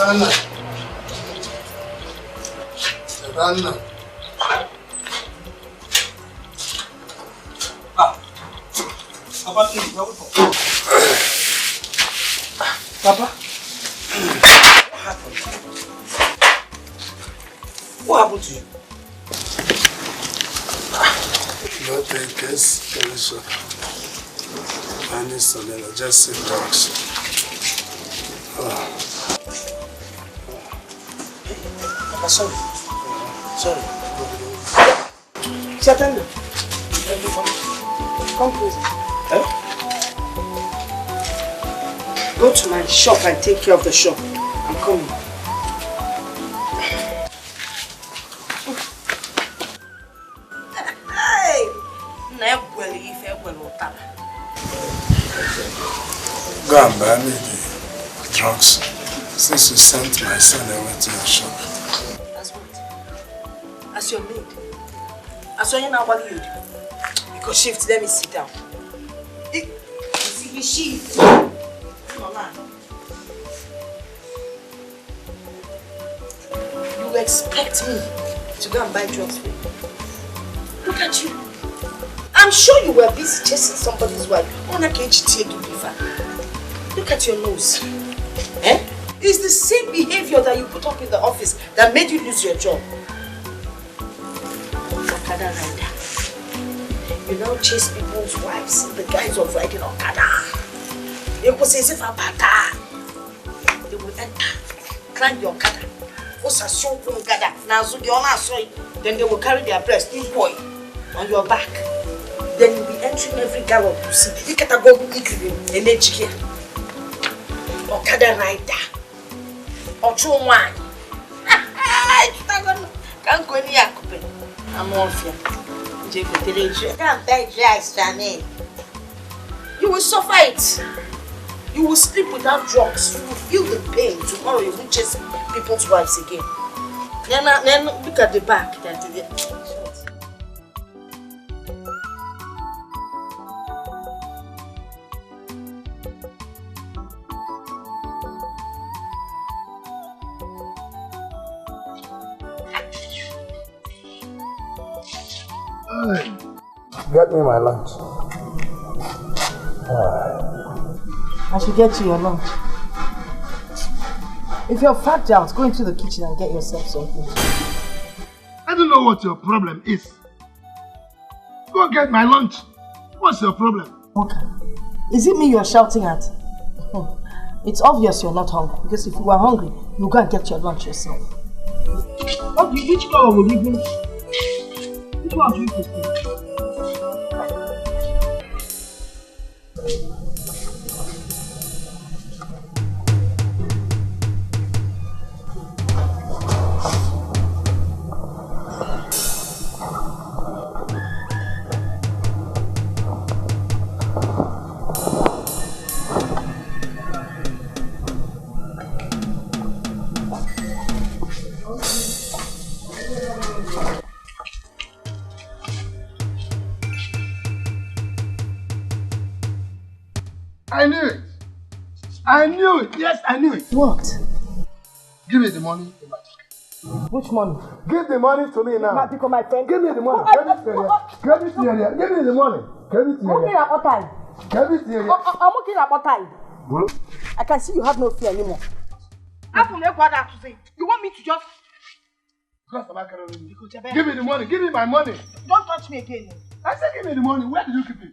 Papa? What happened to you? Nothing, case, Alicia. I need something, just sit drugs. Papa, sorry. Sorry. Certainly. Come closer. Huh? Go to my shop and take care of the shop. I'm coming. Go and buy me the drugs. Since you sent my son away to your shop. As what? As your maid? As when you know what you do? You go shift, let me sit down. You shift. You expect me to go and buy drugs for you? Look at you. I'm sure you were busy chasing somebody's wife. Look at your nose. Eh? It's the same behavior that you put up in the office that made you lose your job. Okada rider. You now chase people's wives in the guise of riding Okada. They will say, they will enter, climb your Okada. Then they will carry their breast in boy on your back. Then you'll be entering every gallop you see. You can't go and then Okada rider. Ocho one. Can't go near. I'm off here. Can't beg you, you will suffer it. You will sleep without drugs. You will feel the pain. Tomorrow you will chase people's wives again. Then look at the back. Get me my lunch. I should get you your lunch. If you're fagged out, go into the kitchen and get yourself something. I don't know what your problem is. Go get my lunch. What's your problem? Okay. Is it me you're shouting at? It's obvious you're not hungry, because if you were hungry, you go and get your lunch yourself. Okay, which color will you bring? Which one do you prefer? I knew it. I knew it. Yes, I knew it. What? Give me the money. Which money? Give the money to me now. My friend. Give me the money. Give it to you. Give me the money. Give it to you. Give it to you. I'm looking at what time. I can see you have no fear anymore. You want me to just... Give me the money. Give me my money. Don't touch me again. I said give me the money. Where did you keep it?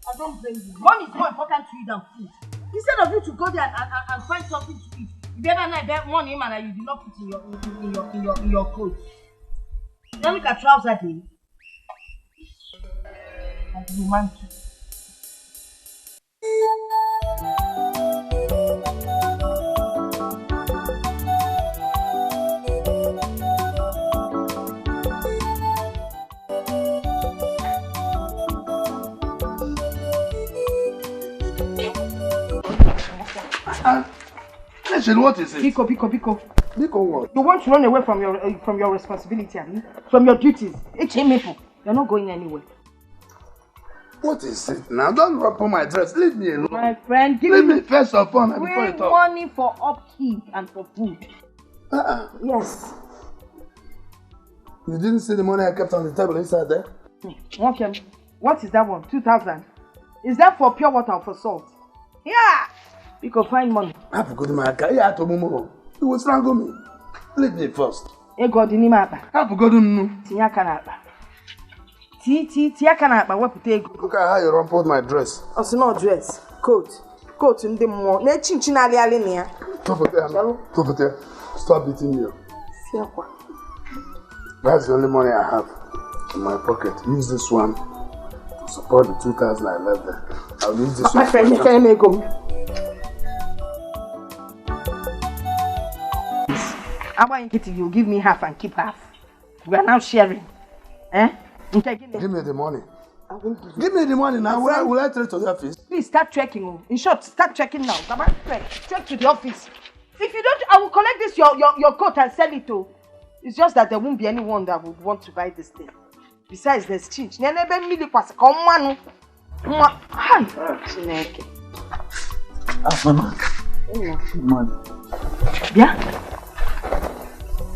I don't blame you. Money is more important to you than food. Instead of you to go there and find something to eat, you better not bet money man that you did not put in your coat. Then look at trouser day. And you man too. Listen, what is it? Pico. Pico what? You want to run away from your responsibility, from your duties. You're not going anywhere. What is it now? Don't rub on my dress. Leave me alone. My friend, leave me first of all before you talk. Money for upkeep and for food. Yes. You didn't see the money I kept on the table inside there? Okay. What is that one? 2,000. Is that for pure water or for salt? Yeah. We can find money. I forgot my car. You will strangle me. Leave me first. I forgot no. Look at how you rumpled my dress. Also no dress. Coat in the more. Let's chinchina alinea. Stop beating me. That's the only money I have in my pocket. Use this one to support the 2,000 I left there. I'll use this one. My friend, you can't make them. I want you to give me half and keep half. We are now sharing. Give me the money. Give me the money now. Where will I trade to the office? Please start trekking. In short, start trekking now. Trek to the office. If you don't, I will collect this your coat and sell it to. It's just that there won't be anyone that would want to buy this thing. Besides, there's change. Money. Yeah?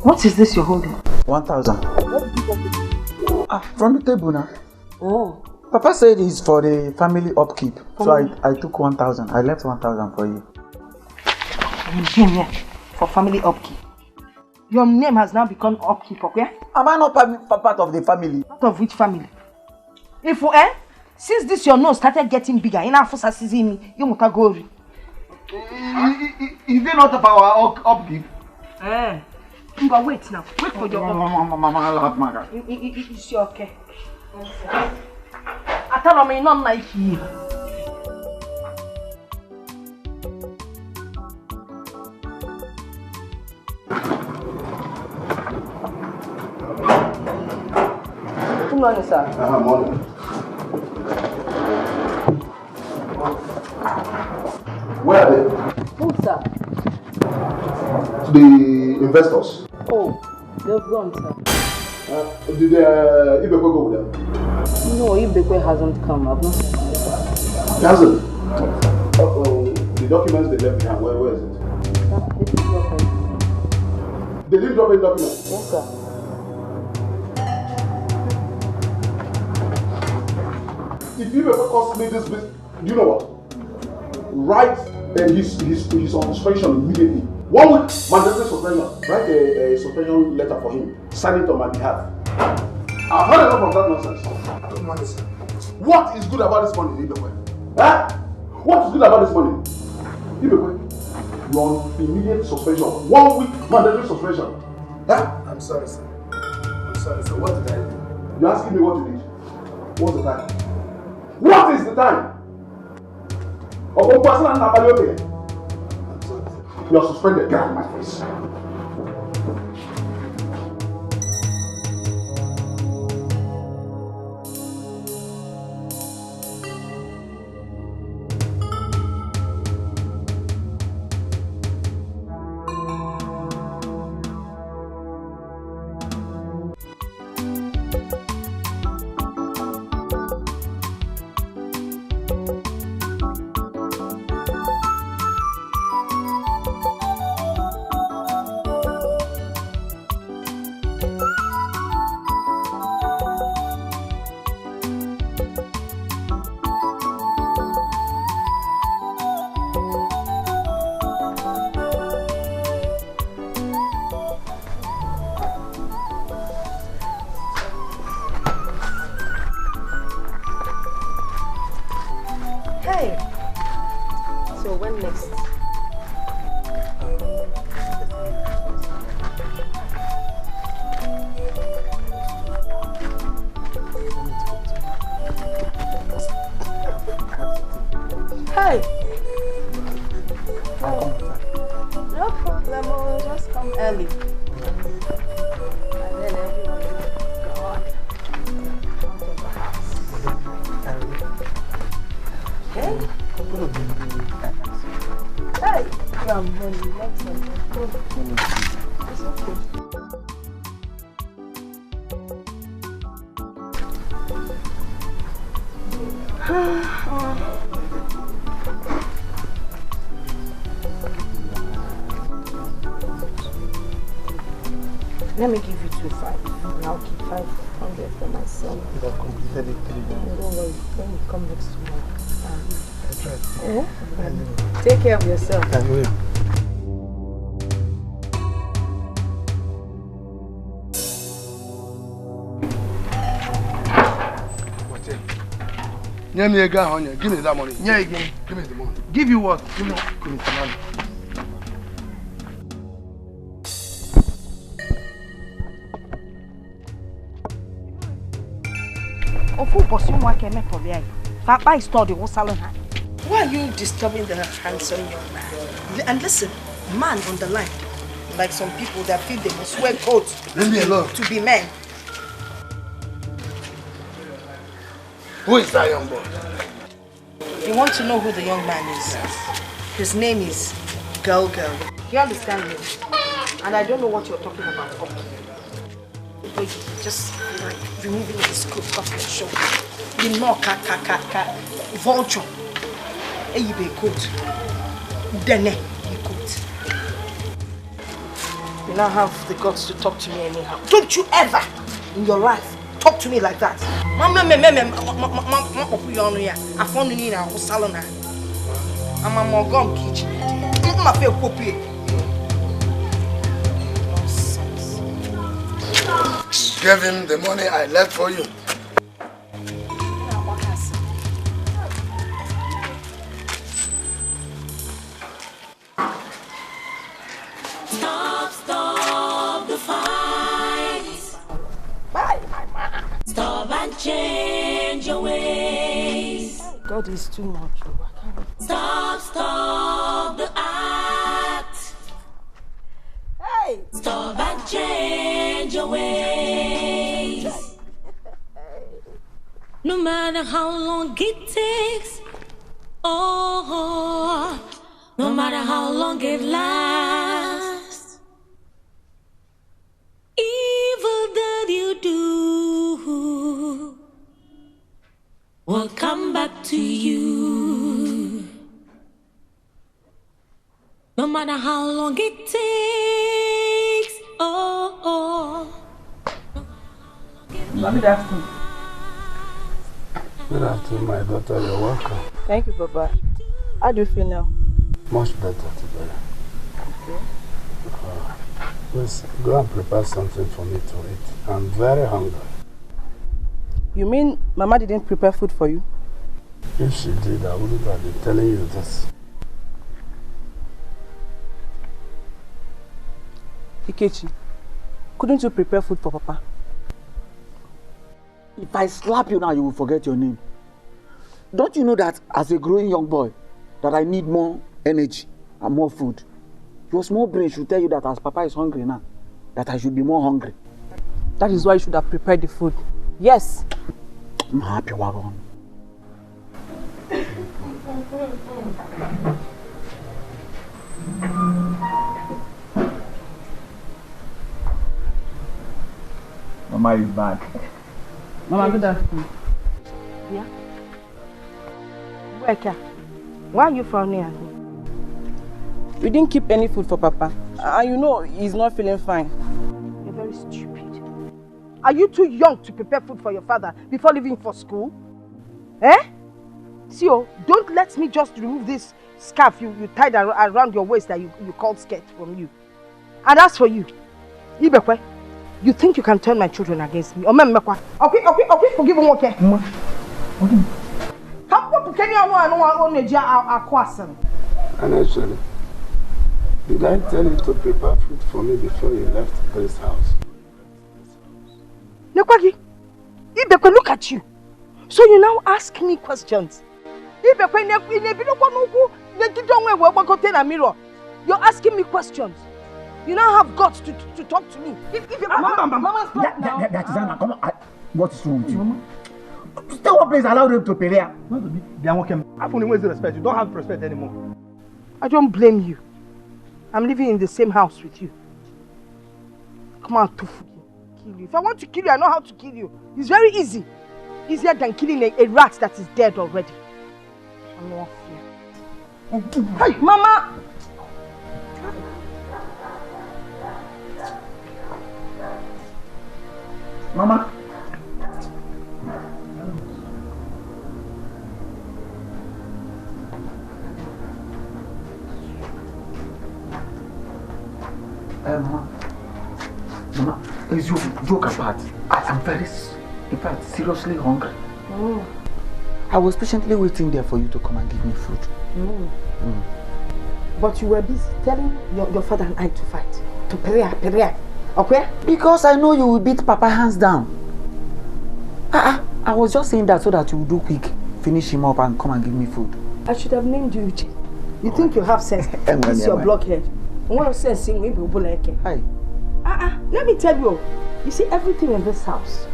What is this you're holding? 1,000. From the table now. Oh. Papa said it's for the family upkeep. So I took 1,000. I left 1,000 for you. For family upkeep. Your name has now become upkeep, okay? Am I not part of the family? Part of which family? If since this your nose started getting bigger, enough for me, you must go. Is it not about our upkeep? But wait now. Wait for your upkeep. It's okay. I tell me not like you. Good morning, sir. Morning. Where are they? Who, sir? The investors. Oh, they've gone, sir. Did Ibekwe go with them? No, Ibekwe hasn't come. I've not seen him. He hasn't? The documents they left behind, where is it? They didn't drop any documents? Yes, sir. If you ever cost me this business, you know what? Write his on suspension immediately. 1 week mandatory suspension. Write a suspension letter for him. Sign it on my behalf. I've heard enough of that nonsense. Good money, sir. What is good about this money, Ibekwe? What is good about this money? Ibekwe, you're on immediate suspension. 1 week mandatory suspension. I'm sorry, sir. What did I do? You're asking me what you did. What's the time? What is the time? I'm sorry, sir. You're suspended. Get out of my face. Let me give you 2,500 and I'll keep 500 for myself. You have completed it 3 days. Don't worry, when you come next tomorrow. I Yeah? Take care of yourself. I will. Give me a gun, give me that money. Yeah, again. Give me the money. Give you what? Give me the money. Why are you disturbing the handsome young man? And listen, man on the line. Like some people that feel they must wear coats to be men. Who is that young boy? You want to know who the young man is? His name is Girl. You understand me? And I don't know what you're talking about. Okay. So you just like removing his coat off your shoulder. You know, vulture. Hey, you be coat. Dene, you coat. You now have the guts to talk to me anyhow. Don't you ever in your life talk to me like that. I found you in a salon. I'm a Morgan kitchen. I feel poppy. Give him the money I left for you. Stop the fight. Bye, my man. Stop and change your ways. God is too much. Stop the act. Hey! Stop and change your ways. No matter how long it takes, oh, no matter how long it lasts, evil that you do will come back to you. No matter how long it takes, oh. Good afternoon. Good afternoon, my daughter. You're welcome. Thank you, Papa. How do you feel now? Much better today. Okay. Please go and prepare something for me to eat. I'm very hungry. You mean Mama didn't prepare food for you? If she did, I wouldn't have been telling you this. Ikechi, couldn't you prepare food for Papa? If I slap you now, you will forget your name. Don't you know that as a growing young boy, that I need more energy and more food? Your small brain should tell you that as Papa is hungry now, that I should be more hungry. That is why you should have prepared the food. Yes. I'm happy, Wagon. Mama is back. Mama, good afternoon. Yeah? Why are you frowning at me? We didn't keep any food for Papa. And you know he's not feeling fine. You're very stupid. Are you too young to prepare food for your father before leaving for school? Eh? See, don't let me just remove this scarf you tied around your waist that you called skirt from you. And as for you, Ibekwe, you think you can turn my children against me? Okay, forgive me, okay? And actually, did I tell you to prepare food for me before you left this house? Nekwagi, Ibekwe, look at you. So you now ask me questions. You're asking me questions. You now have guts to talk to me. Mama, that is Anna. Come on. What is wrong with you? Stay one place, allow them to pay there. They are working. I've only wasted respect. You don't have respect anymore. I don't blame you. I'm living in the same house with you. Come on, to kill you. If I want to kill you, I know how to kill you. It's very easy. easier than killing a rat that is dead already. Hey, Mama! Mama. Mama, is you joke apart. I am very, in fact, seriously hungry. I was patiently waiting there for you to come and give me food. But you were busy telling your father and I to fight. To Perea. Okay? Because I know you will beat Papa hands down. I was just saying that so that you will do quick, finish him up and come and give me food. I should have named you Uche. You think you have sense? This is your blockhead. What of sense in me? Hey. Let me tell you. You see, everything in this house,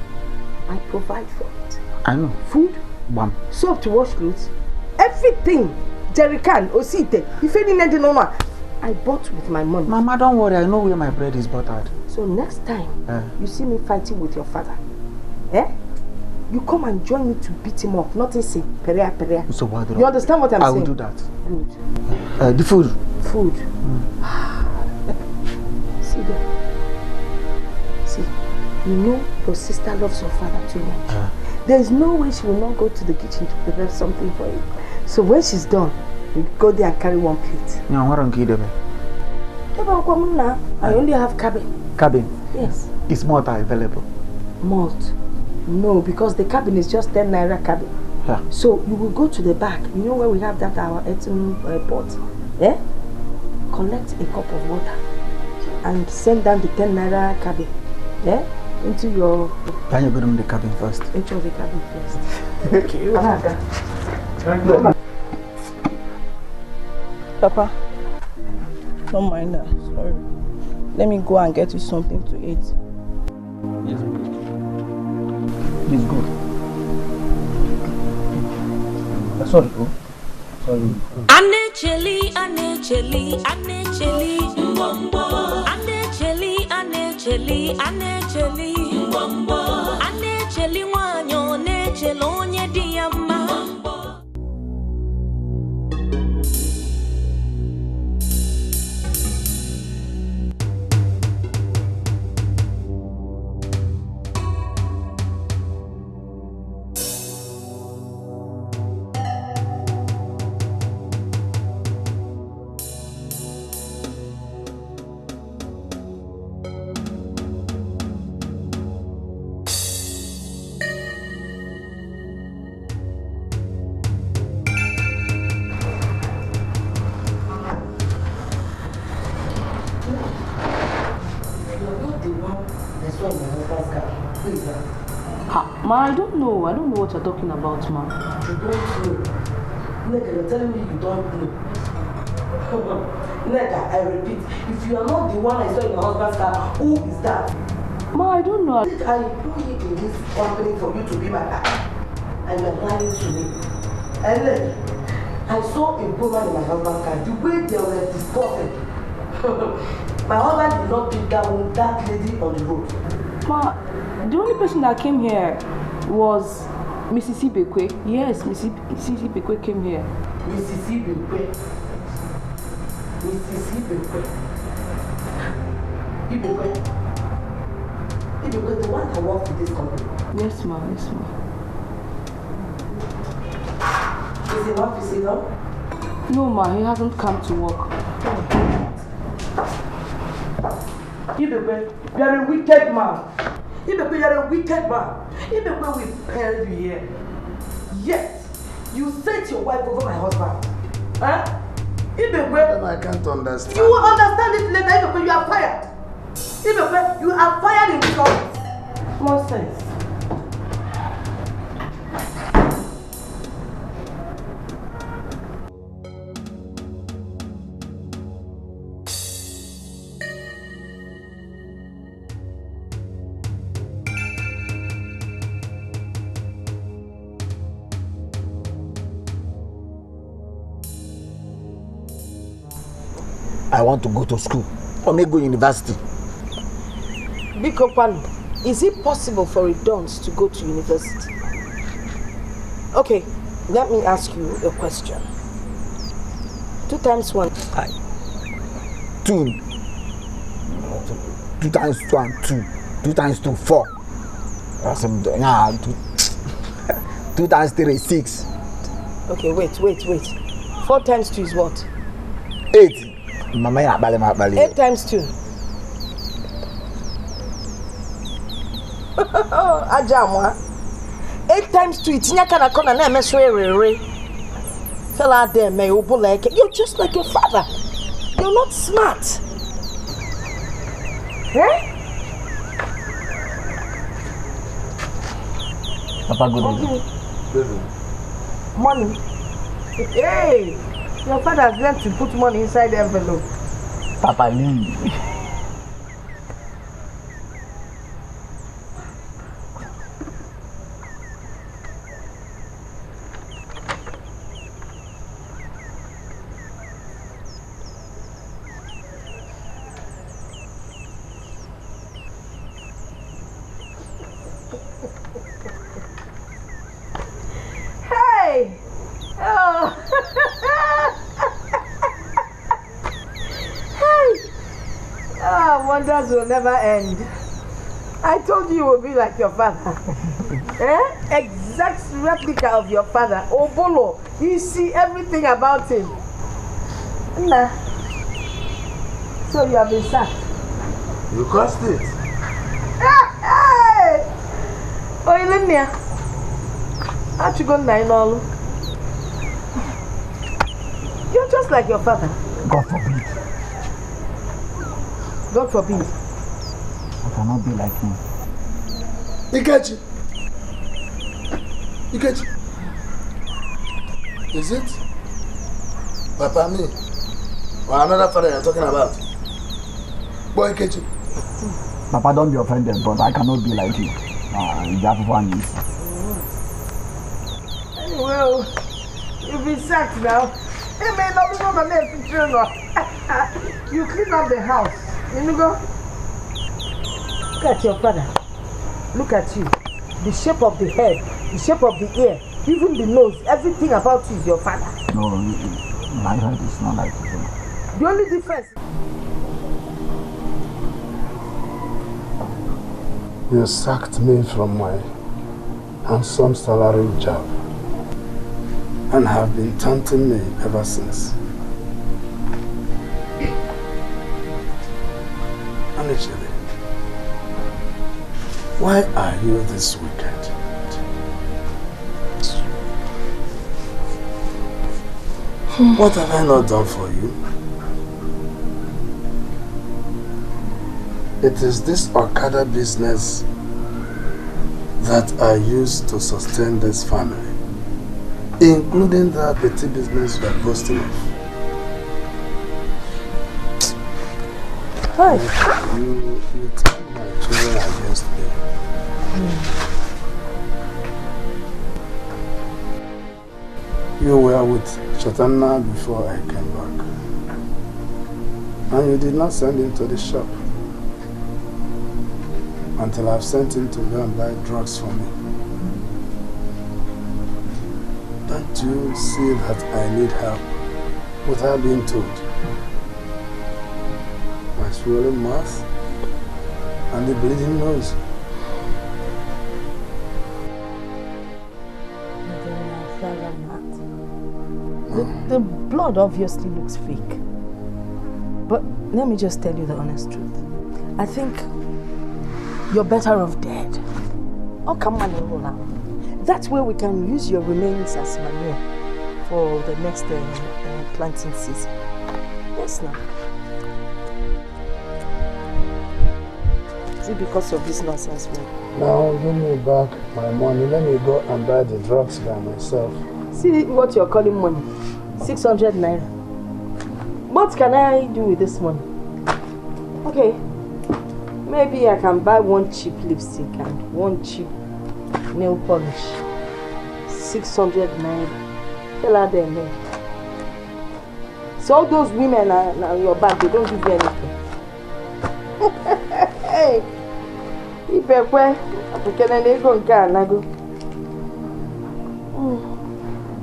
I provide for it. I know. Food, soap to wash clothes, everything. Jerrycan, Osite, if anything no one, I bought with my money. Mama, don't worry. I know where my bread is buttered. So next time you see me fighting with your father, you come and join me to beat him up. Nothing say Perea. So what? You understand what I'm saying? I will do that. Good. The food. Food. See there. See, you know your sister loves your father too much. There is no way she will not go to the kitchen to prepare something for you. So when she's done, you go there and carry one plate. I only have cabin. Cabin? Yes. Is malt available? Malt? No, because the cabin is just 10 naira cabin. Yeah. So you will go to the back. You know where we have that our Eton pot? Collect a cup of water and send down the 10 naira cabin. Into your... Can you go to the cabin first? Into the cabin first. Okay. Papa, don't mind her. Sorry. Let me go and get you something to eat. Yes, please. Please go. Sorry, go. Sorry. Anecheli, wanyo nechelo onye diyama. Ma, I don't know what you're talking about, ma. You don't know. Nega, you're telling me you don't know. Nega, I repeat, if you are not the one I saw in your husband's car, who is that? Ma, I don't know. I employ you in this company for you to be my guy. And you're lying to me. And then, I saw a woman in my husband's car. The way they were discussing. My husband did not pick that lady on the road. Ma, the only person that came here was Mrs. Ibekwe. Yes, Mrs. Ibekwe came here. Mrs. Ibekwe. Ibekwe, the one that works with this company. Yes, ma. Is he not visible? No, ma, he hasn't come to work. Ibekwe, you are a wicked man. Ibekwe, you are a wicked man. Ibekwe will pay you here. Yet, you set your wife over my husband. Huh? Ibekwe, I can't understand. You will understand it later. Ibekwe, you are fired. Ibekwe, you are fired in this office. Nonsense. I want to go to school or maybe go university. Biko Kwanu, is it possible for a Dons to go to university? Okay, let me ask you a question. 2 times 1. 2. 2 times 1, 2. 2 times 2, 4. That's 2 times 3, 6. Okay, wait. 4 times 2 is what? 8. Mama, 8 times 2. Ajamwa. 8 times 2. It's not gonna come and I'm Fell out there, man. You're just like your father. You're not smart. Eh? Papa, good evening. Money. Hey, your father has learned to put money inside the envelope. Papa, leave. Wonders will never end. I told you will be like your father. Exact replica of your father. Obolo, you see everything about him. Nah. So you have been sacked. You caused it. Hey! Oh, Ilenia. Aren't you going to know? You're just like your father. God forbid. God forbid. I cannot be like him. Ikechi. Is it Papa me or another father you're talking about? Boy Ikechi. Papa, don't be offended, but I cannot be like you. Anyway, you'll be sacked now. Hey man, don't go to the You clean up the house. You go. Look at your father. Look at you. The shape of the head, the shape of the ear, even the nose, everything about you is your father. No, my head is not like him. The only difference. You sacked me from my handsome salary job and have been taunting me ever since. Honestly, why are you this wicked? What have I not done for you? It is this Okada business that I use to sustain this family, including that petty business you are boasting of. Hi. You turned my children against me. You were with Chaitanya before I came back. And you did not send him to the shop until I've sent him to go and buy drugs for me. Don't you see that I need help without being told? My swollen mouth and the bleeding nose. The blood obviously looks fake. But let me just tell you the honest truth. I think you're better off dead. Oh, come on, now. That way we can use your remains as manure for the next planting season. Yes, now. Is it because of this nonsense, man? Now give me back my money. Let me go and buy the drugs by myself. See what you're calling money. 600 naira. What can I do with this money? Okay. Maybe I can buy one cheap lipstick and one cheap nail polish. 600 naira. Tell her there, man. So all those women are your back, they don't give you anything. Hey!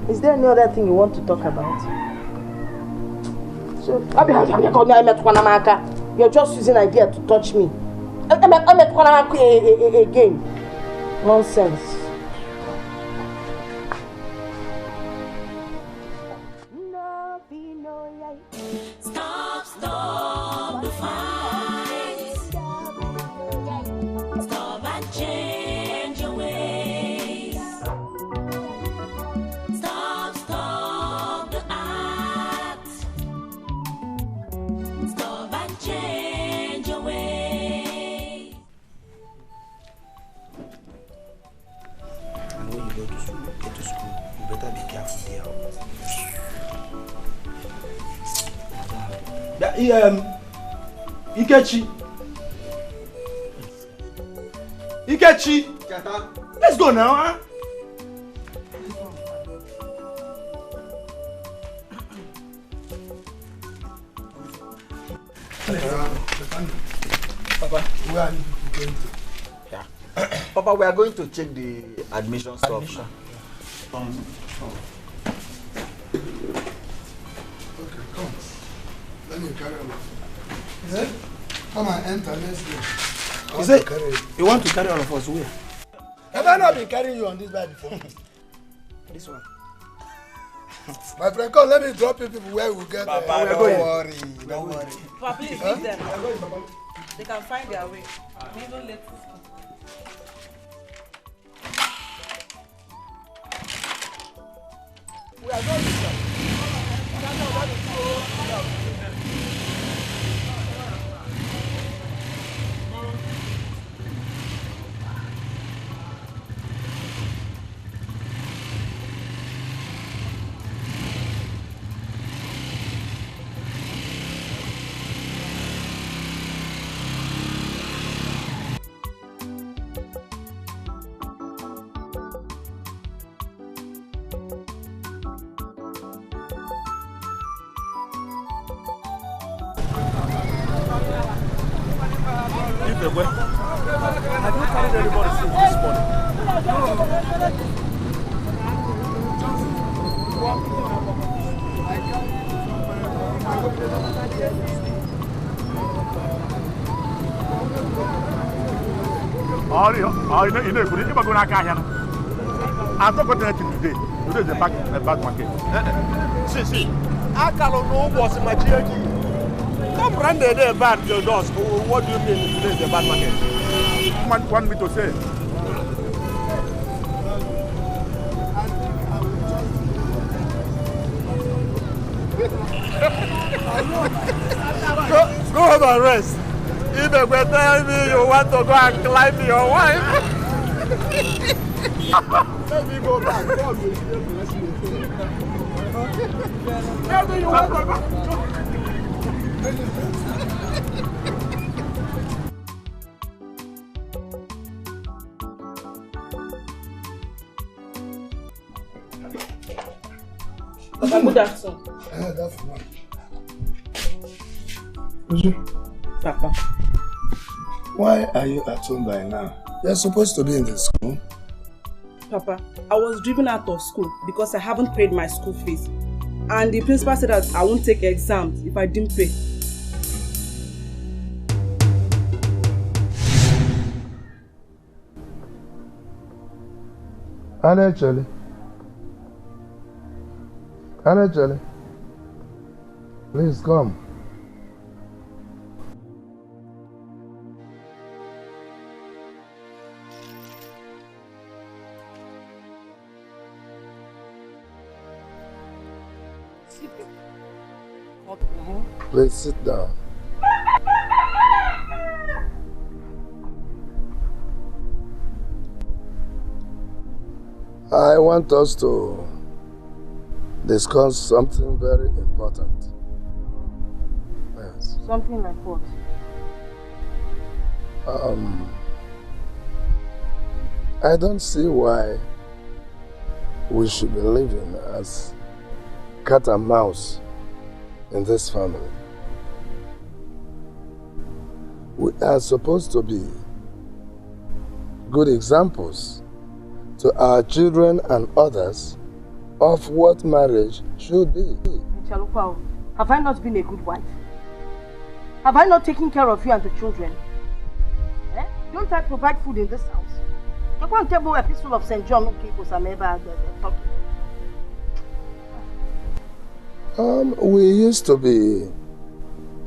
Is there any other thing you want to talk about? So, you're just using idea to touch me. Again. Nonsense. Stop the fight. Stop and change your ways. Stop the act. Stop and change your ways. And when you go to school, you better be careful there. Ikechi! Let's go now, huh? Papa, where are you going to? Yeah. Papa, we are going to check the admission stuff. Okay, come. Let me carry on. Is it? Come and enter, let's go. Is it? You want to carry all of us where? Have I not been carrying you on this bike before? This one. My friend, come, let me drop you people where we will get there. Papa, don't worry. Don't worry. Papa, please leave them. They can find their way. We don't let this go. We are going to Have you carried anybody since this morning? I'm not going to today. Today is a back market. See, I can't know what's in my GRG. Come run the bad doors. What do you mean today is a bad market? Want me to say? Go home and rest. If they were telling me you want to go and climb your wife, let me go back. Tell me you want to go. Papa, good afternoon. That's fine. Papa. Why are you at home by now? You're supposed to be in the school. Papa, I was driven out of school because I haven't paid my school fees. And the principal said that I won't take exams if I didn't pay. Actually, please come. Please sit down. I want us to discuss something very important. Yes. Something like what? I don't see why we should be living as cat and mouse in this family. We are supposed to be good examples to our children and others of what marriage should be. Chalukwa, have I not been a good wife? Have I not taken care of you and the children? Eh? Don't I provide food in this house? You can't tell me a epistle of St. John people some ever talking. We used to be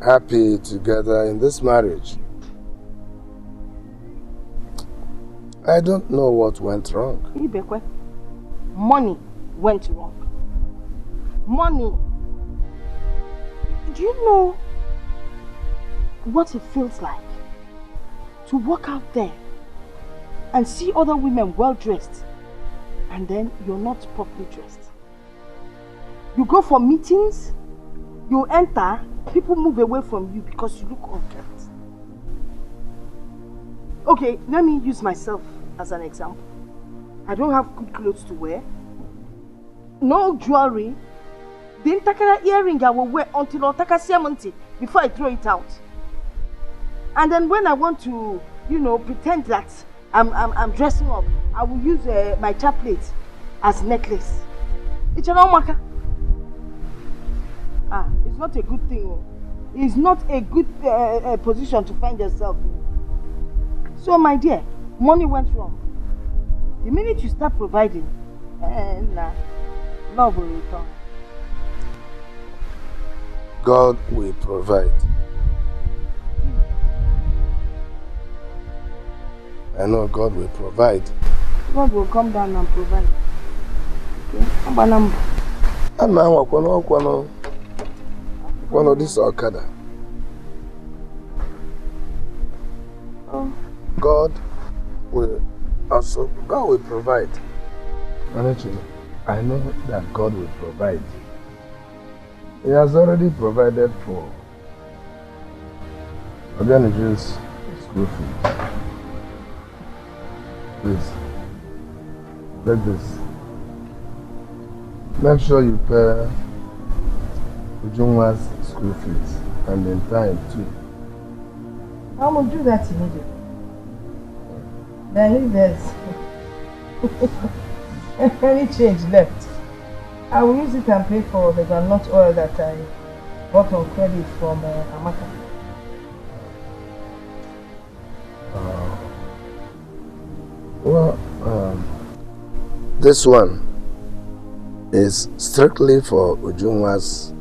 happy together in this marriage. I don't know what went wrong. Ibekwe, money went wrong. Money. Do you know what it feels like to walk out there and see other women well dressed and then you're not properly dressed? You go for meetings, you enter, people move away from you because you look unkempt. Okay, let me use myself as an example. I don't have good clothes to wear, no jewelry. The entire earring I will wear until Otaka before I throw it out. And then when I want to, you know, pretend that I'm dressing up, I will use my chaplet as necklace. It's an omaka. It's not a good thing. It's not a good position to find yourself in. So my dear, money went wrong. The minute you start providing, love will return. God will provide. I know God will provide. God will come down and provide. Okay? And now, one of this Okada. God will provide. Honestly, I know that God will provide. He has already provided for Obianiju's school fees. Please, take this. Make sure you pay Ujunwa's school fees and in time too. I will do that immediately. Then if there's any change left, I will use it and pay for the groundnut oil that I bought on credit from Amaka. This one is strictly for Ujunwa's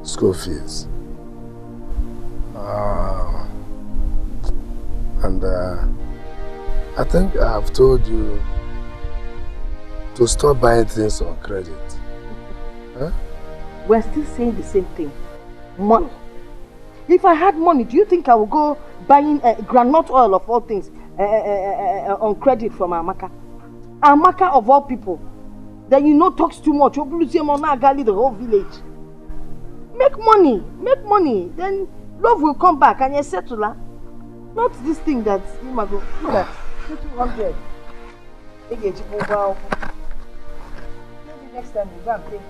school fees. I think I have told you to stop buying things on credit. Huh? We're still saying the same thing. Money. If I had money, do you think I would go buying groundnut oil of all things on credit from Amaka? Amaka of all people. Then you know talks too much. You'll lose the whole village. Make money. Then love will come back and you settle her. Not this thing that you might go. Look at 200. Maybe next time we go and play it.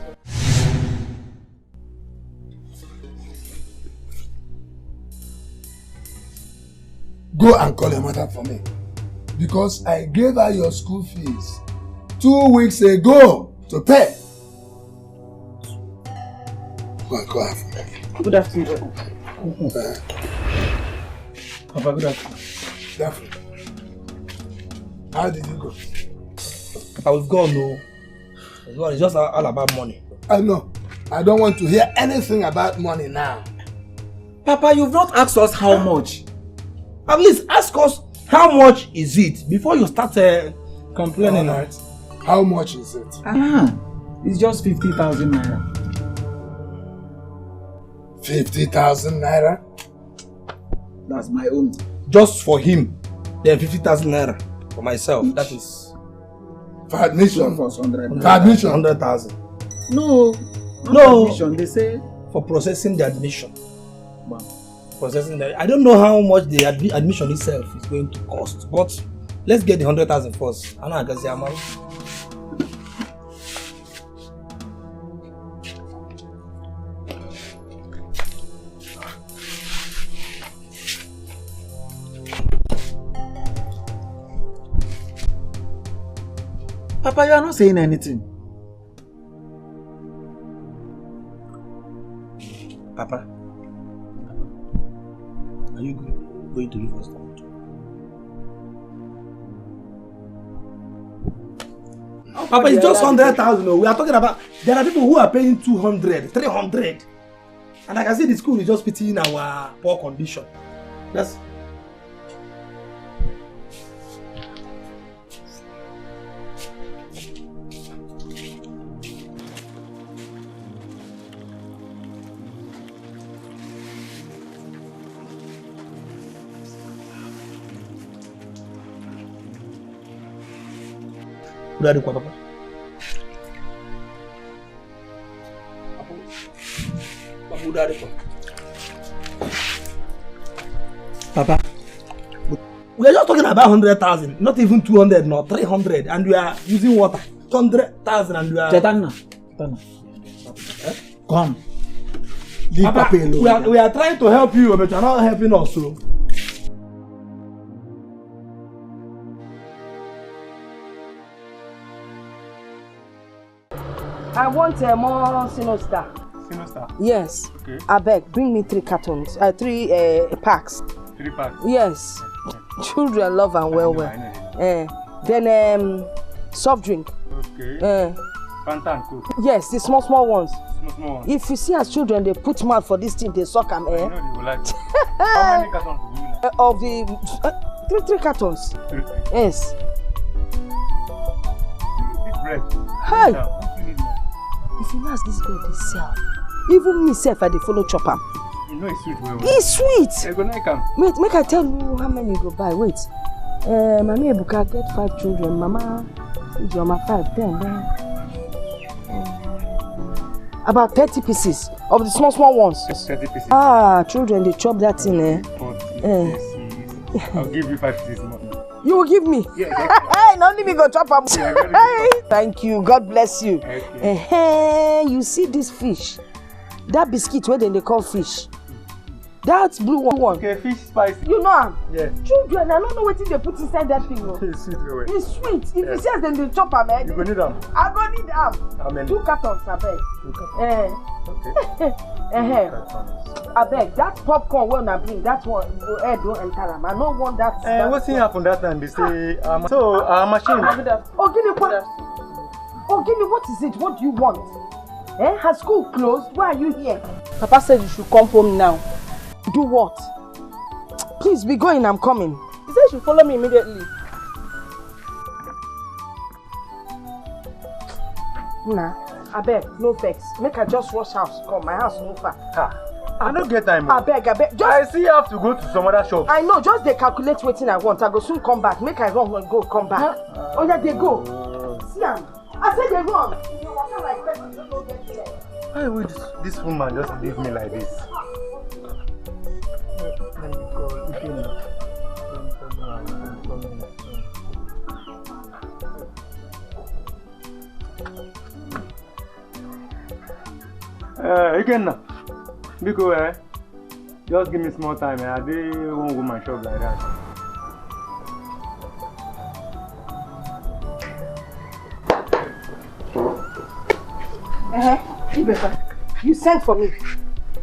Go and call your mother for me. Because I gave her your school fees 2 weeks ago to pay. Go and call her for me. Good afternoon. Papa, good afternoon. Good afternoon. How did you go? I was gone, no. It's just all about money. I know. I don't want to hear anything about money now. Papa, you've not asked us how much. At least ask us how much is it before you start complaining. All right. How much is it? It's just 50,000 naira. 50,000 naira? That's my own. Just for him. Then 50,000 naira for myself. That is for admission. For 100. For admission. 100,000. No. No. Admission. They say for processing the admission. Wow. Processing the. I don't know how much the admission itself is going to cost, but let's get the 100,000 first. I know I can say amount. Papa, you are not saying anything. Papa, are you going to give us that? Papa, it's just 100,000. We are talking about, there are people who are paying 200, 300. And I can see the school is just pitying our poor condition. That's... Udah ada kuat apa? Papa udah ada kuat. Papa, we are just talking about 100,000, not even 200, not 300, and we are using water. 200,000 and we are... Cetana. Come. Leave Papa, Papa alone. we are trying to help you, but you are not helping us. So. I want more Sinostar. Sinostar? Yes. Okay. I beg, bring me 3 cartons, 3 packs. 3 packs? Yes. Children love and well. Then soft drink. Okay. Fanta and Coke? Yes, the small ones. Small ones. If you see as children, they put mouth for this thing, they suck them. I know they will like it. How many cartons do you like? Of the 3 cartons. 3. Yes. This bread. Hi. What do you need more? If you ask this bread, they sell. Even myself, I dey follow chop am. You know it's sweet. It's sweet. You go like am. Wait, make I tell you how many you go buy. Wait. Mami Ebuka get 5 children. Mama Ijoma 5, 10. About 30 pieces of the small ones. 30 pieces. Ah, children, they chop that thing, eh? 40 I'll give you 5 pieces more. You will give me? Yeah. Hey, not let me go chop them. Yeah, thank you. God bless you. Okay. You see this fish? That biscuit where they call fish. That blue one. Okay, fish spicy. You know am? Yeah. Children, I don't know what they put inside that thing. No. It's sweet. It's sweet. If you see us, then they chop them. You go need them. I go need them. How many? 2 cartons, I beg. 2 cartons. Okay. I beg. That popcorn when I bring, that one, don't enter them. I don't want that. What's happened that time? They say, so our machine. Oh, give me what? Oh, give me what is it? What do you want? Has school closed? Why are you here? Papa said you should come home now. Do what? Please be going, I'm coming. He said you should follow me immediately. Nah, I beg, no vex. Make I just rush house. Come, my house no far. I don't get time. I beg. Just, I see you have to go to some other shop. I know, just they calculate what I want. I go soon come back. Make I run and go, come back. Oh yeah, they go. See am. I said they run. You walk like person, you don't get there. Why would this woman just leave me like this? Let me go. Again now. Because just give me small time. I won't go my shop like that. You sent for me.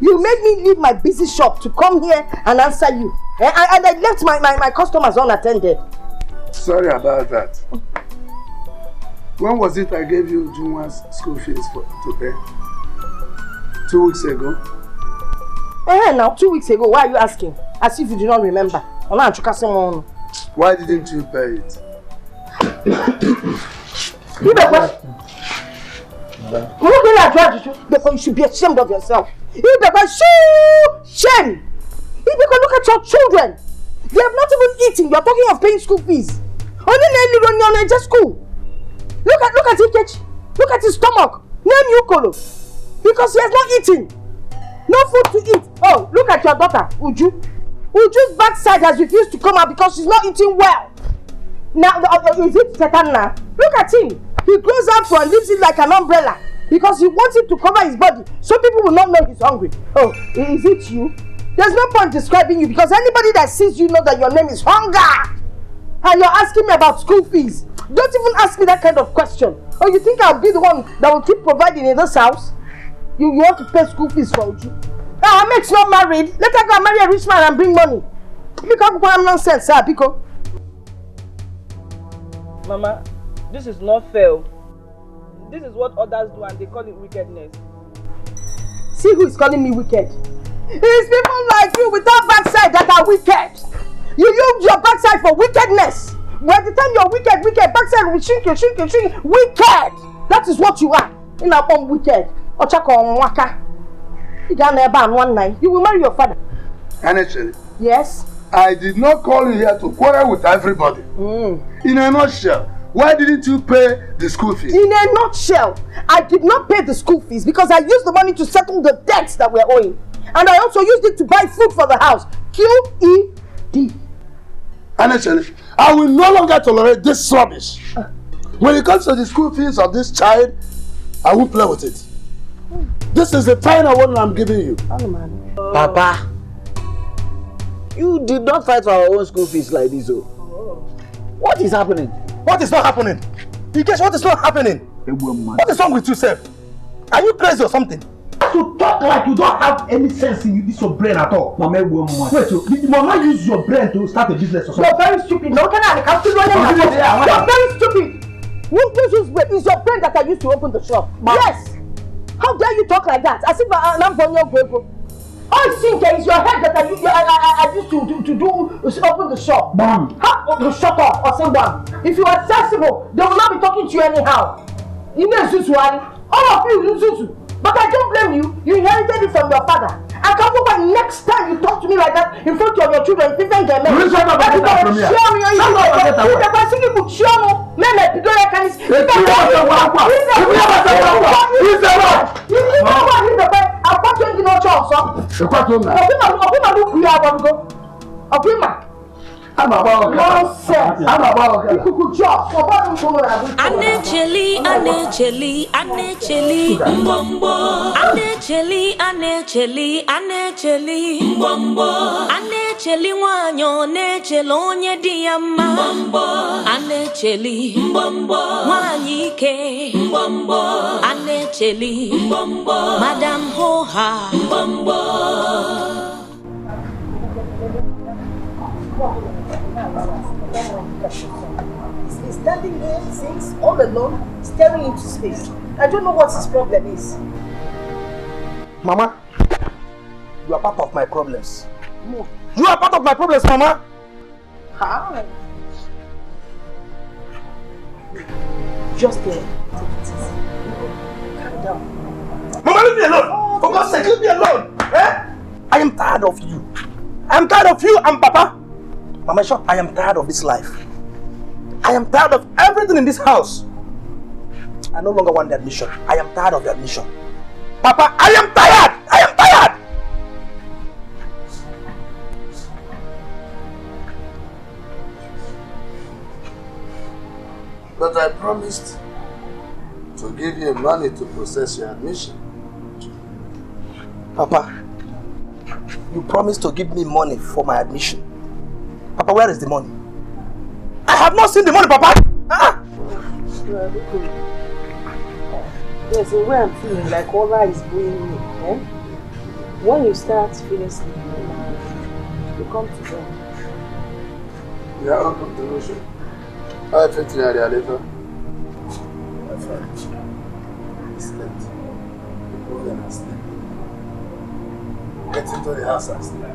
You made me leave my busy shop to come here and answer you. And I left my customers unattended. Sorry about that. When was it I gave you Junwa's school fees to pay? 2 weeks ago? Now 2 weeks ago, why are you asking? As if you do not remember. Why didn't you pay it? You should be ashamed of yourself. Shame! Look at your children. They have not even eaten. You are talking of paying school fees. Only just school. Look at Ikechi. Look at his stomach. Name Yukolo. Because he has not eaten. No food to eat. Oh, look at your daughter, Uju. Uju's backside has refused to come out because she's not eating well. Now, is it Tetana? Look at him. He grows up and leaves it like an umbrella because he wants it to cover his body so people will not know he's hungry. Oh, is it you? There's no point describing you because anybody that sees you know that your name is Hunger. And you're asking me about school fees. Don't even ask me that kind of question. Oh, you think I'll be the one that will keep providing in this house? You want to pay school fees for you? Our mate's not married. Let her go and marry a rich man and bring money. You can't go on nonsense, sir, Pico. Mama, this is not fair. This is what others do and they call it wickedness. See who is calling me wicked? It is people like you without backside that are wicked. You use your backside for wickedness. By the time you're wicked, backside will shrink. Wicked! That is what you are. In our home, wicked. Ochako Mwaka. You will marry your father. Honestly, yes? I did not call you here to quarrel with everybody. In a nutshell, why didn't you pay the school fees? In a nutshell, I did not pay the school fees because I used the money to settle the debts that we're owing. And I also used it to buy food for the house. QED. Honestly, I will no longer tolerate this rubbish. When it comes to the school fees of this child, I won't play with it. This is the final one I'm giving you. Papa, you did not fight for our own school fees like this. Oh. What is happening? What is not happening? You guess what is not happening? What is wrong with you, sir? Are you crazy or something? To talk like you don't have any sense in this your brain at all. Wait, did Mama use your brain to start a business or something? You're very stupid. No, you're very stupid. It's your brain that I used to open the shop. Yes. How dare you talk like that? As if I'm from your people. All you think is your head that I used to open the shop. Bam. Shut up or say bam. If you are sensible, they will not be talking to you anyhow. You know Zuzu, all of you Zuzu. But I don't blame you. You inherited it from your father. I can't go back next time you talk to me like that in front of your children. If you think they're men, shut up and get that from here. Anecheli, mbombo. Anecheli, mbombo. Anecheli wanyo, nechelo onye diyama. Mbombo. Anecheli, mbombo. Wanyike, mbombo. Anecheli, mbombo. Madam Hoha, mbombo. He's standing here since all alone, staring into space. I don't know what his problem is. Mama, you are part of my problems. You are part of my problems, Mama. How? Just take it easy. Calm down. Mama, leave me alone. For God's sake, leave me alone. Eh? I am tired of you. I am tired of you and Papa. Mama, short, I am tired of this life. I am tired of everything in this house. I no longer want the admission. I am tired of the admission. Papa, I am tired! I am tired! But I promised to give you money to process your admission. Papa, you promised to give me money for my admission. Papa, where is the money? I have not seen the money, Papa! There's a way I'm feeling like all is going me. Eh? When you start feeling sleepy, you come to them. Yeah, I'll come to Russia. I fit in area later. My friend, it's late. Go there and sleep. Get into the house and sleep.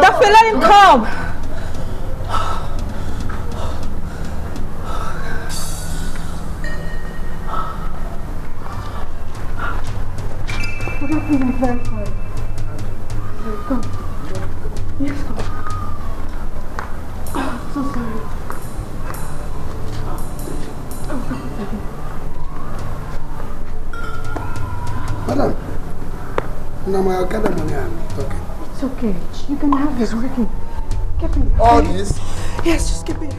Dr. Let him come. I'm very sorry. Come. Yes, come. I'm so sorry. Madam, now I gather money and talking. It's okay. You can have this. Okay. Keep it. All this? Yes, just keep it.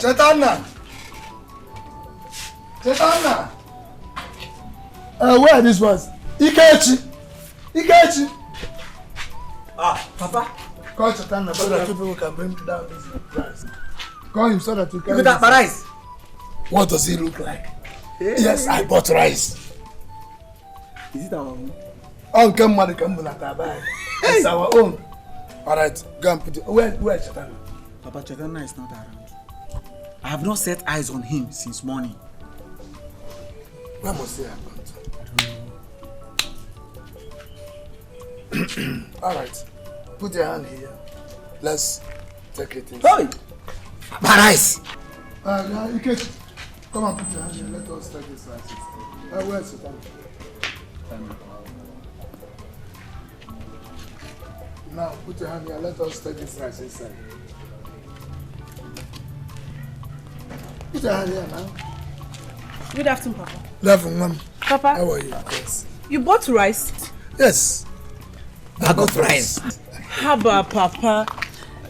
Chetana. Where are these ones? Ikechi. Ah, Papa. Call Chetana so that people can bring down this price. Call him so that you can. You got my rice. What does he look like? Yes, I bought rice. Is it our own? Uncle Madikambula. It's our own. Alright, go and put it. Where Chetana? Papa, Chetana is not around. I have not set eyes on him since morning. Where must he have gone to? Alright, put your hand here. Let's take it in. Hey! My rice! You can come and put your hand here. Let us take this rice. Where's it? Now, put your hand here. Let us take this rice inside. Put your hand here now. Good afternoon, Papa. Good afternoon, Mom. Papa. How are you? Yes. You bought rice? Yes. I got rice. Haba, Papa.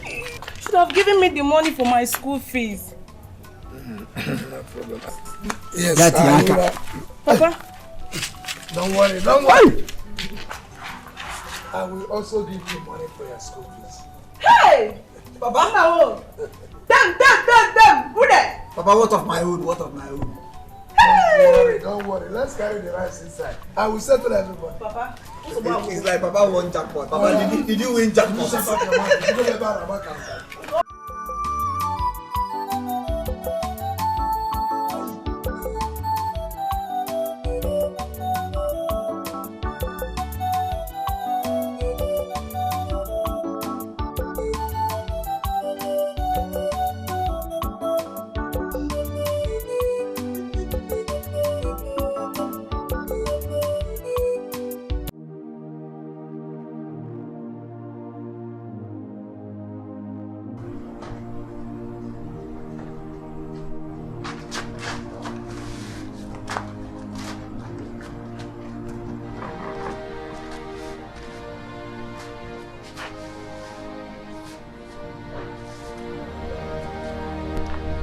You should have given me the money for my school fees. No problem. Yes, Papa. Don't worry. I will also give you money for your school fees. Hey! Papa, no. Damn. Who there? Papa, what of my own? Hey! Don't worry. Let's carry the rice inside. I will settle everybody. Papa. It's like Papa won jackpot. Papa, did you win jackpot? Shut up your mouth. You don't get bad about counter.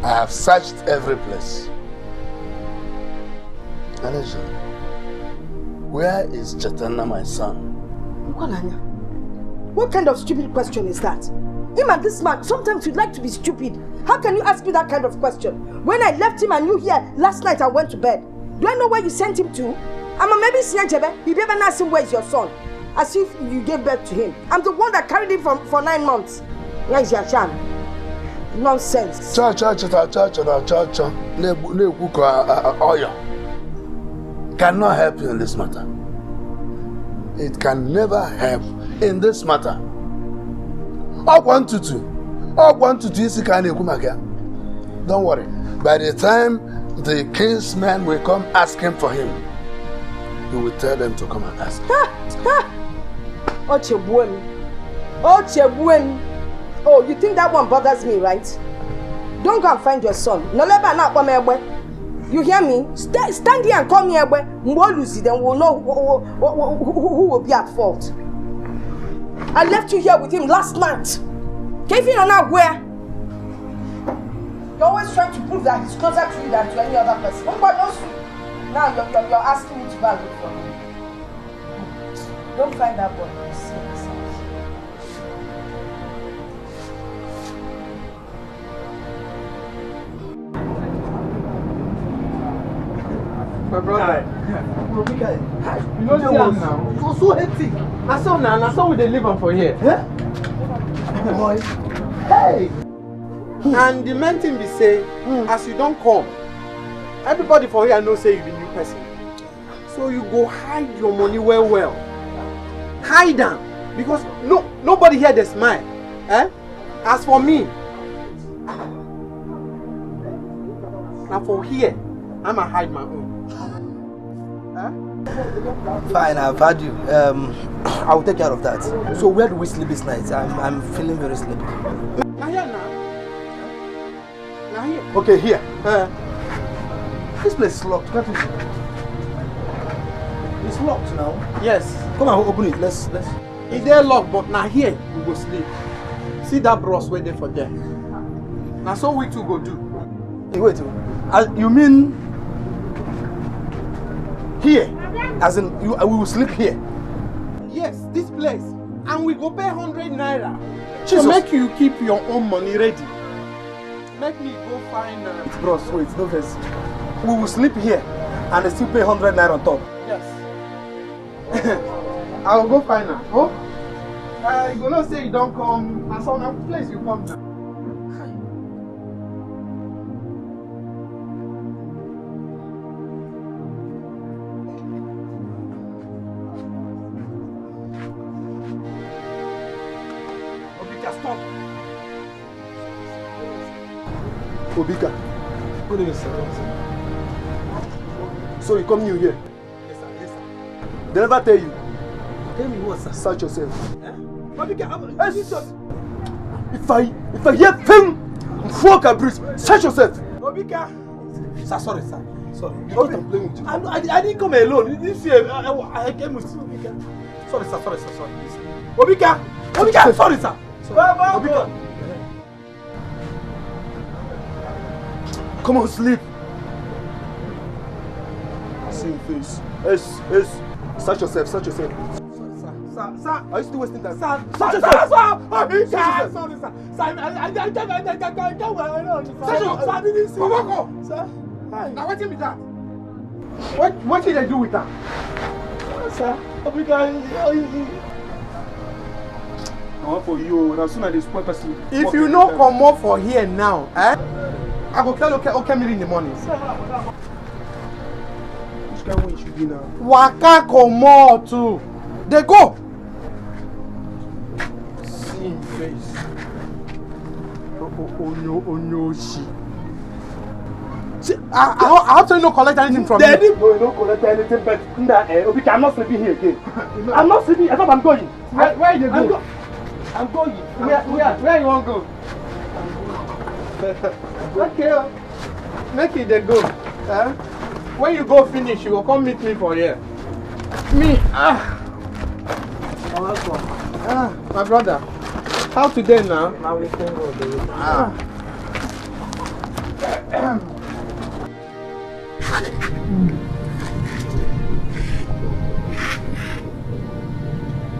I have searched every place. Anisha, where is Chetana, my son? Ukalanya, what kind of stupid question is that? Him and this man, sometimes you'd like to be stupid. How can you ask me that kind of question? When I left him and you here last night, I went to bed. Do I know where you sent him to? I'm maybe Sianjebe. You never asked him where is your son. As if you gave birth to him. I'm the one that carried him for 9 months. Where is your son? Nonsense. Cha. Cannot help you in this matter. it can never help in this matter. Don't worry. By the time the king's men will come asking for him, you will tell them to come and ask. Oh, you think that one bothers me, right? Don't go and find your son. You hear me? Stand here and call me Egbe. Then we'll know who will be at fault. I left you here with him last night. Where? You're always trying to prove that he's closer to you than to any other person. Now you're asking me to go and look for him. Don't find that boy. My brother. You know the one now. It was so hectic. I saw we they live on for here. Huh? Boy. Hey! And the main thing we say, as you don't come, everybody for here knows say you be new person. So you go hide your money well. Hide them. Because nobody here they smile. Eh? As for me, now for here, I'ma hide my own. Fine, I've had you. I will take care of that. So where do we sleep this night? I'm feeling very sleepy. Now here now. Now here. Okay, here. This place is locked. Can't you see? It's locked now. Yes. Come on, open it. Let's. It's there locked, but now here we go sleep. See that bros waiting for there. Now so we two go do. Hey, wait. You mean here? As in, we will sleep here? Yes, this place. And we go pay 100 naira. Jesus. So make you keep your own money ready. Make me go find... Bros, wait, no verse. We will sleep here and still pay 100 naira on top. Yes. I will go find her. Oh? You gonna say you don't come. And some other place you come now. Obika. Good evening, sir. So you come new here? Yes, sir. They never tell you. Tell me what, sir? Search yourself. Obika, If I hear film, fuck a breeze. Search yourself. Obika. Sir, sorry, sir. Sorry. You thought I'm playing with you. I didn't come alone. This year, I came with Obika. Sorry, sir. Sorry. Obika, sorry, sir. Obika. Come on, sleep. See your face. Yes. Search yourself. Sir. Are you still wasting time? Sir. Search yourself. Sorry, sir. Sir, I didn't see. Sir. Now what is that? What did they do with that? Sir, I want for you. As soon as this one person. if you no come up for here now, I go tell okay in the morning. Which kind of way should be now? Waka come out too. They go. See him face. Oh no, she. See, I actually no collect anything from you. No, you don't collect anything, but Obika, I'm not sleeping here again. I'm not sleeping. I thought I'm going. Where you go? I'm going. Where you want to go? Okay, make it they go. When you go finish, you will come meet me for here. My brother. How today now? Now we can go.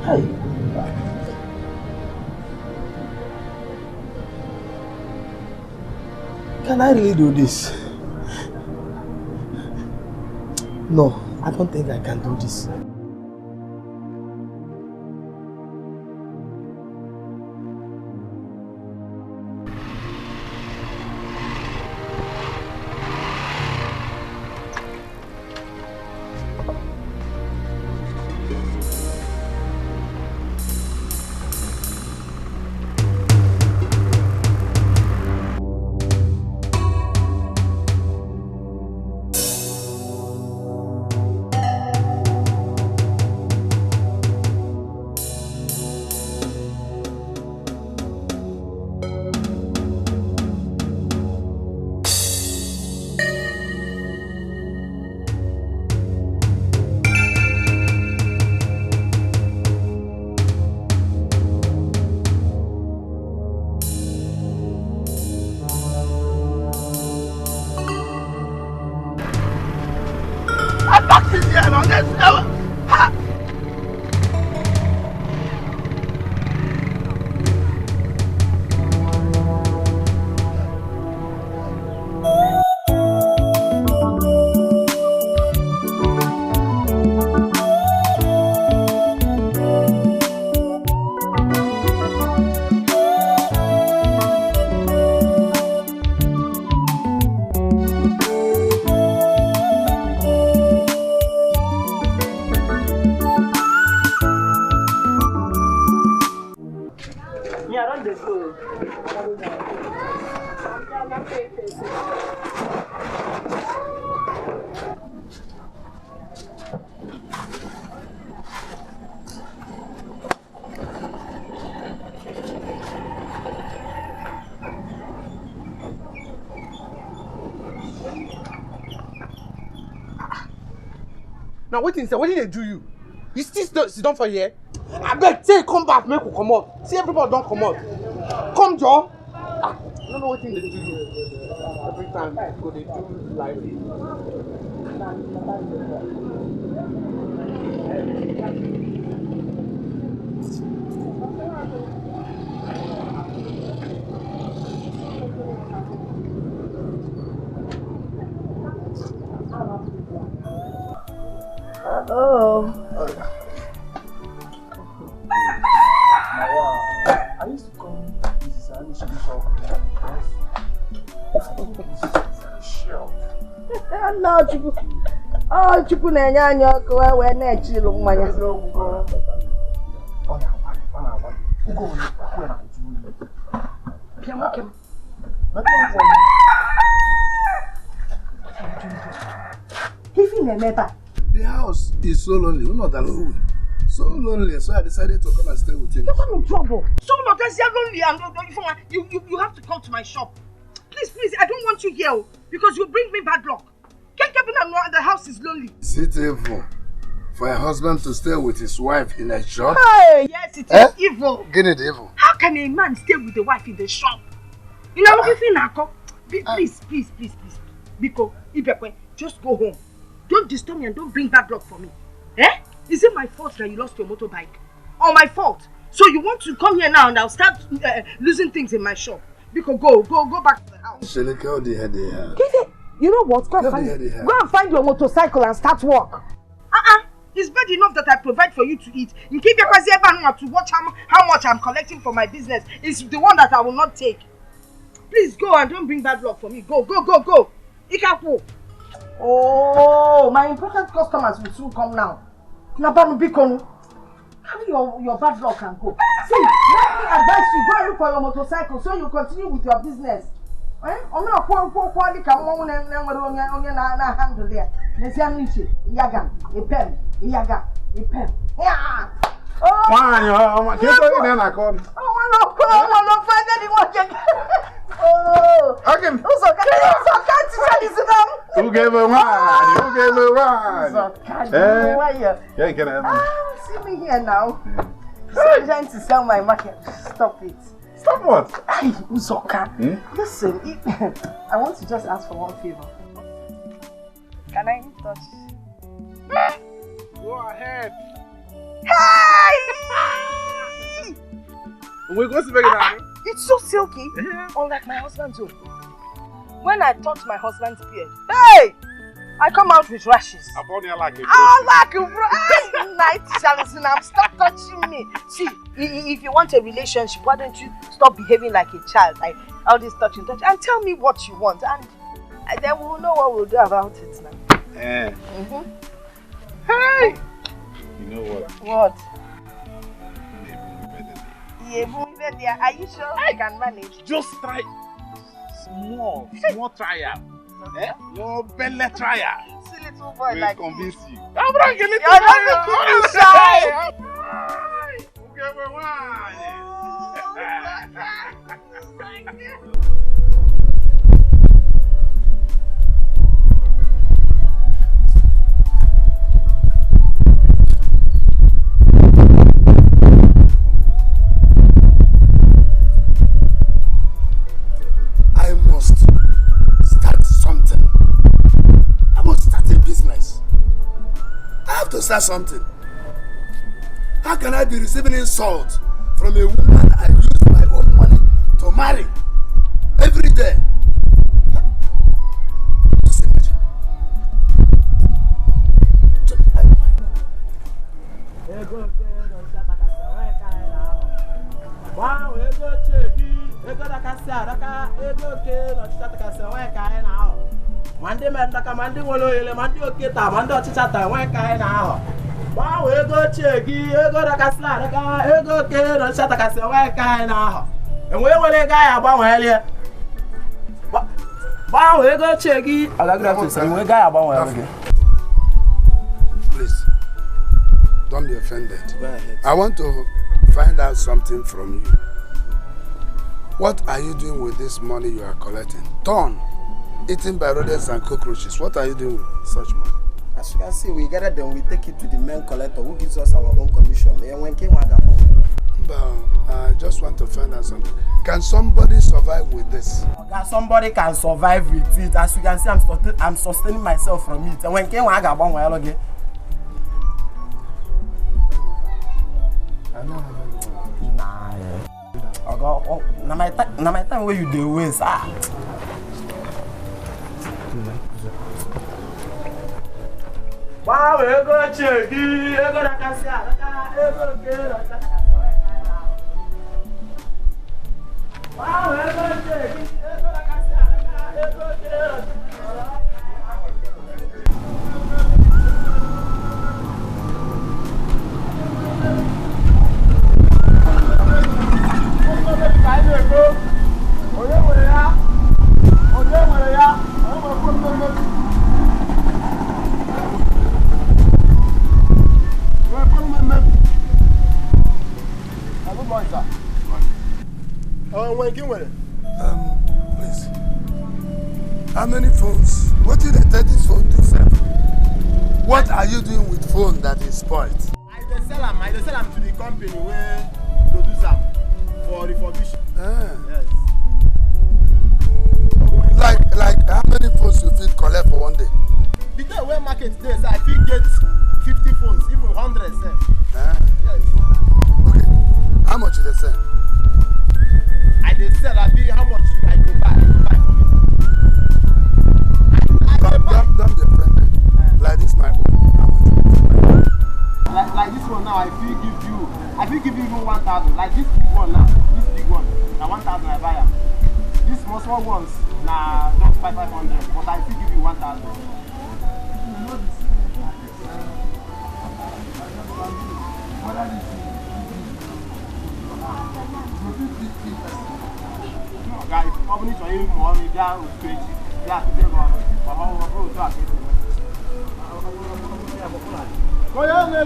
Hey. Can I really do this? No, I don't think I can do this. Now what did they do you? You still sit down for here? I beg, say come back, make we come out. See everybody don't come out. Come, Joe. I don't know what they do you. Every time go they do live. I used to call Mrs. Anish Bishop. No, Chiku. Oh, Chiku Nanya, go away, Nachi, Maya. The house is so lonely. We're not alone. So lonely, so I decided to come and stay with you. You're in trouble. So no, that's you're lonely and you have to come to my shop. Please, I don't want you here because you bring me bad luck. Can't get in and the house is lonely. Is it evil for a husband to stay with his wife in a shop? Hey, yes, it is evil. Get it evil. How can a man stay with the wife in the shop? You know what you Please, Biko, Ibekwe, just go home. Don't disturb me and don't bring bad luck for me. Is it my fault that you lost your motorbike? Or my fault? So you want to come here now and I'll start losing things in my shop? Biko, go back to the house. You know what? Go and find your motorcycle and start work. It's bad enough that I provide for you to eat. In case you ever want to watch how much I'm collecting for my business, it's the one that I will not take. Please go and don't bring bad luck for me. Go. Ikapo. Oh, my important customers will soon come now. Nabanu Bikonu, carry your bad luck and go. See, let me advise you, go and look for your motorcycle so you continue with your business. I'm not quality come on and handle there. Nesianichi, Yagan, a pen, Yaga, a pen. Oh, find anyone. Oh, okay. Who gave her wine? See me here now. So I'm trying to sell my market. Stop it. Stop what? Listen, I want to just ask for one favor. Can I touch? Go ahead. Hey! We're going to make it. It's so silky, unlike my husband's own. When I touch my husband's beard, hey! I come out with rashes. I like it. Night Charleston, stop touching me. See, if you want a relationship, why don't you stop behaving like a child? Like all this touch, and tell me what you want, and then we'll know what we'll do about it now. Hey! You know what? What? Are you sure I can manage? Just try small trial. Your belly trial. See little boy will like convince you. You're not making me shy. I must start something. I must start a business. to start something. How can I be receiving insult from a woman I use my own money to marry every day? Just imagine. Wow, ego cheki, ego dakasa, ego ke, no chata kasa, wa kai na ho. Mande mendaka mande wolo ele, mande oketa, mande ochichata, wa kai na ho. Wow, ego cheki, ego dakasa, ego ke, no chata kasa, wa kai na ho. Enwe wele ga ya gba won ele. Wow, ego cheki, alagra to say enwe ga ya gba won ele. Please, don't be offended. I want to find out something from you. What are you doing with this money you are collecting? Torn, eaten by rodents and cockroaches. What are you doing with such money? As you can see, we gather them, we take it to the main collector who gives us our own commission. I just want to find out something. Can somebody survive with this? Somebody can survive with it. As you can see, I'm sustaining myself from it. And when came I got one while again. Nah, my time where you do waste. Wow, we go check. We go na casa. Wow, we go check. We go na casa. Please. How many phones? What did they take this phone to sell? What are you doing with phone that is spoiled? I sell them to the company where produce them for refurbishment. Yes. Like how many phones you fit collect for one day? Because when market days, I fit get 50 phones, even 100 sell. Yes. Okay. How much do they sell? I dey sell. I be how much I go buy. Don't be offended. Like this, my own. How much? Like this one now, I feel give you even 1,000. Like this big one now, this big one, now 1,000 I buy them. These small ones, now just 500. But I feel give you 1,000. Guys, probably to even more down with 20. Yeah, to them on.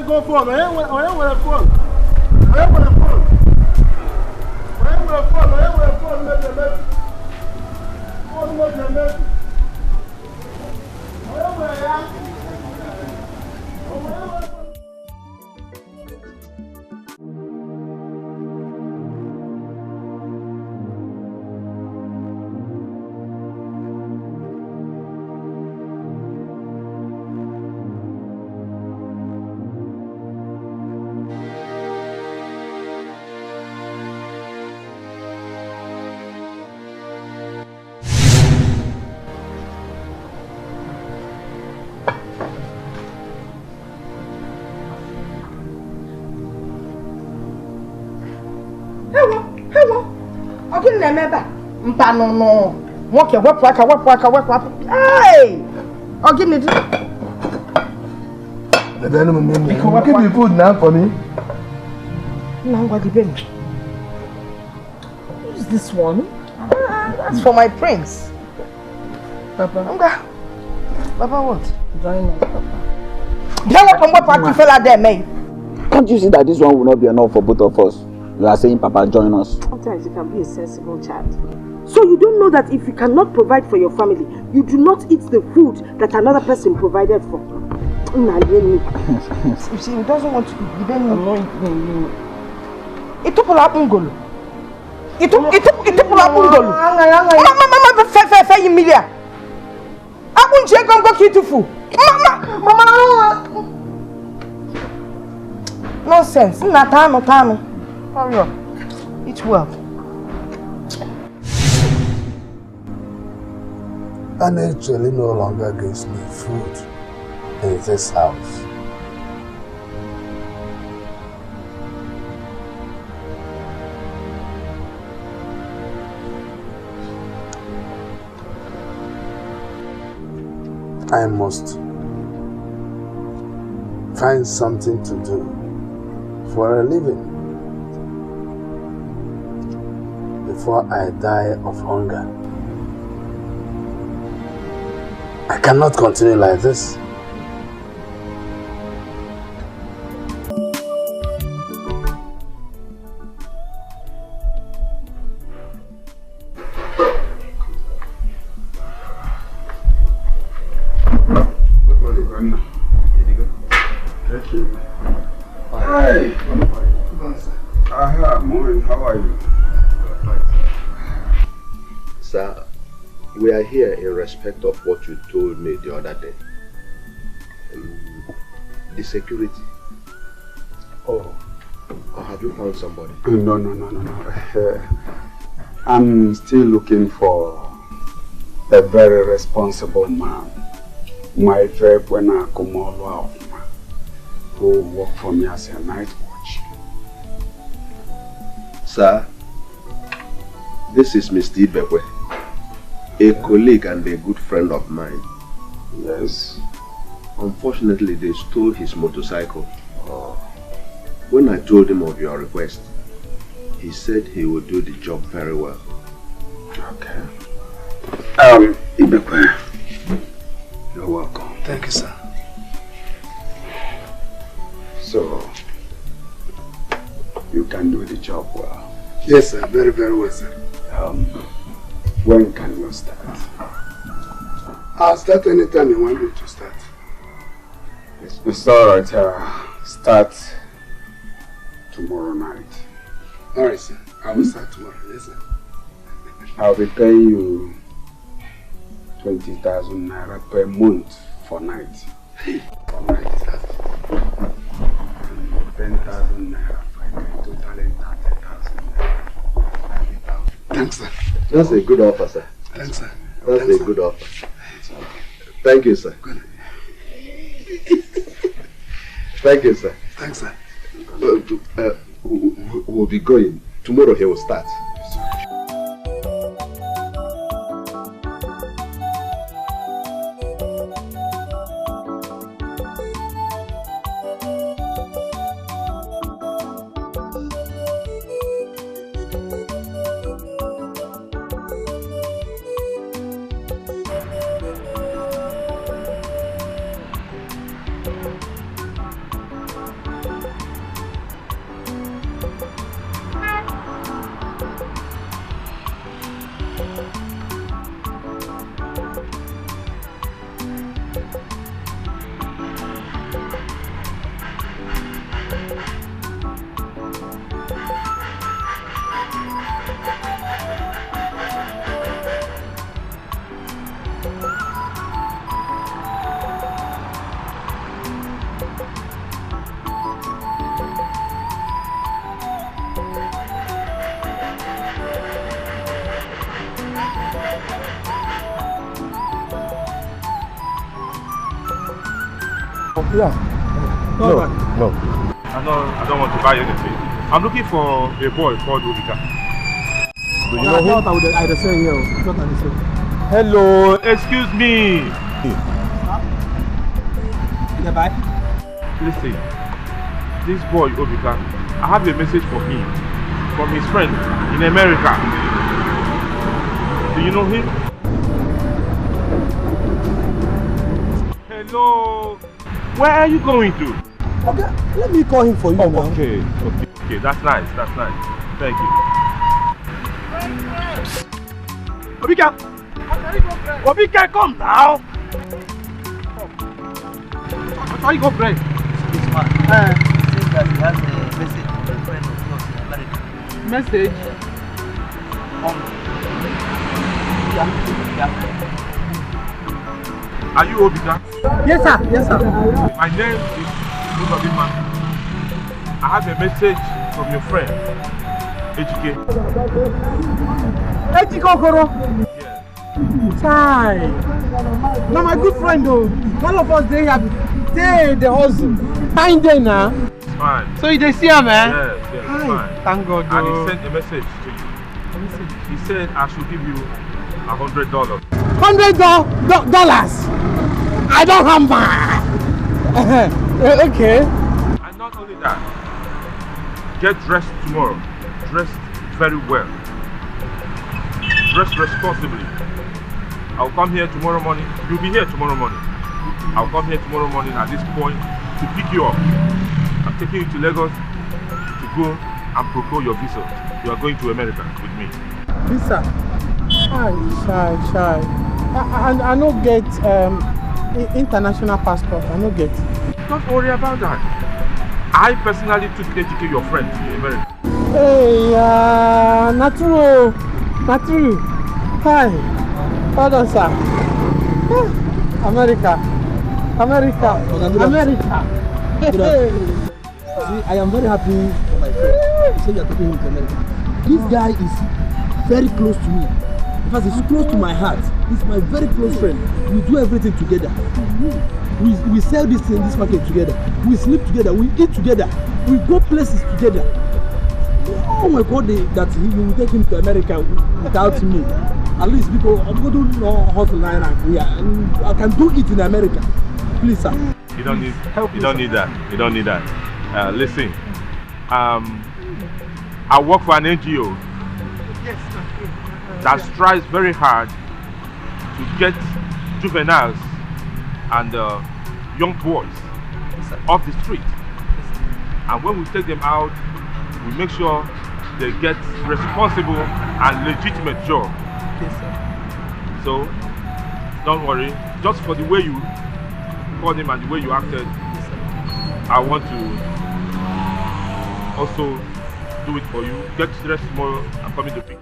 Go phone. I am with a phone. Remember, no. Walk your work. Hey! I'll give me this. The venom give me food now for me. Now what the baby? Who's this one? That's for my prince. Papa. Papa what? Join us, Papa. Then what party fella there, man? Can't you see that this one will not be enough for both of us? You are saying, Papa, join us. Sometimes you can be a sensible child. So you don't know that if you cannot provide for your family, you do not eat the food that another person provided for. You see, he doesn't want to eat. Itu pula ungolo. Itu pula ungolo. Mama, fe Emilia. Aku nje gongo kitufu. Mama. nonsense. Natano. Hurry up. Eat well. And actually no longer gives me food in this house. I must find something to do for a living before I die of hunger. I cannot continue like this. We are here in respect of what you told me the other day. The security. Oh. Or have you found somebody? No. I'm still looking for a very responsible man. My friend when I come all out, who will work for me as a night watch. Sir, this is Mr. Ibekwe. A colleague and a good friend of mine. Yes. Unfortunately, they stole his motorcycle. When I told him of your request, he said he would do the job very well. Okay. Ibekwe, you're welcome. Thank you, sir. So, you can do the job well. Yes, sir. Very, very well, sir. When can you start? I'll start anytime you want me to start. It's alright. Start tomorrow night. Alright, sir. I will start tomorrow. Yes, sir. I'll be paying you 20,000 naira per month for night. For night, sir. 10,000 naira for totally 30,000 naira. Thanks, sir. That's a good offer, sir. Thanks, sir. That's a good offer. Thank you, sir. Thank you, sir. Thanks, sir. We'll be going. Tomorrow he will start. Yeah. No. I don't want to buy anything. I'm looking for a boy called Obika. Do you know him? I say here. Not an issue. Hello, excuse me. Listen, this boy Obika, I have a message for him from his friend in America. Do you know him? Hello. Where are you going to? Okay, let me call him for you now. Okay, that's nice, Thank you. Obika, come now. How you go pray? This man says that he has a message from a friend of yours in America. Message? Are you Obika? Yes, sir. My name is Obika. I have a message from your friend, HK. HK Okoro? Yes. Chai. Now my good friend though, all of us they have the hustle. Fine day now. It's fine. So you they see him, man? Yes, yes, it's fine. Thank God. And he sent a message to you. He said I should give you $100. $100? I don't have mine. Okay. And not only that, get dressed tomorrow. Dress very well. Dress responsibly. I'll come here tomorrow morning. You'll be here tomorrow morning. I'll come here tomorrow morning at this point to pick you up. I'm taking you to Lagos to go and procure your visa. You are going to America with me. Visa? Shy. I no get international passport. I no get. Don't worry about that. I personally took HK, your friend, to America. Hey, not true. Hi. Hold on, sir. America. See, I am very happy for my friend. You say you are taking him to America. This guy is very close to me. In fact, he's close to my heart. He's my very close friend. We do everything together. We sell this thing, this market together. We sleep together. We eat together. We go places together. Oh my God, that he will take him to America without me. At least because I'm going to know how to line up here. And I can do it in America. Please, sir. You don't need that. You don't need that. Listen, I work for an NGO that strives very hard to get juveniles and young boys off the street. And when we take them out, we make sure they get responsible and legitimate job. So don't worry, just for the way you called him and the way you acted, I want to also do it for you. Get dressed tomorrow. I'm coming to pick you.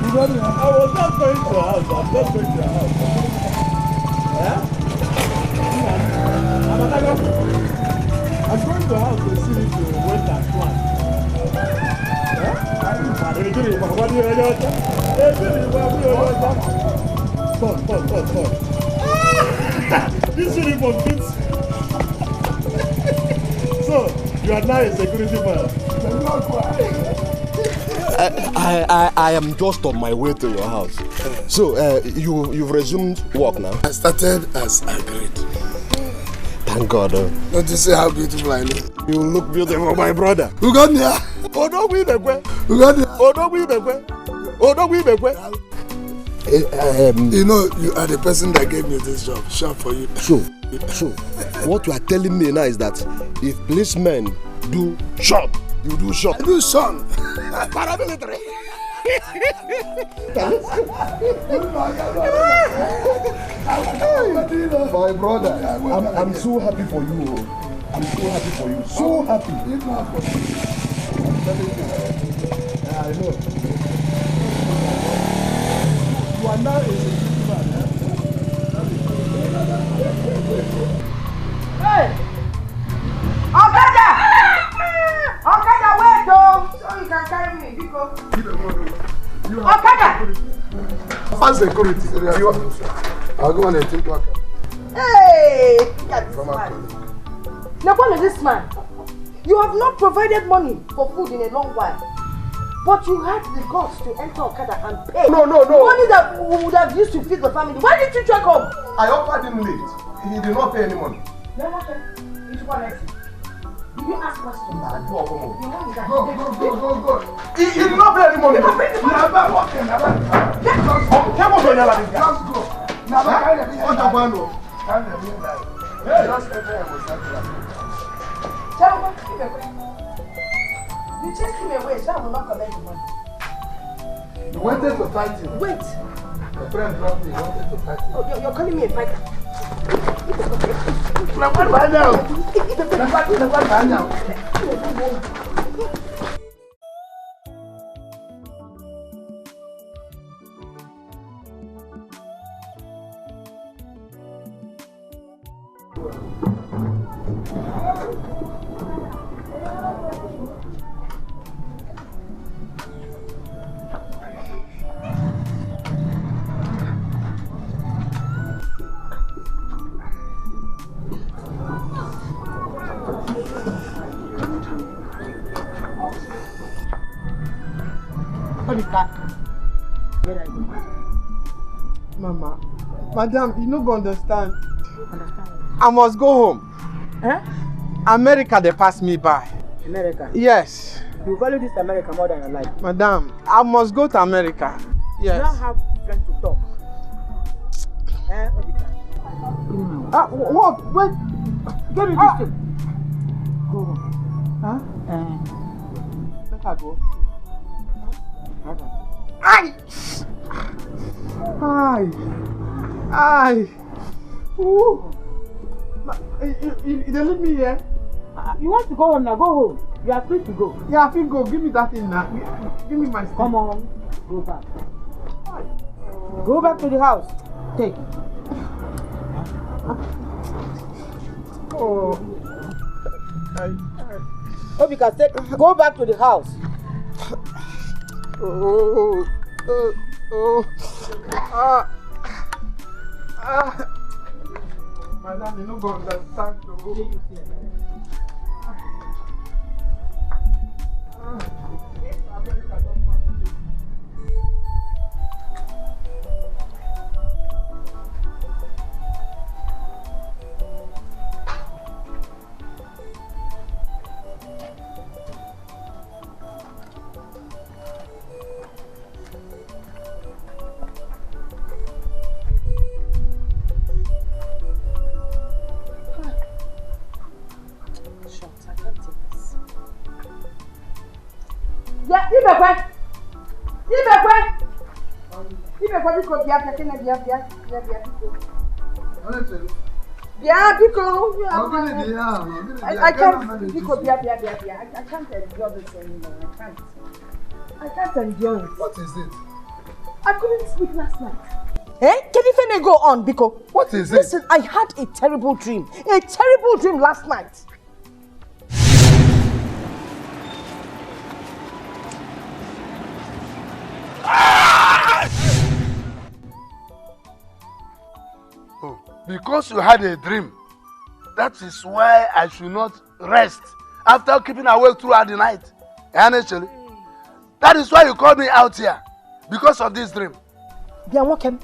I was not going to your house. I'm not going to your house. I'm going to your house to see if you went and planned. This uniform fits. So, you are now a security man. I am just on my way to your house. So, you've resumed work now? I started as agreed. Thank God. Don't you see how beautiful I look? You look beautiful, my brother. Who got me? Who got me? You know, you are the person that gave me this job. Sharp for you. So, what you are telling me now is that if policemen do shop, you do shop. I do son. Paramilitary. My brother, I'm so happy for you. I'm so happy for you. So happy. I know. You are now a security man. Hey! Okada, wait though! So you can carry me, because... Okada! Fast security. I'll go on and take work. Hey! Look at this man. Now, what is this man? You have not provided money for food in a long while. But you had the guts to enter Okada and pay. No. Money that we would have used to feed the family. Why didn't you check home? I offered him lift. He did not pay any money. Then what? Which one next? Did you ask questions? Nah, go. Go. He did not pay any money. Just go. You chased him away, so I will not collect the money. You wanted to fight him. Wait. Your friend dropped me. You wanted to fight him. Oh, you're calling me a fighter. Mama, madam, you no go understand. I must go home. Huh? America, they pass me by. America? Yes. You value this America more than your life. Madam, I must go to America. Yes. You now have friends to talk. What? Wait. Give me this thing. Go home. Huh? Let her go. Aye. Ooh. You leave me here? You want to go home now? Go home. You are free to go. Yeah, I think go. Give me that thing now. Give me my stick. Come on. Go back. Go back to the house. Take. Oh. Hope you can take. Go back to the house. Madam, you no go understand. Yeah, I can't endure this anymore. I can't endure it. What is it? I couldn't sleep last night. Can you finna go on, Biko? What is it? Listen, I had a terrible dream. A terrible dream last night. Oh, because you had a dream. That is why I should not rest after keeping awake throughout the night. Honestly, that is why you called me out here. Because of this dream. Bianwokem,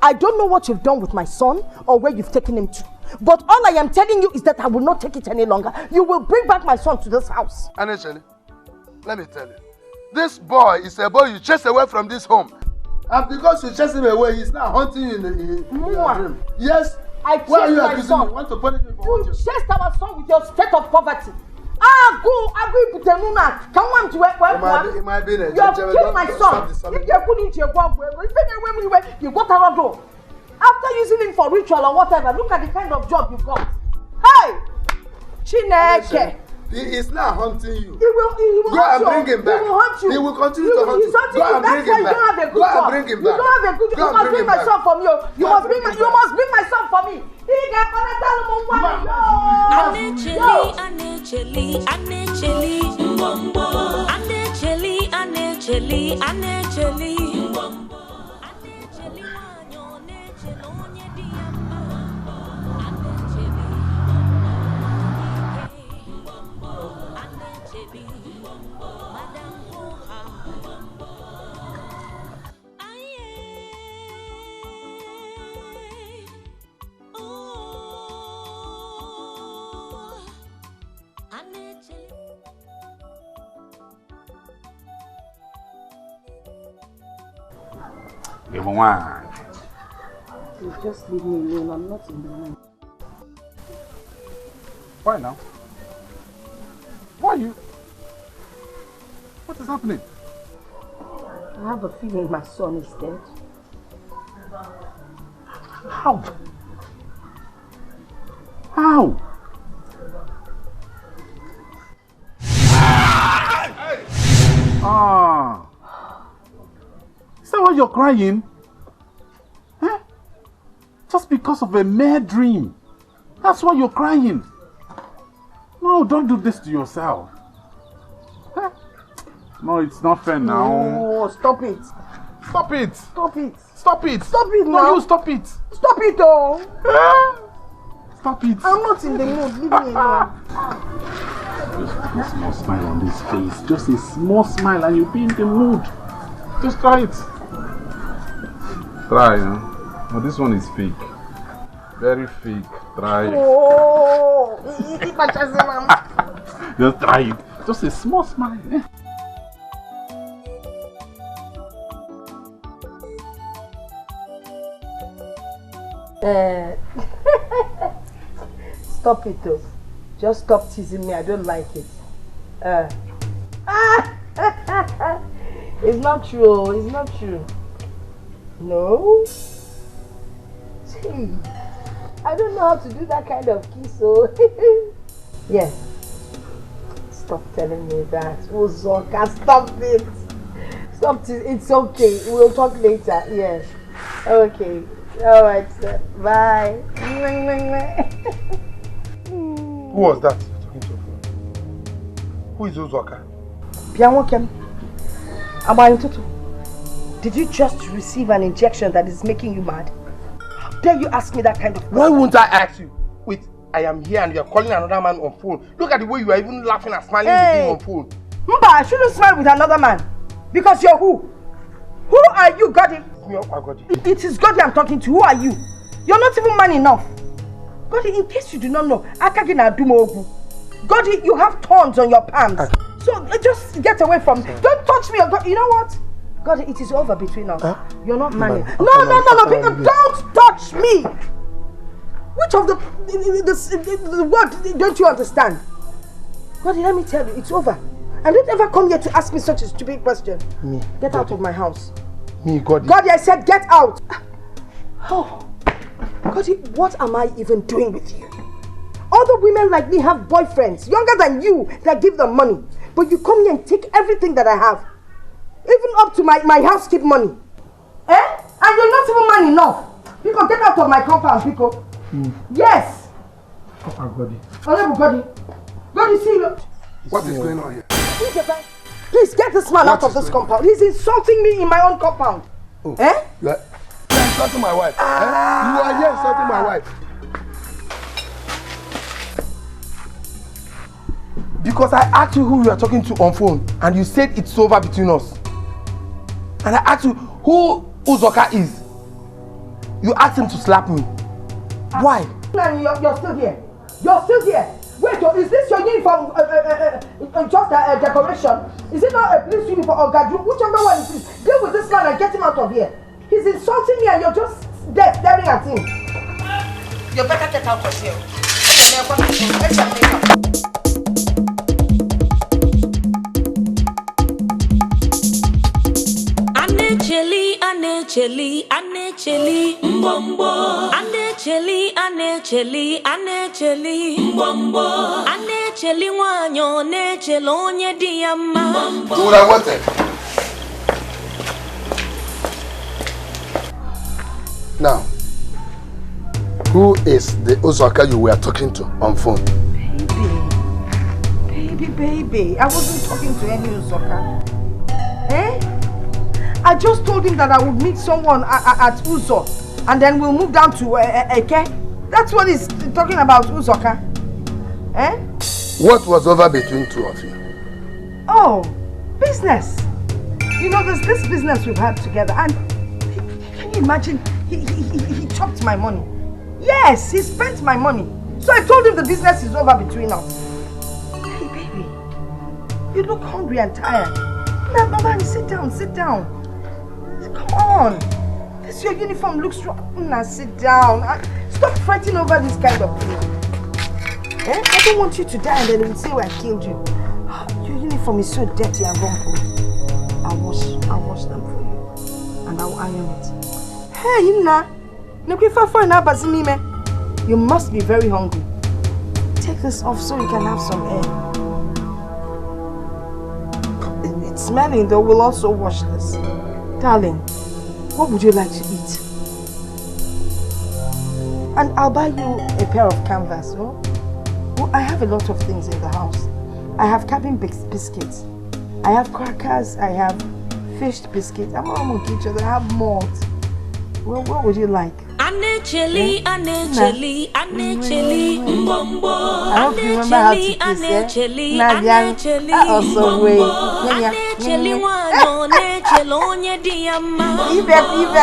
I don't know what you've done with my son or where you've taken him to. But all I am telling you is that I will not take it any longer. You will bring back my son to this house. Honestly, let me tell you. This boy is a boy you chased away from this home. And because you chased him away, he's now haunting you in your dream. Yes. I chased my son. You want to punish me for what you chased our son with your state of poverty. Go put a woman. Come on to work. It might be you have killed my son. If you couldn't you got a door. After using him for ritual or whatever, look at the kind of job you got. Hey! Chineke! He is now haunting you. He will go and bring him back. He will haunt you. He will continue to haunt you. Go and bring him back. Go and bring him back. You don't have a good job. You must bring my son for me. You must bring my son for me. Even one. Please just leave me alone. I'm not in the mood. Why now? Why are you? What is happening? I have a feeling my son is dead. How? How? Ah. Is that why you're crying? Huh? Just because of a mere dream. That's why you're crying. No, don't do this to yourself. Huh? No, it's not fair now. No, stop it. Stop it. Stop it. Stop it. Stop it now. No, you stop it. Stop it, though. Stop it. I'm not in the mood. Leave me alone. Just put a small smile on this face. Just a small smile and you'll be in the mood. Just try it. Try, huh? No, this one is fake. Very fake. Try it. Oh, just try it. Just a small smile. Stop it though. Just stop teasing me. I don't like it. It's not true. It's not true. No. Gee, I don't know how to do that kind of kiss. So yeah. Stop telling me that. Oh, Zoka, stop it. Stop it. It's okay. We'll talk later. Yes. Okay. Alright, sir. Bye. Who was that you're talking to? Who is Uzoka? Pianwokem. Abayintutu. Did you just receive an injection that is making you mad? How dare you ask me that kind of question? Why won't I ask you? Wait, I am here and you're calling another man on phone. Look at the way you are even laughing and smiling with him on phone. Mba, I shouldn't smile with another man. Because you're who? Who are you, Godi? It is Godi I'm talking to. Who are you? You're not even man enough. Godi, in case you do not know, Akagina Dumogu. Godi, you have thorns on your palms. So just get away from me. Don't touch me. You know what? Godi, it is over between us. You're not man enough. No. People, don't touch me. Which of the word don't you understand? Godi, let me tell you, it's over. And don't ever come here to ask me such a stupid question. Me. Get out of my house. Me, Godi. Godi, I said get out. Oh, Godi, what am I even doing with you? Other women like me have boyfriends younger than you that give them money. But you come here and take everything that I have. Even up to my housekeep money. Eh? And you're not even man enough. People, get out of my compound, people. Yes. Godi. Godi, see you. What is going on here? Please get this man out of this compound. He's insulting me in my own compound. Oh. Eh? You are insulting my wife. You are here insulting my wife. Because I asked you who you are talking to on phone and you said it's over between us. And I asked you who Uzoka is. You asked him to slap me. Why? You're still here. You're still here. Wait, is this your uniform? Just a decoration? Is it not a police uniform or gadget? Whichever one it is. Deal with this man and get him out of here. He's insulting me and you're just there staring at him. You better get out of here. Anecheli, mbombo. Anecheli, mbombo. Anecheli wanyo, nechelo onye diyama. You would have wanted. Now, who is the Uzoka you were talking to on phone? Baby. I wasn't talking to any Uzoka. Eh? I just told him that I would meet someone at Uzo and then we'll move down to Eke. That's what he's talking about, Uzoka. Eh? What was over between two of you? Oh, business. You know, there's this business we've had together and can you imagine, he chopped my money. Yes, he spent my money. So I told him the business is over between us. Hey, baby, you look hungry and tired. Now, Mama, sit down. Come on. This your uniform looks wrong. Now sit down. Stop fighting over this kind of thing. Eh? I don't want you to die and then they will say I killed you. Your uniform is so dirty and rumpled. I'll wash them for you. And I'll iron it. Hey, Inna. You must be very hungry. Take this off so you can have some air. It's smelling though. We'll also wash this. Darling, what would you like to eat? And I'll buy you a pair of canvas. Oh? Well, I have a lot of things in the house. I have cabin biscuits. I have crackers. I have fish biscuits. I'm all on each other. I have malt. Well, what would you like? Anecheli, Anecheli, Anecheli, Mbombo. I hope you remember how to kiss, Anecheli, Anecheli, also wait. Anecheli, wano, Anechelonye diama.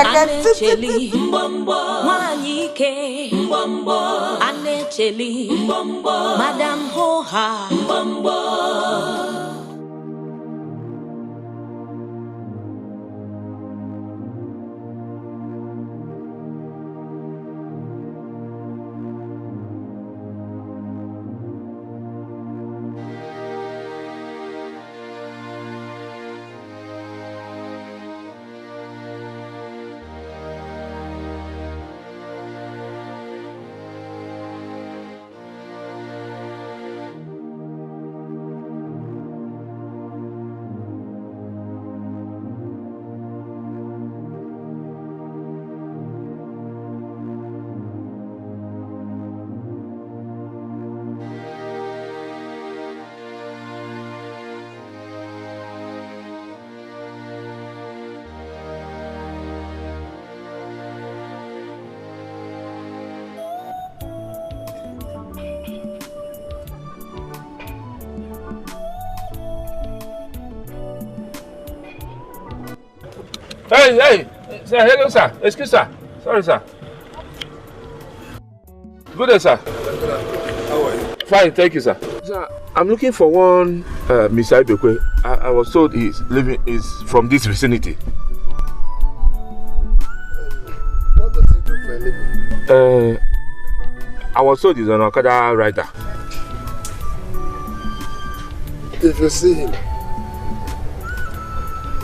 Anecheli, Mbombo. Wanyike, Mbombo. Anecheli, Mbombo. Madam Hoha, Mbombo. Hey, sir, hello, sir. Excuse, sir. Sorry, sir. Good day, sir. How are you? Fine, thank you, sir. Sir, I'm looking for one Mr. Ibekwe. I was told he's from this vicinity. What does he do for a living? I was told he's an Okada rider. If you see him,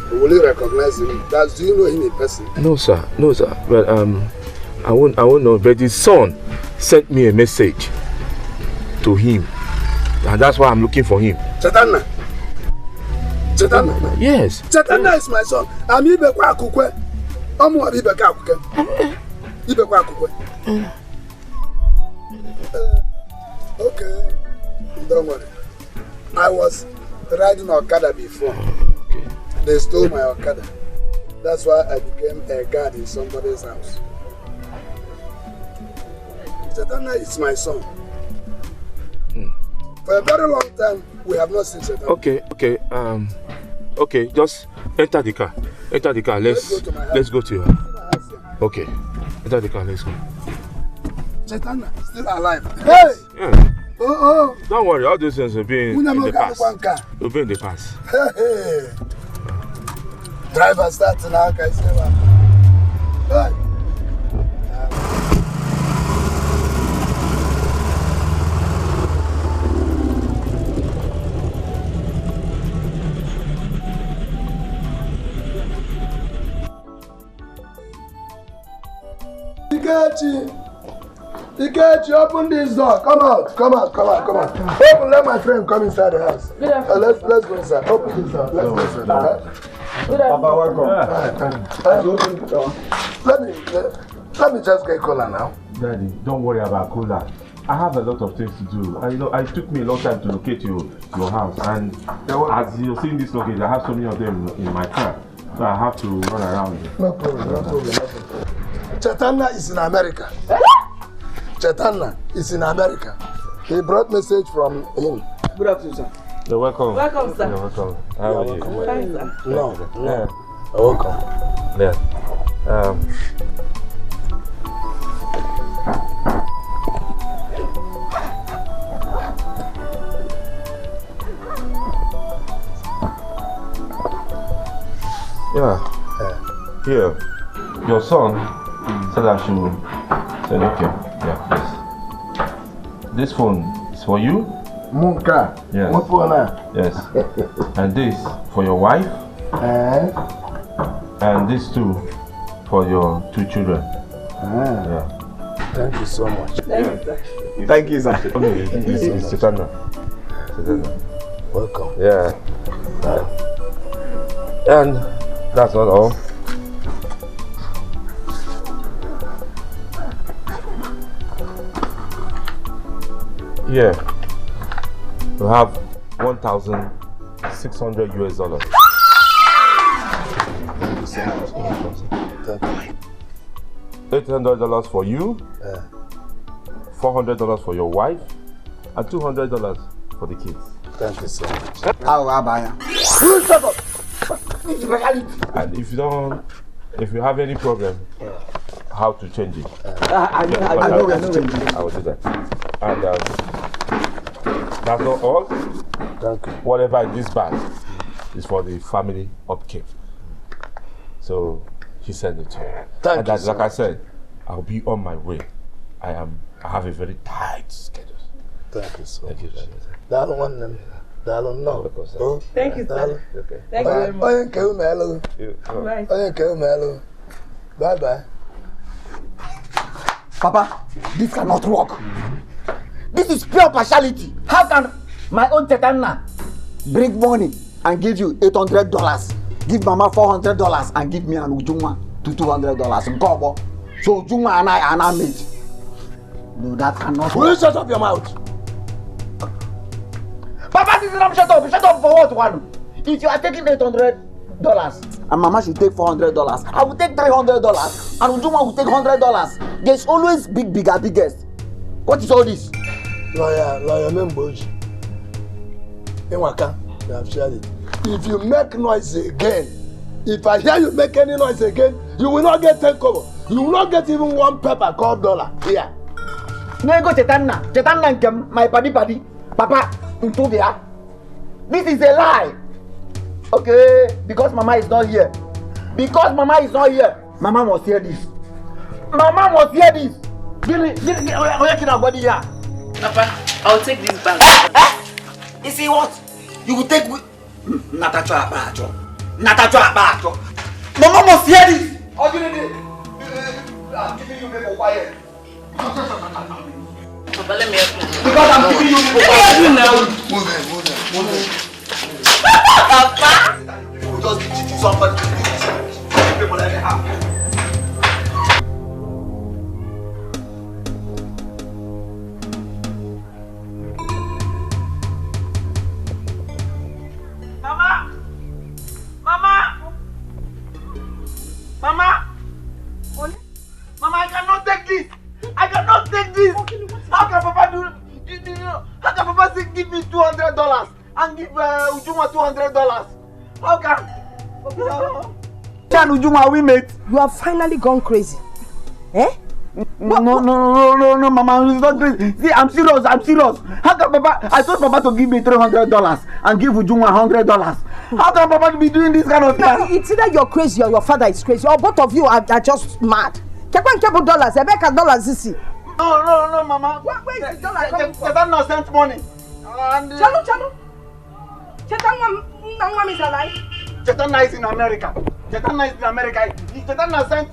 will you recognize him? Do you know him in person? No, sir. But I won't know. But his son sent me a message to him, and that's why I'm looking for him. Chetana. Yes. Chetana is my son. I'm Ibekwa Akukwe. I'm Ibekwa Akukwe. Ibekwa Akukwe. Okay. Don't worry. I was riding Okada before. They stole my Okada. That's why I became a guard in somebody's house. Chetana is my son. For a very long time, we have not seen Chetana. Okay. Just enter the car. Let's go to your house. Okay. Enter the car. Let's go. Chetana is still alive. Hey! Yeah. Oh. Don't worry. All those things will be in the past. Will be in the past. Hey. Driver starts now, guys. Hey. Ikechi, open this door. Come out. Open, let my friend come inside the house. Let's go inside. Open this door. Let's go inside. Papa, welcome. Let me just get cola now. Daddy, don't worry about cola. I have a lot of things to do. It took me a long time to locate your house, and as you're seeing this location, I have so many of them in my car, so I have to run around. No problem. Chetana is in America. He brought message from him. Good afternoon, sir. You're welcome. Welcome, sir. You're welcome. How are you? Fine, sir. No. Yeah. Welcome. Yeah. Yeah. Here. your son said I should say, okay, yeah, yes. This phone is for you. Munka. Yes. What for now? Yes. And this for your wife. And this too for your 2 children. Yeah. Thank you so much. Thank you, sir. It's Chitana. Welcome. Yeah. And that's not all. Here, we have 1,600 US dollars. $800 for you, $400 for your wife, and $200 for the kids. Thank you so much. Shut up! And if you have any problem, how to change it? I know where to change it. I will do that. And that's not all. Thank you. Whatever in this bag is for the family upkeep. So he sent it to you. Thank you. Like I said, I'll be on my way. I have a very tight schedule. Thank you so much. Thank you. That one, that one, no. Thank you, sir. Okay. Thank you very much. Bye bye. Papa, this cannot work. This is pure partiality. How can my own Tetana bring money and give you $800, give Mama $400, and give me and Ujuma $200 in combo? So Ujuma and I are not made. No, that cannot Will you work. shut up your mouth? Papa, this is not shut up. Shut up for what one? If you are taking $800 and Mama should take $400, I will take $300 and Ujuma will take $100. There's always biggest. What is all this? Lawyer Memboji. Inwaka, you have shared it. If you make noise again, if I hear you make any noise again, you will not get 10 kobo. You will not get even 1 pepper called dollar. Here. No, go Chetana and my paddy. Papa, into there. This is a lie. Okay, because Mama is not here. Mama must hear this. Papa, I'll take this bag. You see what? You will take with Natacha Abacho. Mama must hear this. I'm giving you people quiet. Papa, let me help you. Because I'm giving you people quiet. Move it. Papa! You will just be cheating somebody. People let me have. Mama, I cannot take this. How can Papa how can Papa say give me $200 and give Ujuma $200? How can? Ujuma, we mate. You have finally gone crazy. Eh? No, Mama, it's not crazy. See, I'm serious. How can Papa? I told Papa to give me $300 and give Ujuma $100. How can Papa be doing this kind of thing? No, it's either you're crazy or your father is crazy, or both of you are just mad. $dollars, $100. No, Mama. Where is the dollar coming from? Chetana sent money. Chalo. Chetana is alive. Chetana is in America. Chetana sent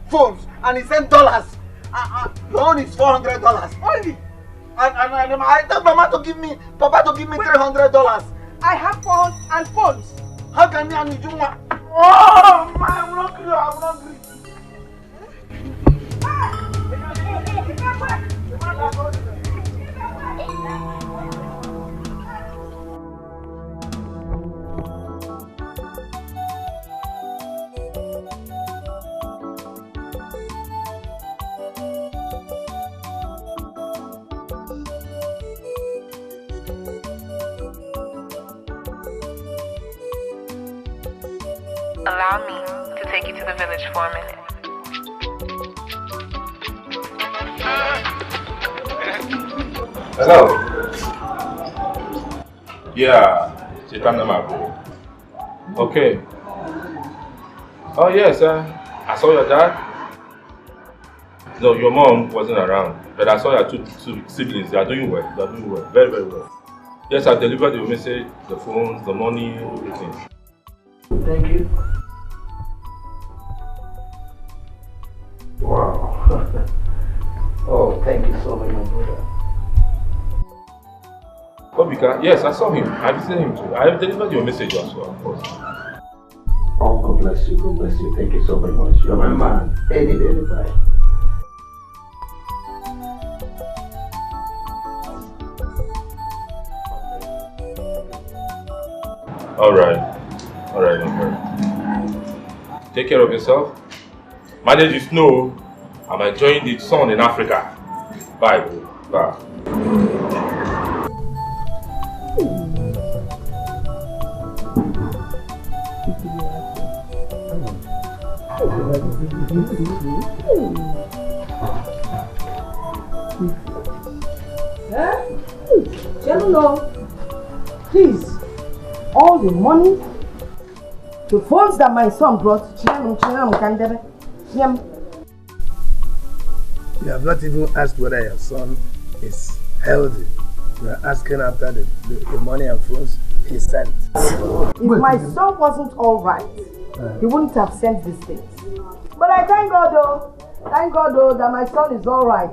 phones and he sent dollars. Your own is $400 only. And I told Papa to give me $300. I have phones and phones. How can me and Ujuma? Oh, man, I'm not agree. Allow me to take you to the village for a minute. Hello. Yeah, Chitana Mabu. Okay. Oh yes, I saw your dad. No, your mom wasn't around, but I saw your two siblings. They are doing well. They are doing well, very, very well. Yes, I delivered your message, the phones, the money, everything. Thank you. Wow. Oh, thank you so much, my brother. Obika, yes, I saw him. I visited him too. I delivered your message as well, of course. Oh, God bless you. God bless you. Thank you so very much. You're my man. Any day, anytime. All right, my friend. Take care of yourself. Manage the snow. I'm enjoying the sun in Africa. Bye, bro. Bye. Please, all the money, the phones that my son brought, you have not even asked whether your son is healthy. You are asking after the money and phones he sent. If my son wasn't all right, he wouldn't have sent these things. But I thank God though, that my son is all right.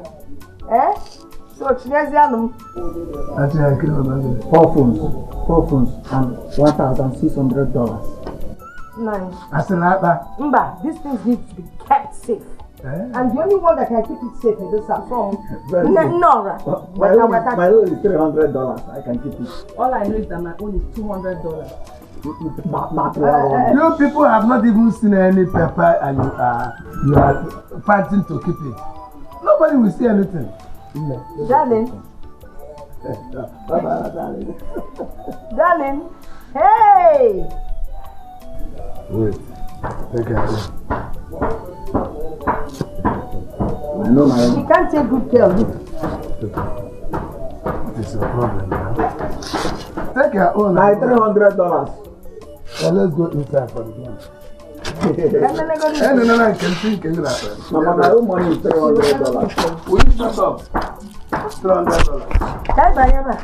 Eh? So, Four phones and $1,600. Nice. Mba, these things need to be kept safe. And the only one that can keep it safe is this phone. Nora. My own is $300. I can keep it. All I know is that my own is $200. You people have not even seen any paper and you are fighting to keep it. Nobody will see anything. Darling. Darling. Darling. Hey! Wait. Take care. I know my own. You can't take good care of it. What is your problem now? Take your own. $300. Well, let's go inside for the game. No, Mama, my own money is $300. Will you shut up? $300.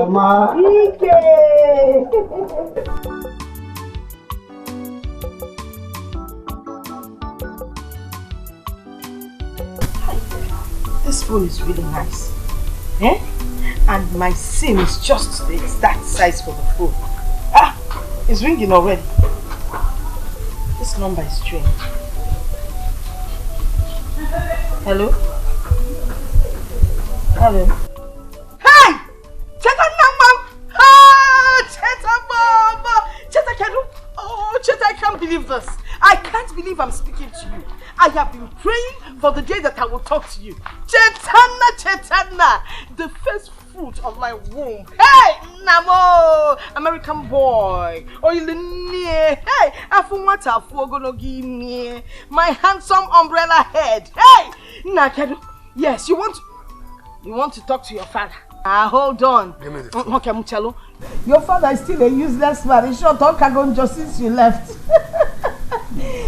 Mama. This phone is really nice. Eh? And my SIM is just the exact size for the phone. Ah! It's ringing already. This number is strange. Hello? Hello? Hey! Cheta Mama! Ah! Cheta Mama! Cheta Kedu! Oh, Cheta, I can't believe this. I can't believe I'm speaking to you. I have been praying for the day that I will talk to you. Chetana! The first fruit of my womb. Hey! Namo! American boy. Oh, you near. Hey! Afunwata gonna give me my handsome umbrella head. Hey! Nakedu. Yes, you want to talk to your father. Hold on. Give me the phone. Okay, Muchelo. Your father is still a useless man. He shot all Kagon just since you left.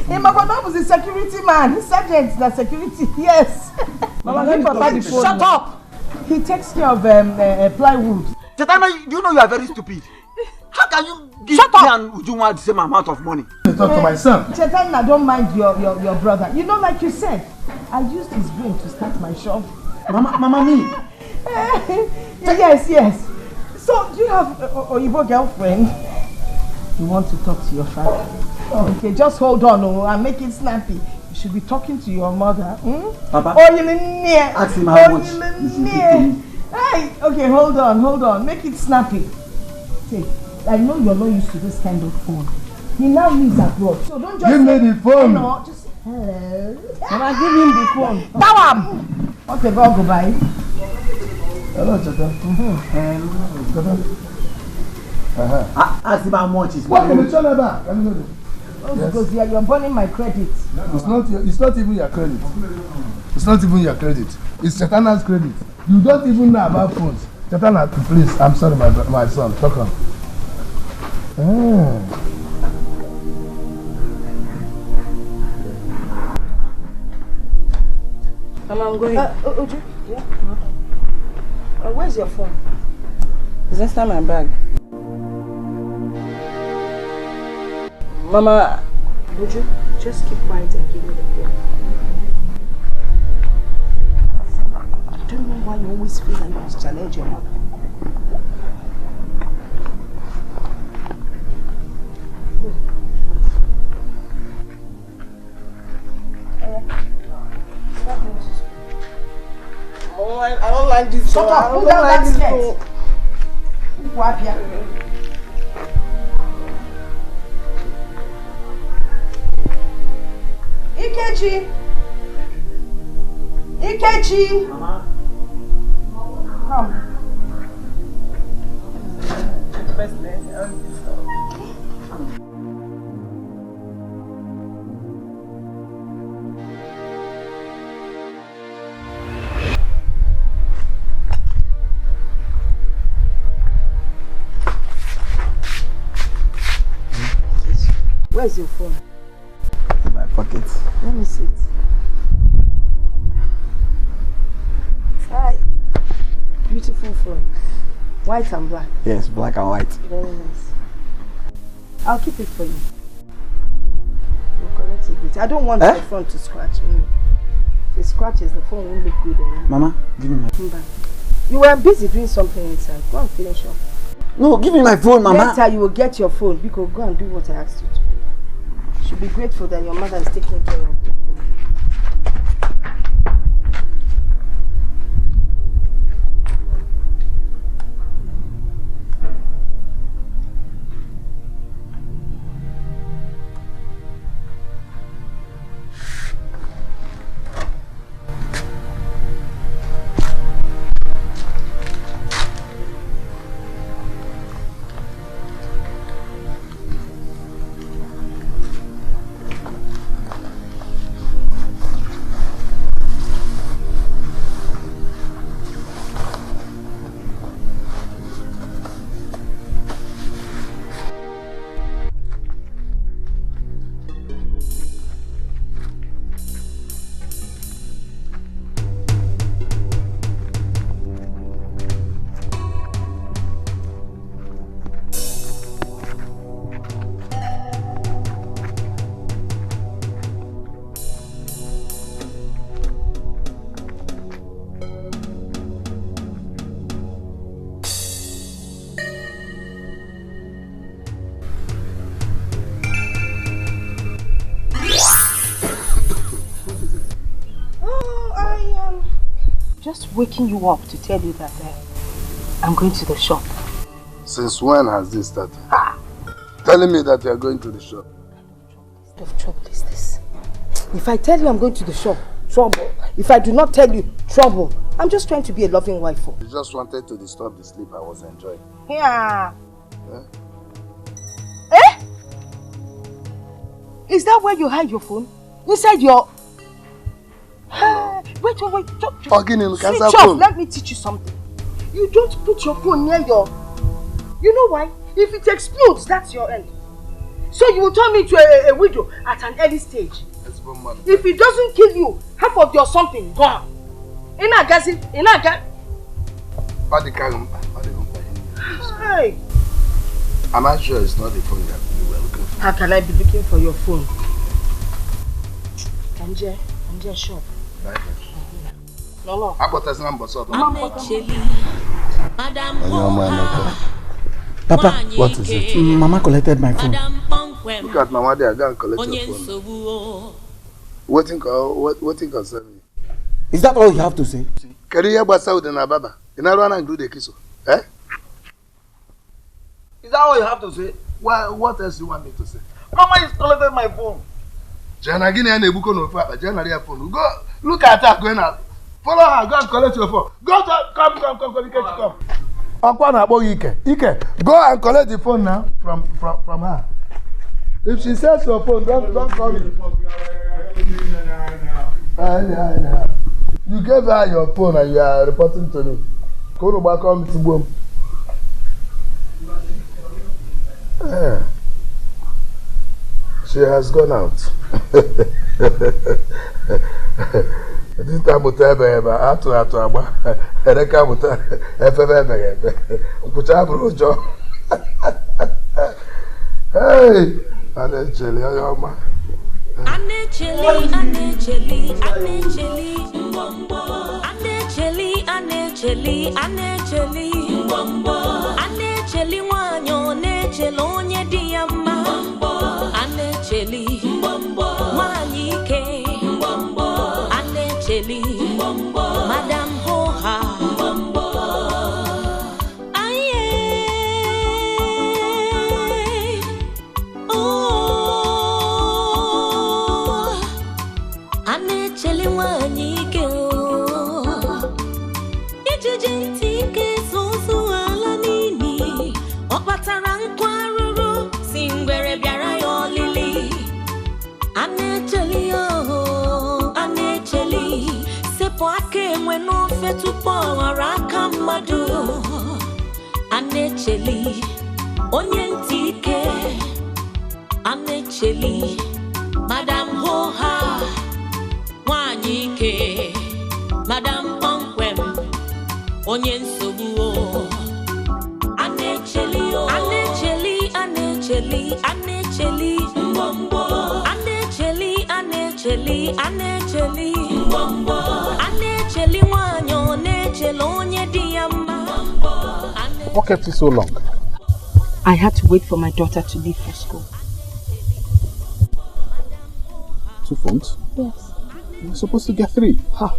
Magodon was a security man. He's sergeant, the security. Yes. Shut up. He takes care of plywood. Chetana, you know you are very stupid. How can you give me and Ujunwa the same amount of money? Talk to my son. Chetana, don't mind your brother. You know, like you said, I used his brain to start my shop. Mama, me. Yes. So, do you have a Oyibo girlfriend? You want to talk to your father? Okay, just hold on and make it snappy. You should be talking to your mother. Papa, ask him how much you should give to me. Hey, okay, hold on. Make it snappy. See, I know you're not used to this kind of phone. He now lives abroad, so don't just give me the phone. No, just hello. Mama, give him the phone. Tawam. Okay, go bye. Hello, Cheta. Ask him how much is what can you tell about? Because you're burning my credit. It's not even your credit. It's not even your credit. It's Chetana's credit. You don't even know about phones. Chetana, please, I'm sorry, my son. Talk on. Mama, I'm going. Uju? Yeah? Where's your phone? It's inside my bag. Mama, Uju, just keep quiet and give me the phone. I don't know why you always feel like you must challenge your mother. I don't like this. Shut up! Put down that skirt! Wapia. Ikechi! Ikechi! Mama. Come. Where's your phone? In my pocket. Let me see it. Hi. Beautiful phone. White and black. Yes, black and white. Very nice. I'll keep it for you. We'll collect it. I don't want the phone to scratch. If it scratches, the phone won't look good anymore. Mama, give me my phone. You were busy doing something inside. Go and finish up. No, give me my phone, Mama. Later you will get your phone. Because go and do what I asked you to. You should be grateful that your mother is taking care of you. Just waking you up to tell you that I'm going to the shop. Since when has this started? Telling me that you are going to the shop. What kind of trouble is this? If I tell you I'm going to the shop, trouble. If I do not tell you, trouble. I'm just trying to be a loving wife. You just wanted to disturb the sleep I was enjoying. Yeah. Eh? Is that where you hide your phone? Inside your... Wait. Switch off. Let me teach you something. You don't put your phone near your... You know why? If it explodes, that's your end. So you will turn me into a widow at an early stage. If it doesn't kill you, half of your something gone. Hey. Am I sure it's not the phone that you were looking for? How can I be looking for your phone? Anje shop. No. Papa, what is it? Mama collected my phone. Look at Mama there, go and collect your phone. What concern me? Is that all you have to say? Career basa with na baba. You not run and do the kiss. Eh? Is that all you have to say? What else do you want me to say? Mama is collecting my phone. Jana gini ane buko no fa, Jana ria phone. Go look at her going out. Follow her, go and collect your phone. Go to come, come. Akwa na abo Ike. Go and collect the phone now from her. If she says your phone, don't call me. You gave her your phone and you are reporting to me. Go back home to boom. Yeah. She has gone out. This time we tell her about Aba. Ereka muta efebe. Ukucha brujo. Hey, Anecheli ayoma. Anecheli, Anecheli, Anecheli, Anecheli, Anecheli, Anecheli, Anecheli wanyo nechelo nye diyama. Anecheli, Manike, Anecheli, Madam Hoha. Anecheli Manike, Ijujintike sosu ala nini, Okpataran kwaruru, singwere biara yo lili. Anecheli oh, Anecheli, sepo ake mweno fetu po waraka madu. Anecheli, onyentike. Anecheli, Madam Hoha. Wanyike, Madam Ponkwem, Onyen Sobuo. Anecheli, Anecheli, Anecheli, Anecheli, Mbombo. Anecheli, Anecheli, Anecheli, Mbombo. Anecheli wanyo nechelo nye diyama. What kept you so long? I had to wait for my daughter to leave for school. 2 phones? Yes. You're supposed to get 3. Huh.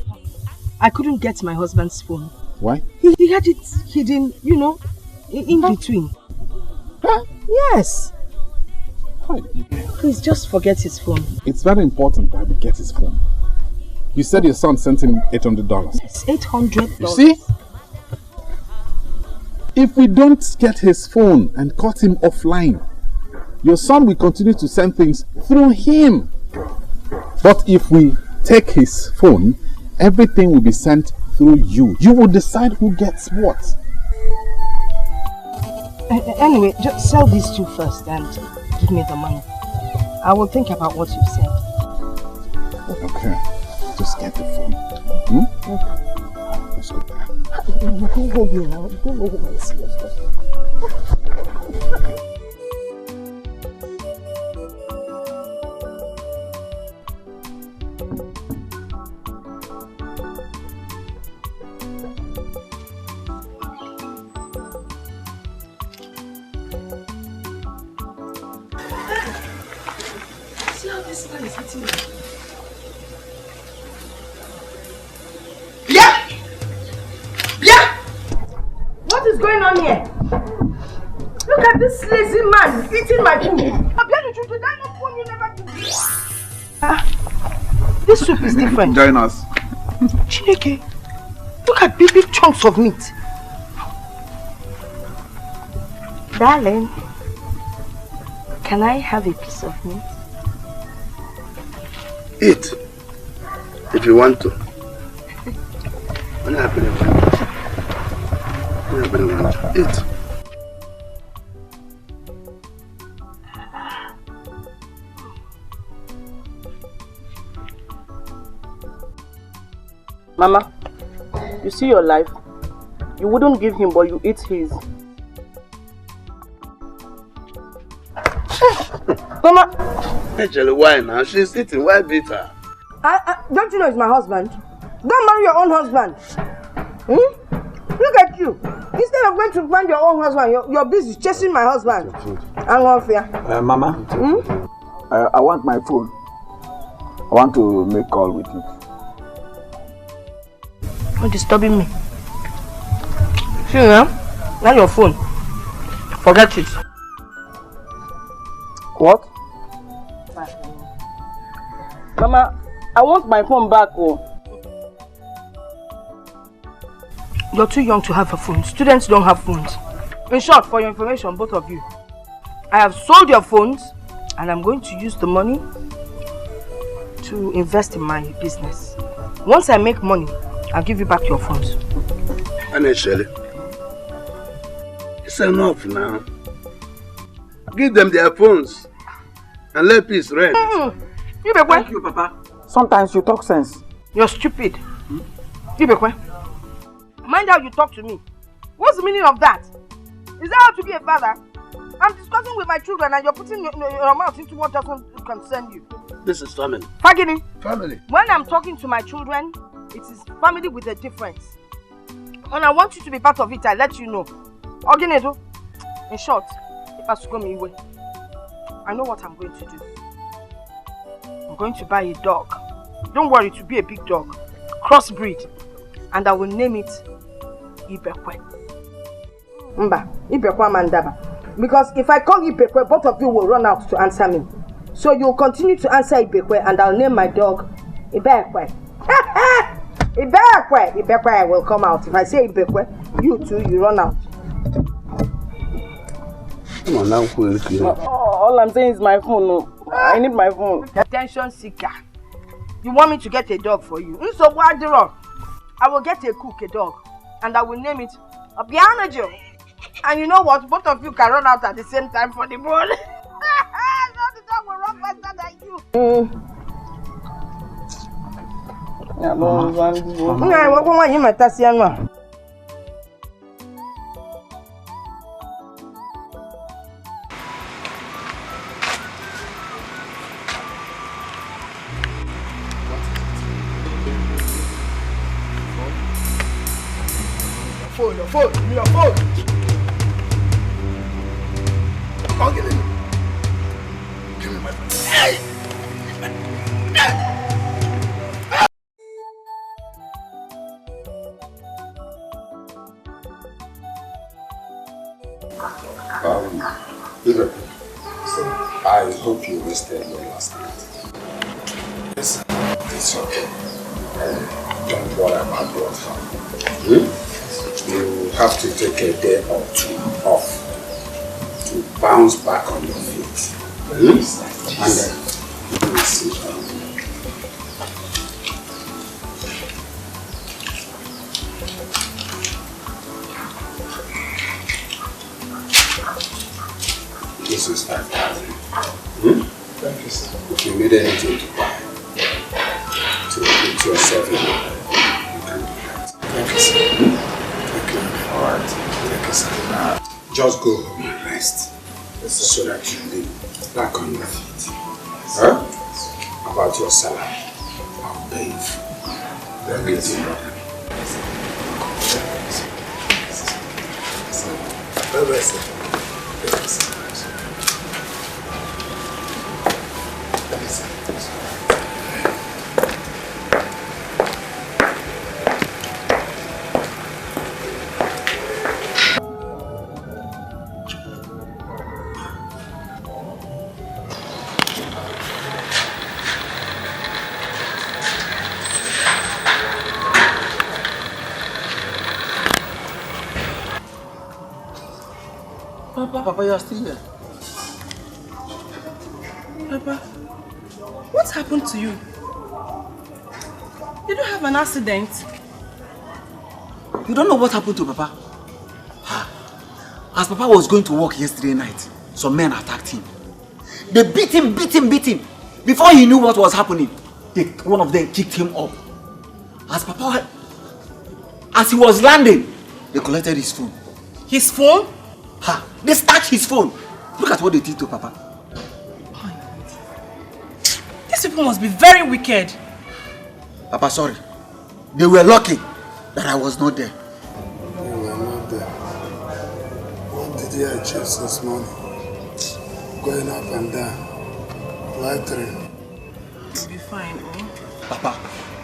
I couldn't get my husband's phone. Why? He had it hidden, you know, in between. Huh? Yes. Hi. Please just forget his phone. It's very important that we get his phone. You said your son sent him $800. It's $800. You see? If we don't get his phone and cut him offline, your son will continue to send things through him. But if we take his phone, everything will be sent through you. You will decide who gets what. Anyway, just sell these 2 first and give me the money. I will think about what you said. Okay. Just get the phone. Hmm? Let's go back. Don't hold me now. Don't know who I see. See how this man is hitting me? What is going on here? Look at this lazy man eating my food. Did I not phone you never do this? This soup is different. Join us. Chineke, look at big chunks of meat. Darling, can I have a piece of meat? Eat. If you want to. Eat. Mama, you see your life. You wouldn't give him, but you eat his. Mama! Actually, why now? She's eating. Why beat her? Don't you know it's my husband? Don't marry your own husband. Look at you. Instead of going to find your own husband, you're busy chasing my husband. I'm unfair. Mama, I want my phone. I want to make call with you. You're disturbing me. See now? Now your phone. Forget it. What? Mama, I want my phone back. Oh. You're too young to have a phone. Students don't have phones. In short, for your information, both of you, I have sold your phones and I'm going to use the money to invest in my business. Once I make money, I'll give you back your phones. Honey, Shirley, it's enough now. Give them their phones and let peace reign. Thank you, Papa. Sometimes you talk sense. You're stupid. Mind how you talk to me. What's the meaning of that? Is that how to be a father? I'm discussing with my children and you're putting your mouth into what doesn't concern you. This is family. Fagini. Family. When I'm talking to my children, it is family with a difference. When I want you to be part of it, I let you know. Oginedo, in short, if I go my way, I know what I'm going to do. I'm going to buy a dog. Don't worry, to be a big dog. Crossbreed. And I will name it Ibekwe. Mba, Ibekwe Mandaba. Because if I call Ibekwe, both of you will run out to answer me. So you'll continue to answer Ibekwe and I'll name my dog Ibekwe. Ibekwe! Ibekwe will come out. If I say Ibekwe, you too, you run out. Come on now, all I'm saying is my phone. No. I need my phone. Attention seeker. You want me to get a dog for you? So what the wrong? I will get a cook, a dog, and I will name it Obianojo. And you know what? Both of you can run out at the same time for the ball. No, the dog will run faster than you. Yeah, Your phone, give me your phone. I'll give it. Give me my phone. Hey! Either. I hope you rested well last night. Yes, it's okay. Don't worry about what happened. You have to take a day or two off to bounce back on your feet. And then you will sit down. This is 5,000. Thank you, sir. If you need anything to buy, to put yourself in, you can do that. Thank you, sir. Alright, take a second. Just go home and rest. Yes, so that you live back on your feet. Huh? About your salary, I'll pay you. Thank you, sir. Bye-bye, sir. Papa, you are still here. Papa, what happened to you? You don't have an accident? You don't know what happened to Papa? As Papa was going to work yesterday night, some men attacked him. They beat him. Before he knew what was happening, one of them kicked him up. As he was landing, they collected his phone. His phone? They snatched his phone. Look at what they did to Papa. These people must be very wicked. Papa, sorry. They were lucky that I was not there. You were not there. What did you achieve this morning? Going up and down. Loitering. You'll be fine, oh? Papa,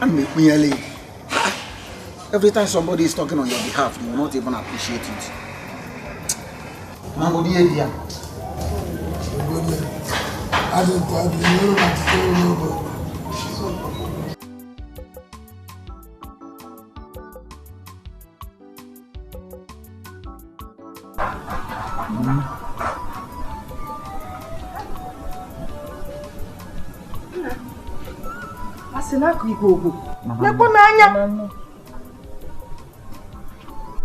I'm merely. Every time somebody is talking on your behalf, you will not even appreciate it. Mambo dia dia. I don't know what to do.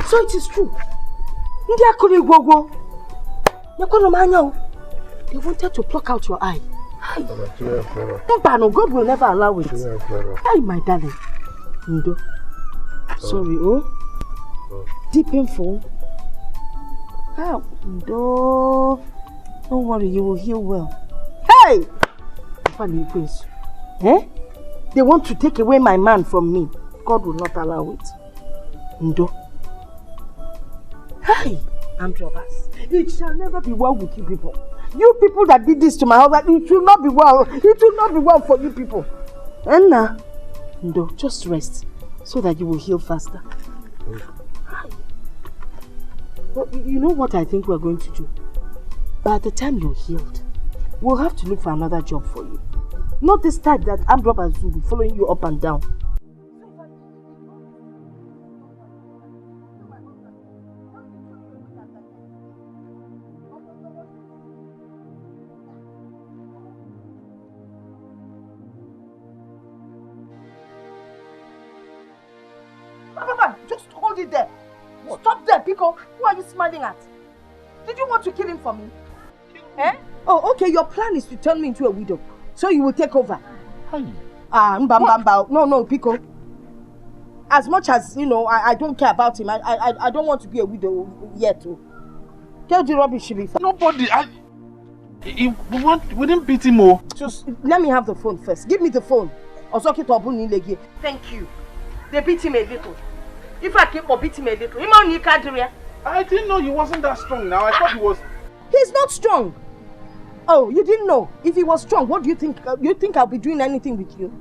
So it is true. Ndi akuri gogo. Yakono manya o. They wanted to pluck out your eye. No, God will never allow it. Hey, my darling. Ndo. Sorry, Deep painful. Ndo. Don't worry, you will heal well. Hey! Funny face. They want to take away my man from me. God will not allow it. Ndo. Hey! Androbas. It shall never be well with you people. You people that did this to my husband, it will not be well. It will not be well for you people. And now, Ndo, just rest so that you will heal faster. Well, you know what I think we're going to do? By the time you're healed, we'll have to look for another job for you. Not this type that armed robbers will be following you up and down. Just hold it there. What? Stop there, Pico. Who are you smiling at? Did you want to kill him for me? Oh, okay, your plan is to turn me into a widow. So you will take over. No, Pico. As much as, I don't care about him, I don't want to be a widow yet. Tell the rubbish should be fine. Nobody, we didn't beat him more. Just let me have the phone first. Give me the phone. Thank you. They beat him a little. If I keep beat him a little, I didn't know he wasn't that strong now. I thought he was. He's not strong. Oh, you didn't know? If he was strong, what do you think? You think I'll be doing anything with you?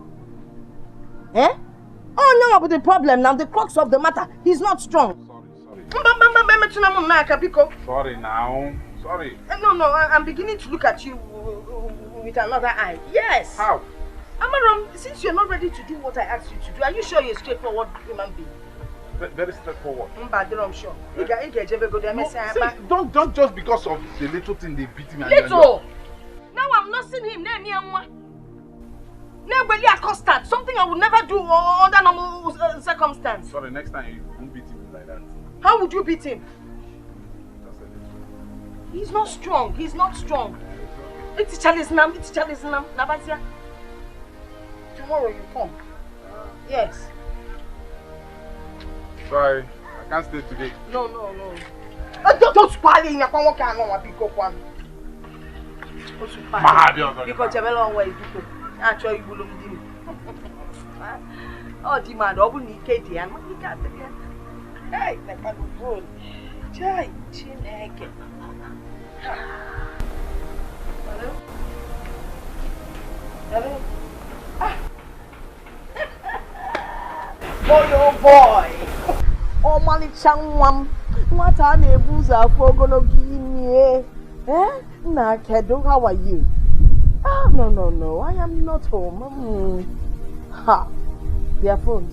Oh no, but the problem now, the crux of the matter, he's not strong. Sorry now. Sorry. No, I'm beginning to look at you with another eye. Yes. How? Amaram, since you're not ready to do what I asked you to do, are you sure you're a straightforward human being? Very straightforward. I'm sure. No, don't just because of the little thing they beat him. Little! Now I'm not seeing him. Something I would never do under normal circumstance. Sorry, next time you won't beat him like that. How would you beat him? He's not strong. He's not strong. It's chalisnam. Nabazia. Tomorrow you come. Yes. Sorry, I can't stay today. No. Don't spoil it. I can't walk on. Because you're long way. Actually, you will do. Oh, demand. I will need Katie and what you got again. Hey, like I'm good. Chai, chin egg. Hello? Boy, oh boy! Oh, Mali Changwam, what are the boozer for gonna give me? Nah, Kedo, how are you? No, I am not home. Ha! Their phones.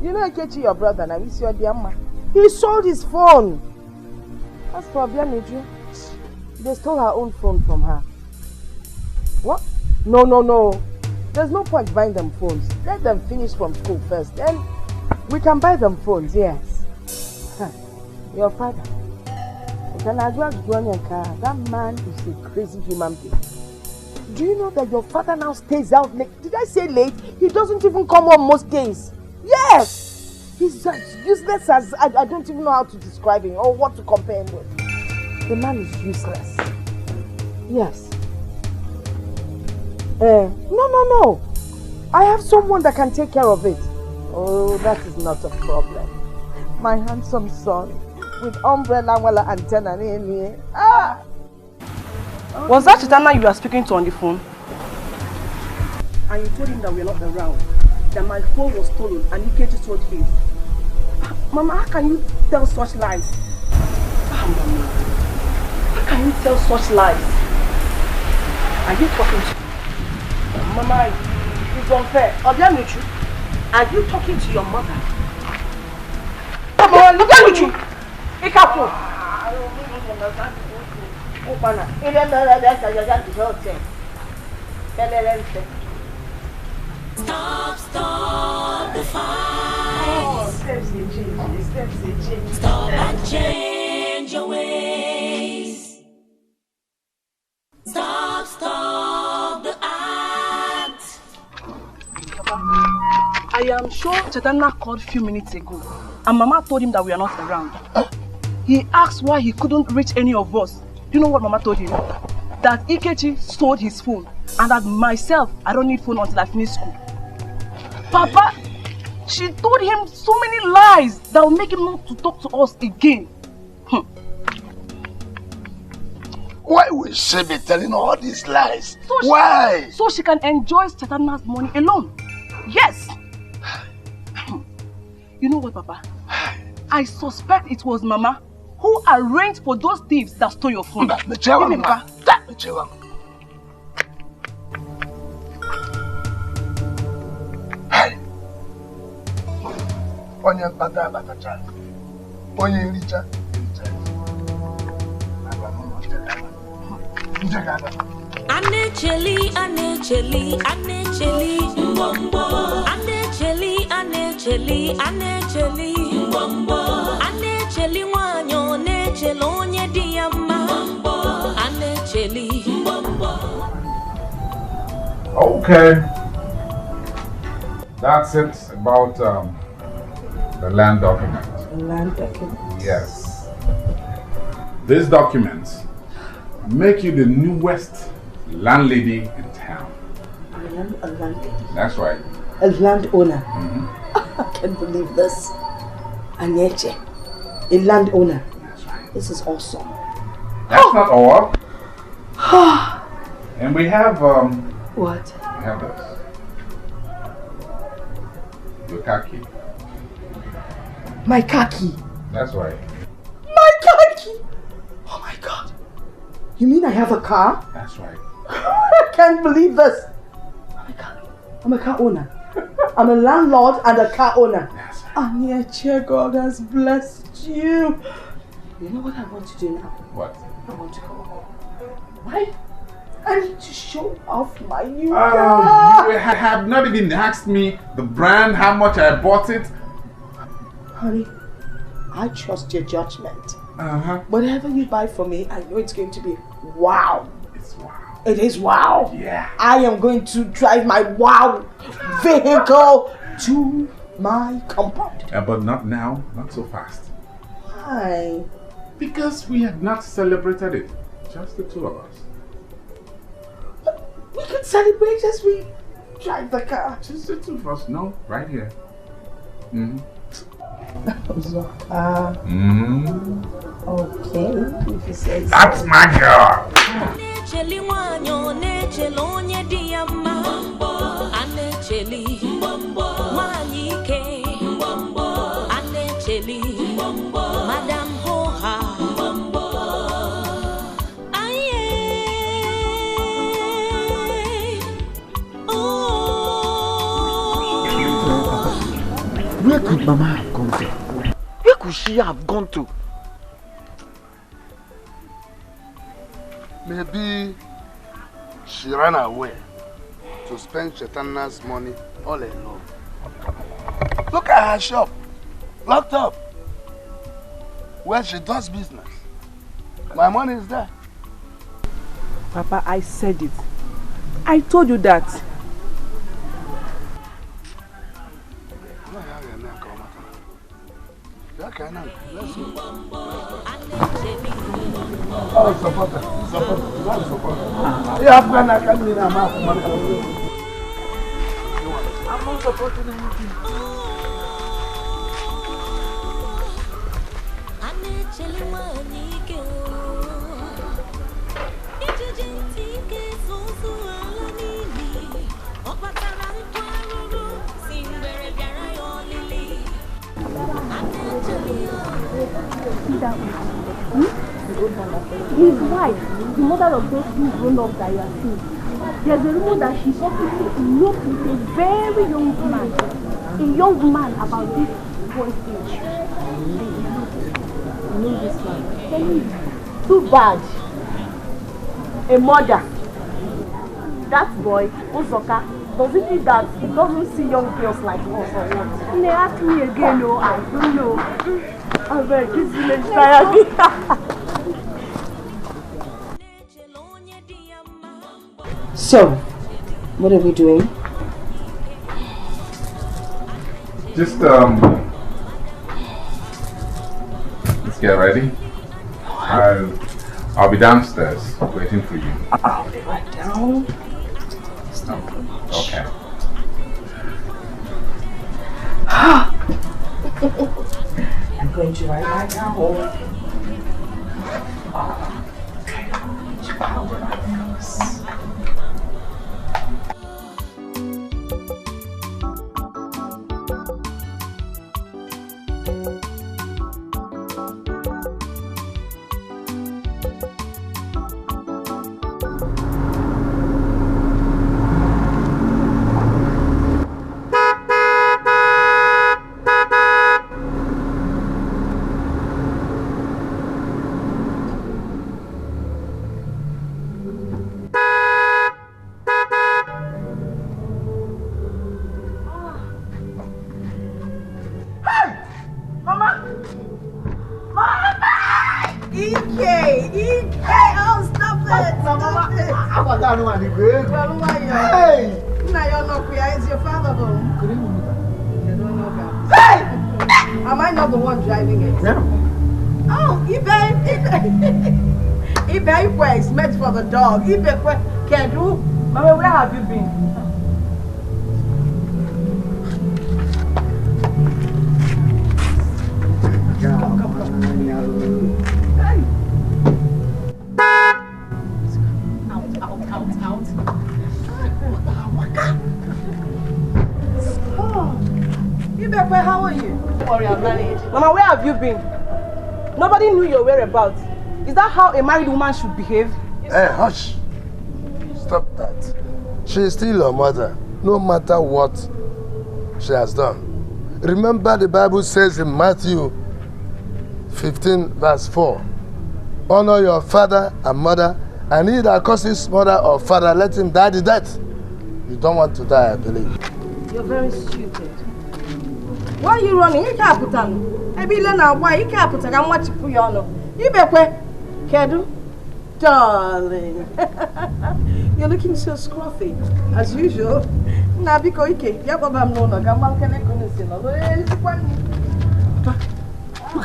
You know, Kechi, your brother, and I miss your dear man. He sold his phone. As for Bianiju, they stole her own phone from her. What? No. There's no point buying them phones. Let them finish from school first. Then we can buy them phones, yes. Your father. That man is a crazy human being. Do you know that your father now stays out late? Did I say late? He doesn't even come home most days. Yes! He's as useless as I don't even know how to describe him or what to compare him with. The man is useless. Yes. No. I have someone that can take care of it. Oh, that is not a problem. My handsome son with umbrella wala antenna. Was that Chitana you were speaking to on the phone? And you told him that we are not around, that my phone was stolen and Ikechi told him. Mama, how can you tell such lies? Mama, how can you tell such lies? Are you talking to me? Mama, it's unfair. Obianuchu, are you talking to your mother? Come on, look at you. Be careful. I don't understand. Stop the fight. Oh, steps they change. Stop and change your ways. Stop. I am sure Chetana called a few minutes ago and Mama told him that we are not around. He asked why he couldn't reach any of us. Do you know what Mama told him? That Ikechi stole his phone and that myself, I don't need phone until I finish school. Papa, she told him so many lies that will make him not to talk to us again. Why will she be telling all these lies? So Why? So she can enjoy Chetana's money alone. Yes. You know what, Papa? I suspect it was Mama who arranged for those thieves that stole your phone. Hey. Onye mkpata abatacha. Onye nricha. Anecheli, mbombo. Anecheli, mbombo. Anecheli wanyo, necheli onye diyama. Anecheli, mbombo. Okay. That's it about the land document. Land document? Yes. These documents make you the newest landlady in town. A landlady? That's right. A landowner? I can't believe this. Anyeche, a landowner. That's right. This is awesome. That's not all. And we have what? We have this. Your car key. My car key? That's right. My car key? Oh my God. You mean I have a car? That's right. I can't believe this. Oh my God. I'm a car owner. I'm a landlord and a car owner. Yes. Anyeche, God has blessed you. You know what I want to do now? What? I want to go home. Why? I need to show off my new car. You have not even asked me the brand, how much I bought it. Honey, I trust your judgment. Whatever you buy for me, I know it's going to be wow. It's wow. It is wow. Yeah. I am going to drive my wow vehicle to my compound. But not now, not so fast. Why? Because we have not celebrated it. Just the two of us. We can celebrate as we drive the car. Just the two of us. No, right here. Okay, if you say so. That's my girl. Madam Hoha. Where could Mama have gone to? Where could she have gone to? Maybe she ran away to spend Chetana's money all alone. Look at her shop, locked up, where she does business. My money is there. Papa, I said it. I told you that. Oh, supporter. You have gone and come in a mouth. I'm not supporting anything. His wife, the mother of those two grown-ups that you are seeing, there's a rumor that she's supposed to look with a very young man. A young man about this boy's age. You know this man. Too bad. A mother. That boy, Uzoka, does it mean that he doesn't see young girls like us or what? And they ask me again, no, I don't know. I beg, this village tired me. So, what are we doing? Just let's get ready. I'll be downstairs waiting for you. I'll be right down. Okay. I'm going to right now. Hey! Now you're not queer. Is your father home? You don't know that. Hey! Am I not the one driving it? Yeah. Oh, eBay works meant for the dog. eBay can do. Mama, where have you been? How are you? Don't worry, I'll manage. Mama, where have you been? Nobody knew your whereabouts. Is that how a married woman should behave? Hey, hush. Stop that. She is still your mother, no matter what she has done. Remember the Bible says in Matthew 15 verse 4, honor your father and mother, and he that curses mother or father, let him die the death. You don't want to die, I believe. You're very stupid. Why are you running? You can't put on. Maybe why you can't put on. I'm watching for you. You better Kedu, darling. You're looking so scruffy, as usual. Now because look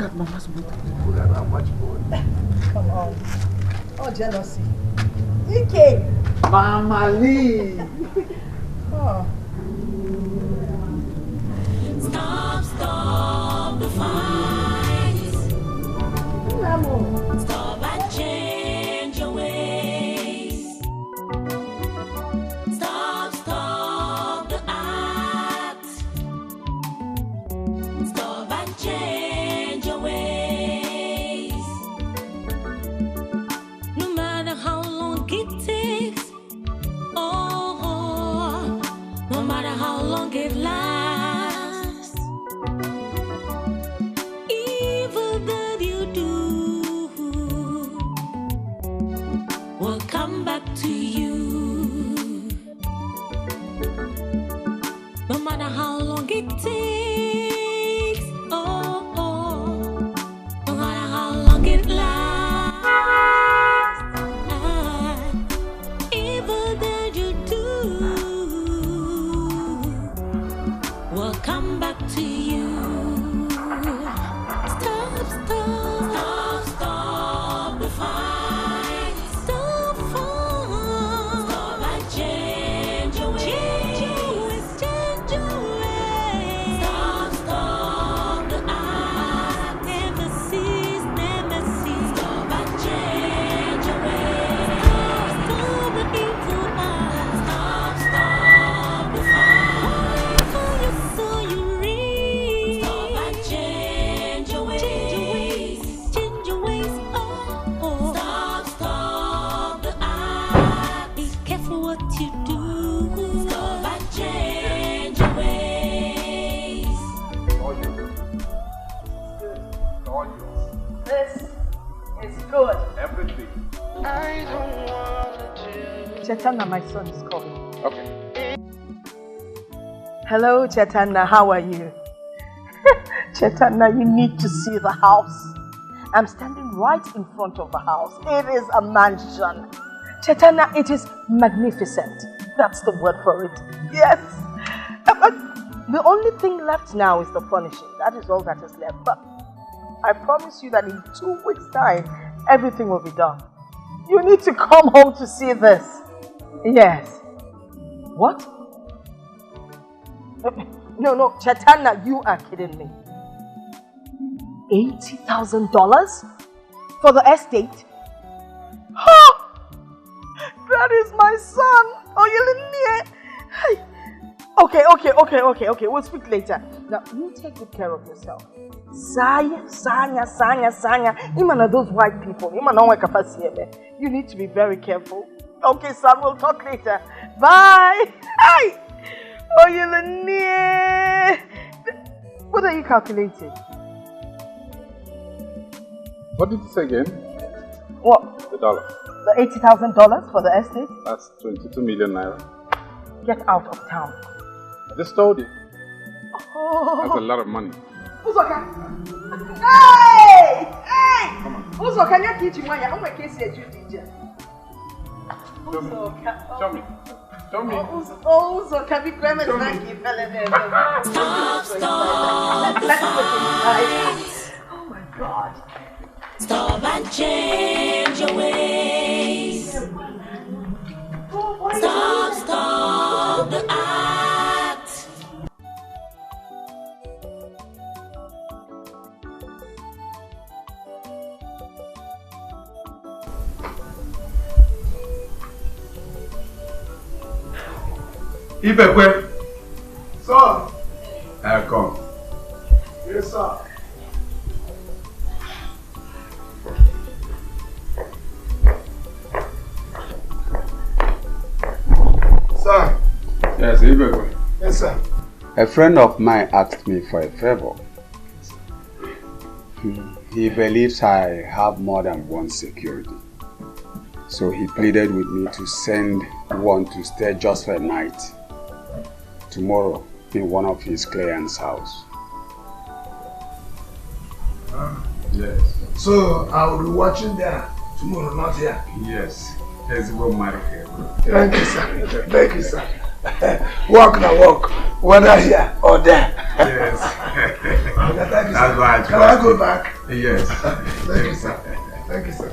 at Mama's boot. Look at how much boy. Come on. Oh, jealousy. Ike. Mama Lee. Oh. Stop the fight. Stop and change your ways. Stop the act. Stop and change your ways. No matter how long it takes, oh, no matter how long it lasts. To you, no matter how long it takes, no matter how long it lasts, evil that you do will come back to you. Stop the fight. Good. Everything. Chaitanya, my son is calling. Okay. Hello, Chaitanya, how are you? Chaitanya, you need to see the house. I'm standing right in front of the house. It is a mansion. Chaitanya, it is magnificent. That's the word for it. Yes. The only thing left now is the furnishing. That is all that is left. But I promise you that in 2 weeks' time, everything will be done. You need to come home to see this. Yes. What? No, Chaitanya, you are kidding me. $80,000 for the estate? Oh, that is my son. Oh, you little. Okay. We'll speak later. Now, you take good care of yourself. Sanya. Even those white people. You need to be very careful. Okay, son, we'll talk later. Bye. Hi. Oh, you little. What are you calculating? What did you say again? What? The dollar. The $80,000 for the estate? That's 22 million naira. Get out of town. I just told you. Oh. That's a lot of money. Uzoka! Hey! Come on. Uzoka, you're teaching me. I'm going to kiss you, teacher. Uzoka. Show me. Oh, Uzoka, be criminal. Stop. Let's look inside. Oh my God. Stop and change your ways. Stop the act. Ibekwe. Sir. Come. Yes, sir. Sir. Yes, Ibekwe. Yes, sir. A friend of mine asked me for a favor. He believes I have more than one security. So he pleaded with me to send one to stay just for a night tomorrow in one of his clients' house. Yes. So I will be watching there tomorrow, not here. Yes. Let's go marry him. Thank you, sir. Thank you, sir. Walk now, walk. Whether here or there. Yes. Okay, thank you, sir. That's right. Can I go back? Yes. Thank you, sir. Thank you, sir.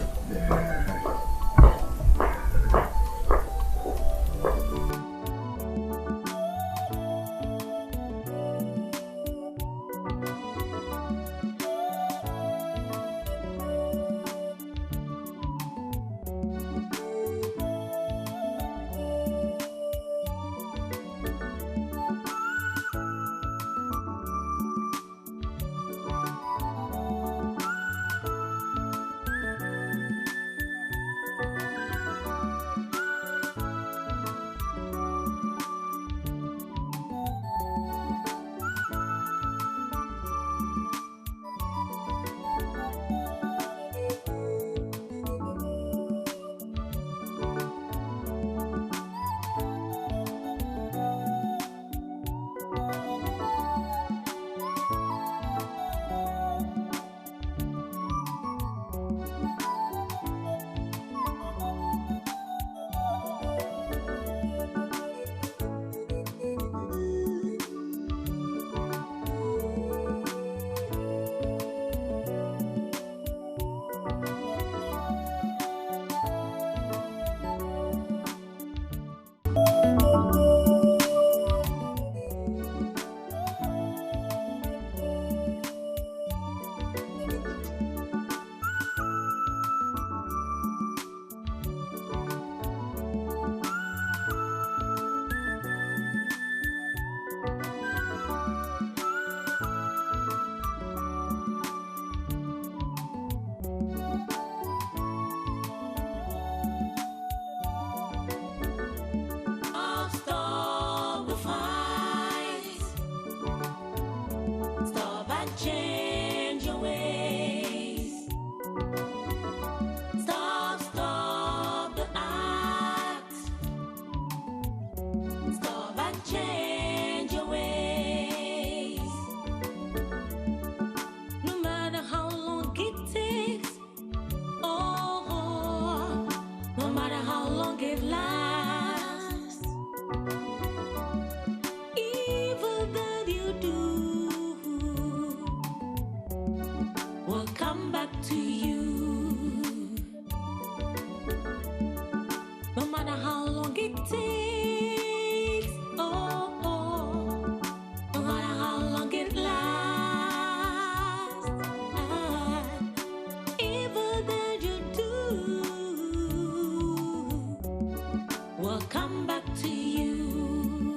how long it takes, oh, no matter how long it lasts, even though you do, will come back to you.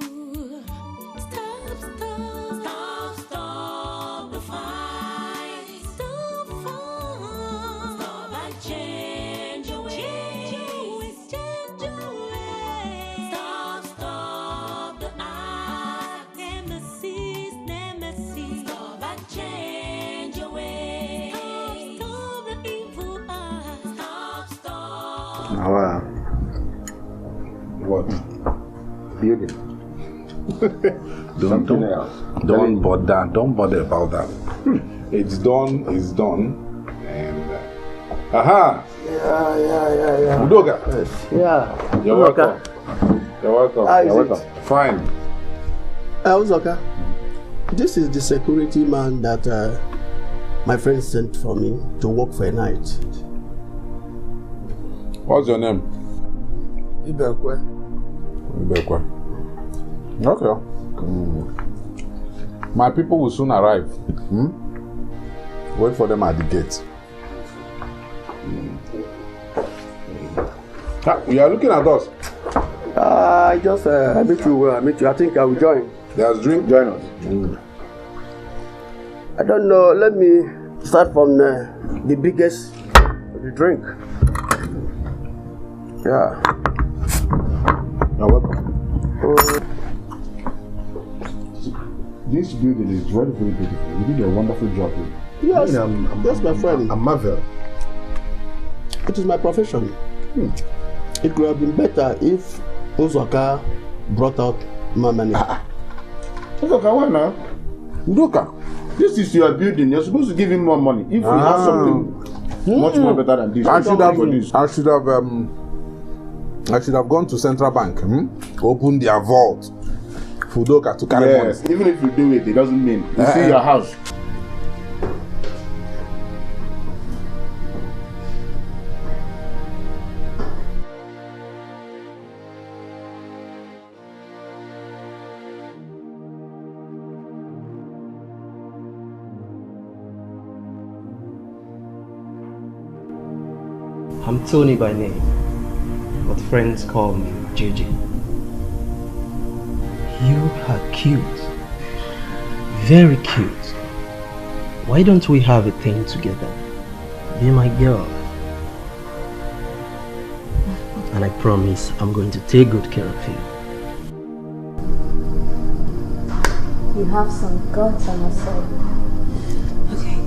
Stop the fight. Stop and change your ways. Stop the act. Nemesis. Stop and change your ways. Stop the evil act. Stop. Now, what? Building. Don't bother about that. It's done, and aha! Yeah. Udoka. Yeah. You're welcome. You're welcome. Fine. Uzoka, this is the security man that my friend sent for me to work for a night. What's your name? Ibekwe. Okay. My people will soon arrive. Wait for them at the gate. You are looking at us. I just I met you. I think I will join. There's drink. Join us. I don't know. Let me start from the biggest, the drink. Yeah. You're welcome. This building is very, very beautiful. You did a wonderful job here. Yes, that's my friend. I'm marvel. It is my profession. It could have been better if Uzoka brought out my money. Uzoka, why now? Udoka, this is your building. You're supposed to give him more money. If you have something much more better than this, I should have gone to Central Bank, open their vault. Udoka to carry money. Even if you do it, it doesn't mean you see your house. I'm Tony by name, but friends call me JJ. You are cute, very cute. Why don't we have a thing together? Be my girl. And I promise I'm going to take good care of you. You have some guts, I must say. Okay.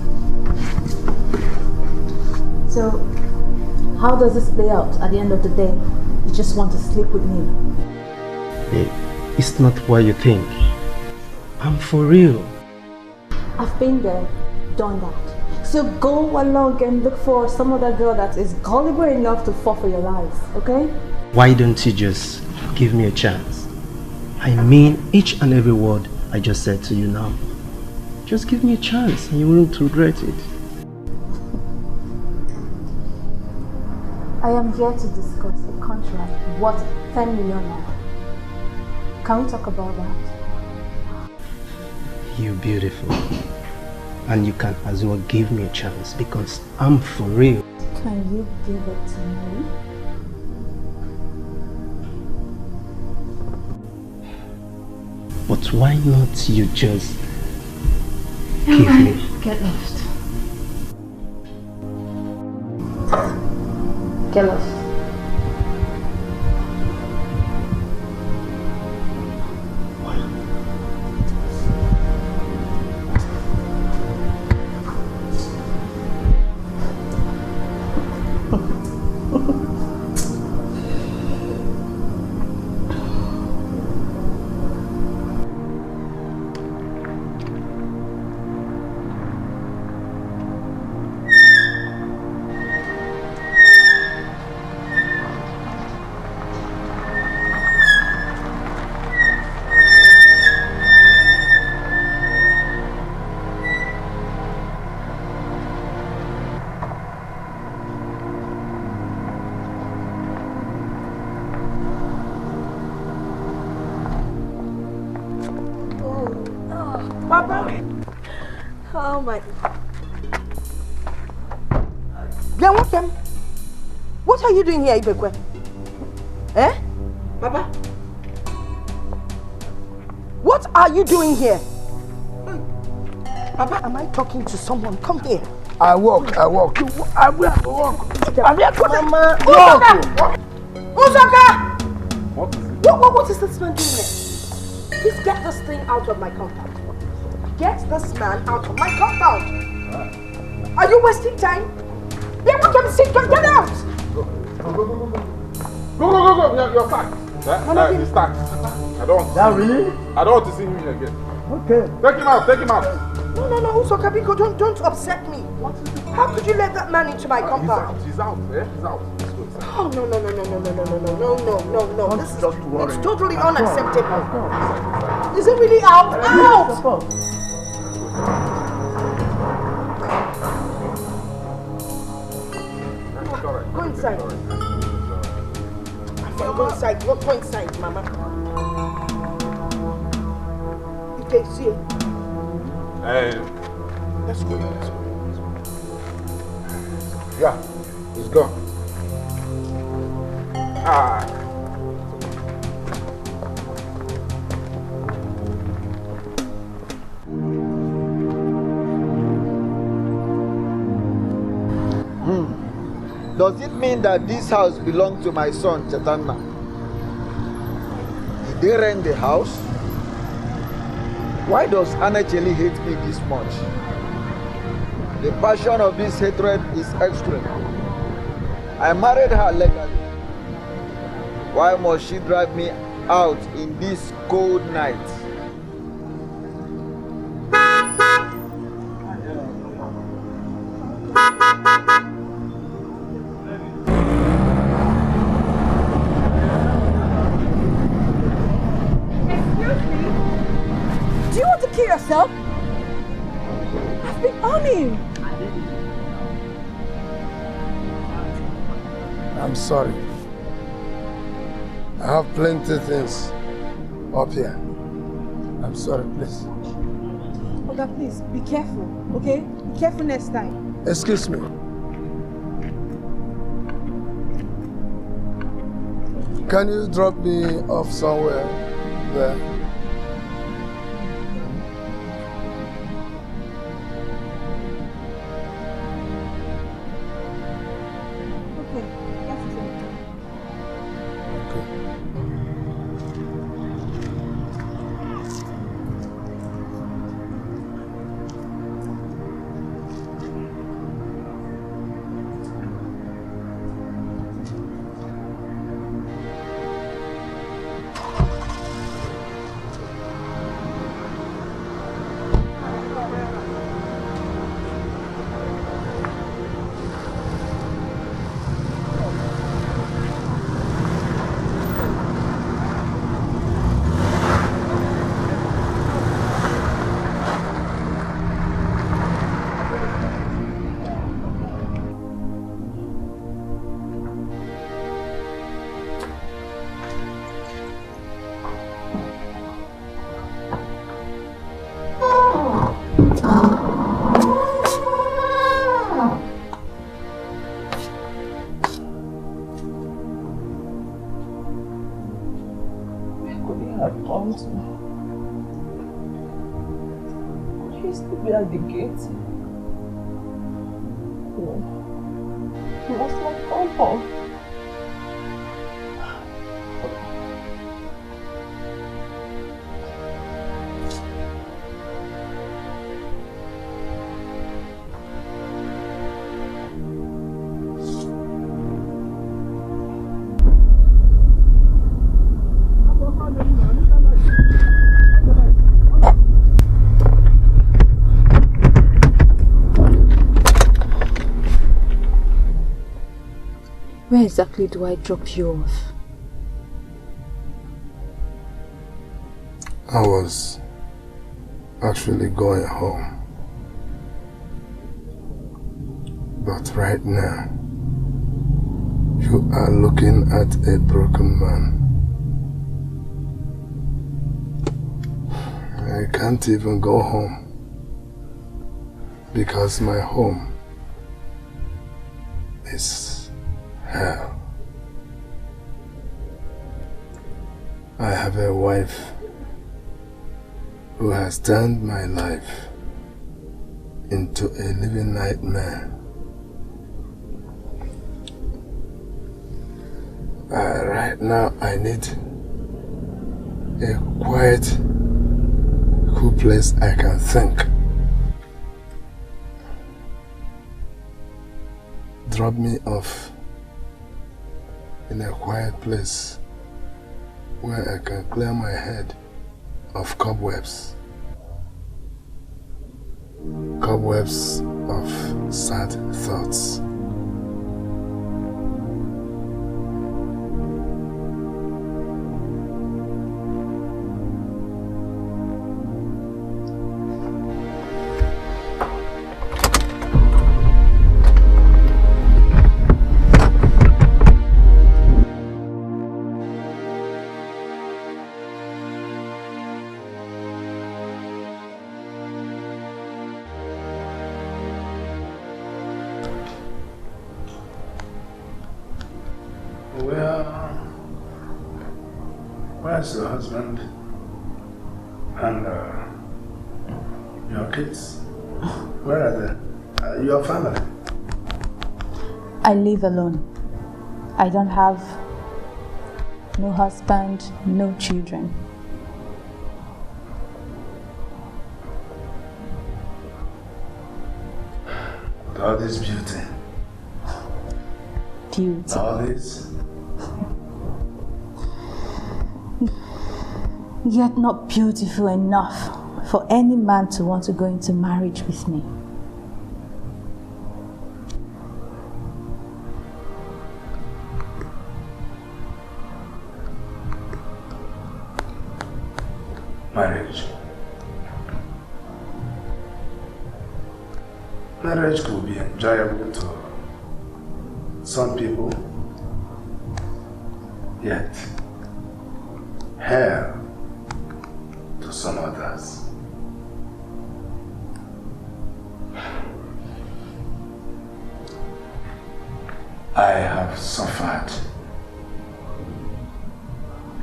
So, how does this play out at the end of the day? You just want to sleep with me? It's not what you think. I'm for real. I've been there, done that. So go along and look for some other girl that is gullible enough to fall for your life, okay? Why don't you just give me a chance? I mean each and every word I just said to you now. Just give me a chance and you won't regret it. I am here to discuss a contract worth 10 million naira. Can we talk about that? You're beautiful. And you can as well give me a chance because I'm for real. Can you give it to me? But why not you just give me? Get lost. Get lost. Papa. Oh my. Then what are you doing here, Ibekwe? Eh? Papa? What are you doing here? Papa, am I talking to someone? Come here. I walk. I will walk. I'm here, Mama. Usaka! What is this man doing here? Please get this thing out of my compound. Get this man out of my compound. Are you wasting time? Yeah, what can you see? Get out! Go. You're sacked. He's sacked. I don't want to see really? I don't want to see him here again. Okay. Take him out. No, Usaka, Biko, don't upset me. How could you let that man into my compound? He's out. Oh, no. This is just worry. It's totally unacceptable. Is it really out? Out! Go inside. Go inside, Mama. Okay, see you. Let's go. Yeah, he's gone. Does it mean that this house belongs to my son, Chaitanya? Did they rent the house? Why does Anacheli hate me this much? The passion of this hatred is extreme. I married her legally. Why must she drive me out in this cold night? Do you want to kill yourself? I've been on him. I'm sorry. I have plenty of things up here. I'm sorry, please. Oga, please, be careful, okay? Be careful next time. Excuse me. Can you drop me off somewhere there? At the gate. He was like, come home. Where exactly do I drop you off? I was actually going home. But right now, you are looking at a broken man. I can't even go home because my home is hell. I have a wife who has turned my life into a living nightmare. Right now I need a quiet, cool place I can think. Drop me off in a quiet place where I can clear my head of cobwebs. Cobwebs of sad thoughts. Where's your husband and your kids? Where are they? Your family? I live alone. I don't have no husband, no children. All this beauty. Beauty. All this. Yet not beautiful enough for any man to want to go into marriage with me. Marriage. Marriage could be enjoyable to some people, yet hell to some others. I have suffered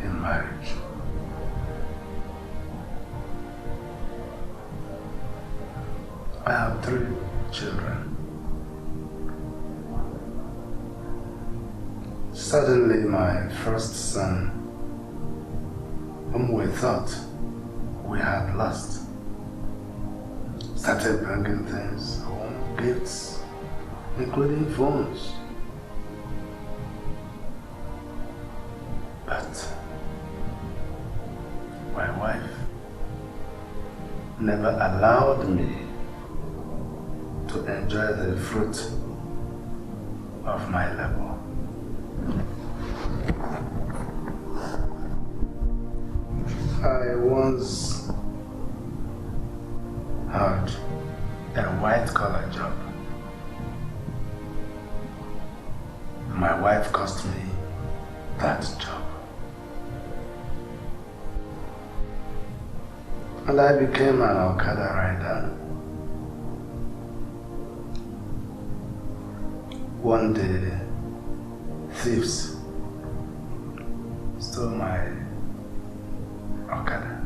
in marriage. I have 3 children. Suddenly my first son, whom we thought we had lost, started bringing things home, gifts, including phones. But my wife never allowed me to enjoy the fruit of my labor. I once had a white-collar job. My wife cost me that job. And I became an Okada rider. One day, thieves stole my Okada.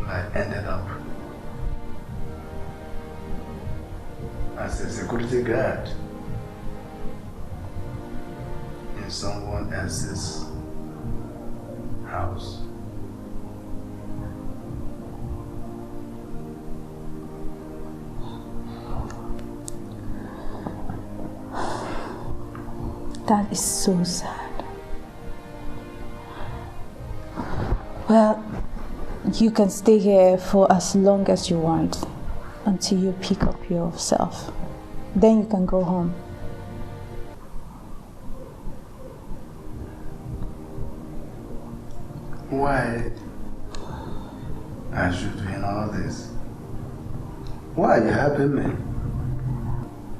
I ended up as a security guard in someone else's house. That is so sad. Well, you can stay here for as long as you want until you pick up yourself. Then you can go home. Why are you doing all this? Why are you helping me?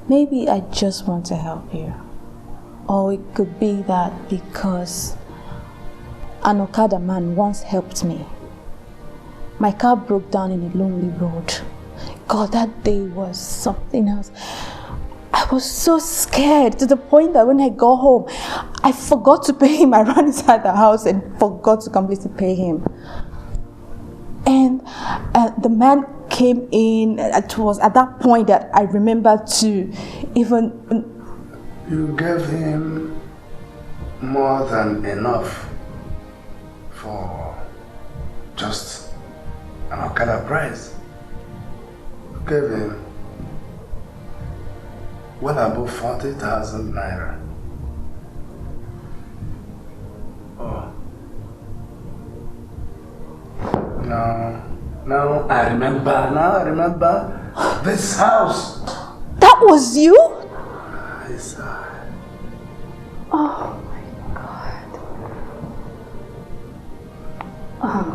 Maybe I just want to help you. Or it could be that because an Okada man once helped me. My car broke down in a lonely road. God, that day was something else. I was so scared to the point that when I got home, I forgot to pay him. I ran inside the house and forgot to completely pay him. And the man came in. It was at that point that I remembered to even... You gave him more than enough for just an Okada price. You gave him well above 40,000 naira. Oh. Now I remember this house. That was you? Yes, oh my God. Oh.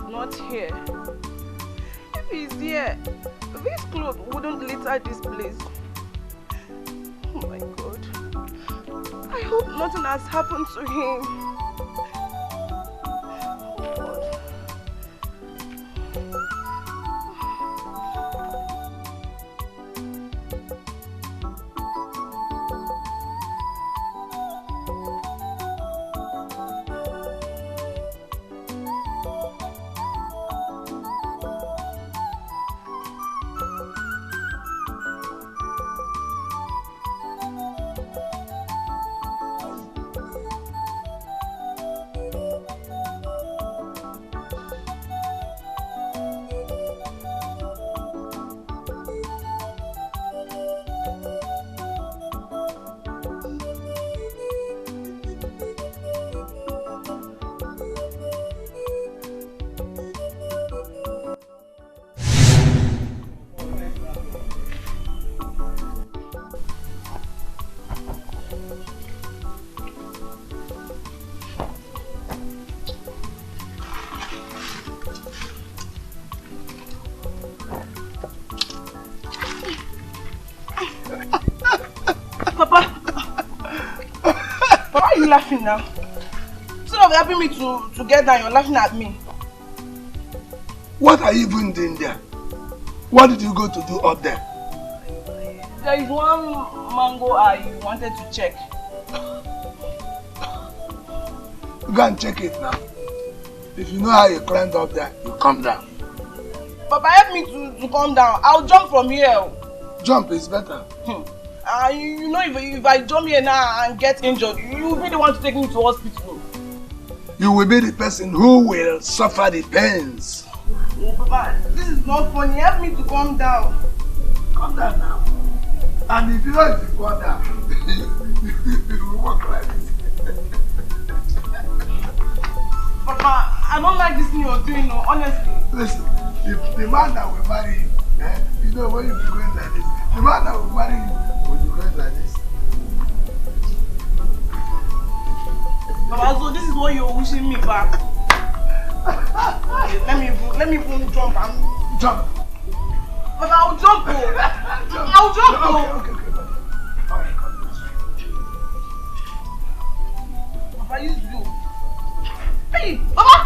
Not here. If he's here, this clothes wouldn't litter this place. Oh my God. I hope nothing has happened to him. Laughing now. Instead of helping me to get down, you're laughing at me. What are you even doing there? What did you go to do up there? There is one mango I wanted to check. Go and check it now. If you know how you climbed up there, you come down. Papa, help me to come down. I'll jump from here. Jump is better. You know, if I jump here now and get injured, you will be the one to take me to hospital. You will be the person who will suffer the pains. Oh, Papa, this is not funny. Help me to come down. Come down now. And if you don't go down, you will walk like this. Papa, I don't like this thing you're doing, no, honestly. Listen, the man that will marry you, you know when you be going like this, the man that will marry you will be going like this. Papa, so this is what you're wishing me back. Let me even jump and jump. But I'll jump. I'll jump. Okay. Alright, come this way. Papa, you do. Hey, Papa.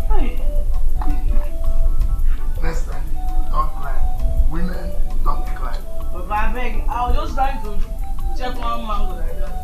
Hey. Next time, don't climb. Women don't climb. Papa, I beg. I was just trying to check one mango like that.